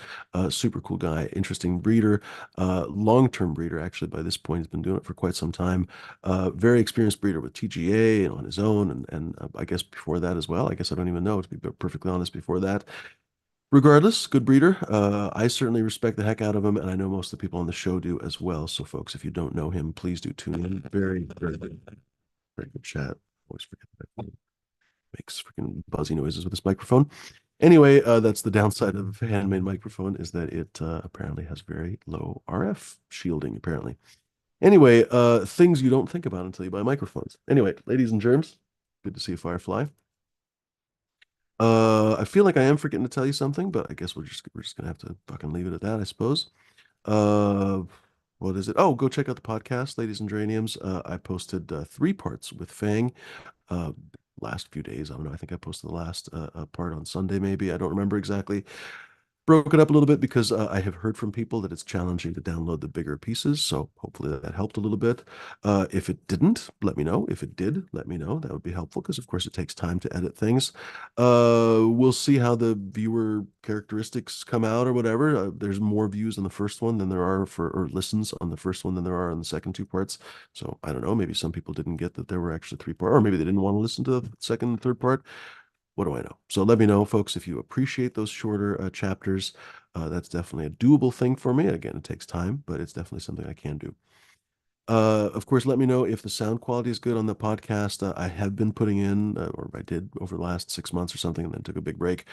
Super cool guy, interesting breeder, long-term breeder. Actually, by this point, he's been doing it for quite some time. Very experienced breeder with TGA and on his own, and I guess before that as well. I guess I don't even know, to be perfectly honest, before that. Regardless, good breeder. I certainly respect the heck out of him, and I know most of the people on the show do as well. So, folks, if you don't know him, please do tune in. Very, very good, very good chat. Always forget that. Makes freaking buzzy noises with this microphone. Anyway, that's the downside of a handmade microphone, is that it apparently has very low RF shielding, apparently. Anyway, things you don't think about until you buy microphones. Anyway, ladies and germs, good to see you, Firefly. I feel like I am forgetting to tell you something, but I guess we're just gonna have to fucking leave it at that, I suppose. What is it? Oh, go check out the podcast, Ladies and Geraniums. I posted 3 parts with Fang last few days. I don't know. I think I posted the last part on Sunday, maybe. I don't remember exactly. Broke it up a little bit because I have heard from people that it's challenging to download the bigger pieces. So hopefully that helped a little bit. If it didn't, let me know. If it did, let me know. That would be helpful because, of course, it takes time to edit things. We'll see how the viewer characteristics come out or whatever. There's more views on the first one than there are or listens on the first one than there are on the second 2 parts. So I don't know. Maybe some people didn't get that there were actually 3 parts, or maybe they didn't want to listen to the second and third part. What do I know? So let me know, folks, if you appreciate those shorter chapters. That's definitely a doable thing for me. Again, it takes time, but it's definitely something I can do. Of course, let me know if the sound quality is good on the podcast. I have been putting in, or I did over the last 6 months or something, and then took a big break,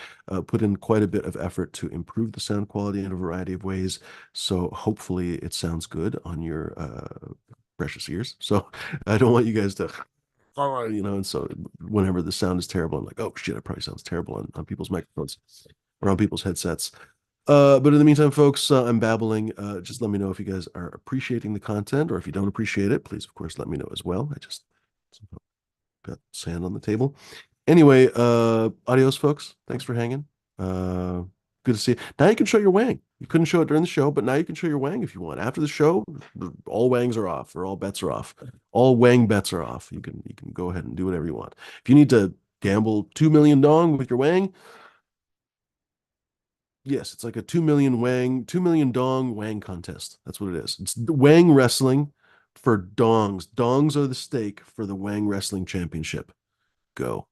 put in quite a bit of effort to improve the sound quality in a variety of ways. So hopefully it sounds good on your precious ears. So I don't want you guys to... and so whenever the sound is terrible, I'm like, oh shit, it probably sounds terrible on people's microphones or on people's headsets. But in the meantime, folks, I'm babbling. Just let me know if you guys are appreciating the content, or if you don't appreciate it, please, of course, let me know as well. I just got sand on the table. Anyway, adios, folks. Thanks for hanging. Good to see you. Now you can show your wang. You couldn't show it during the show, but now you can show your wang if you want. After the show, all wangs are off, or all bets are off. All wang bets are off. You can go ahead and do whatever you want. If you need to gamble 2 million dong with your wang, yes, it's like a 2 million dong wang contest. That's what it is. It's wang wrestling for dongs. Dongs are the stake for the Wang Wrestling Championship. Go.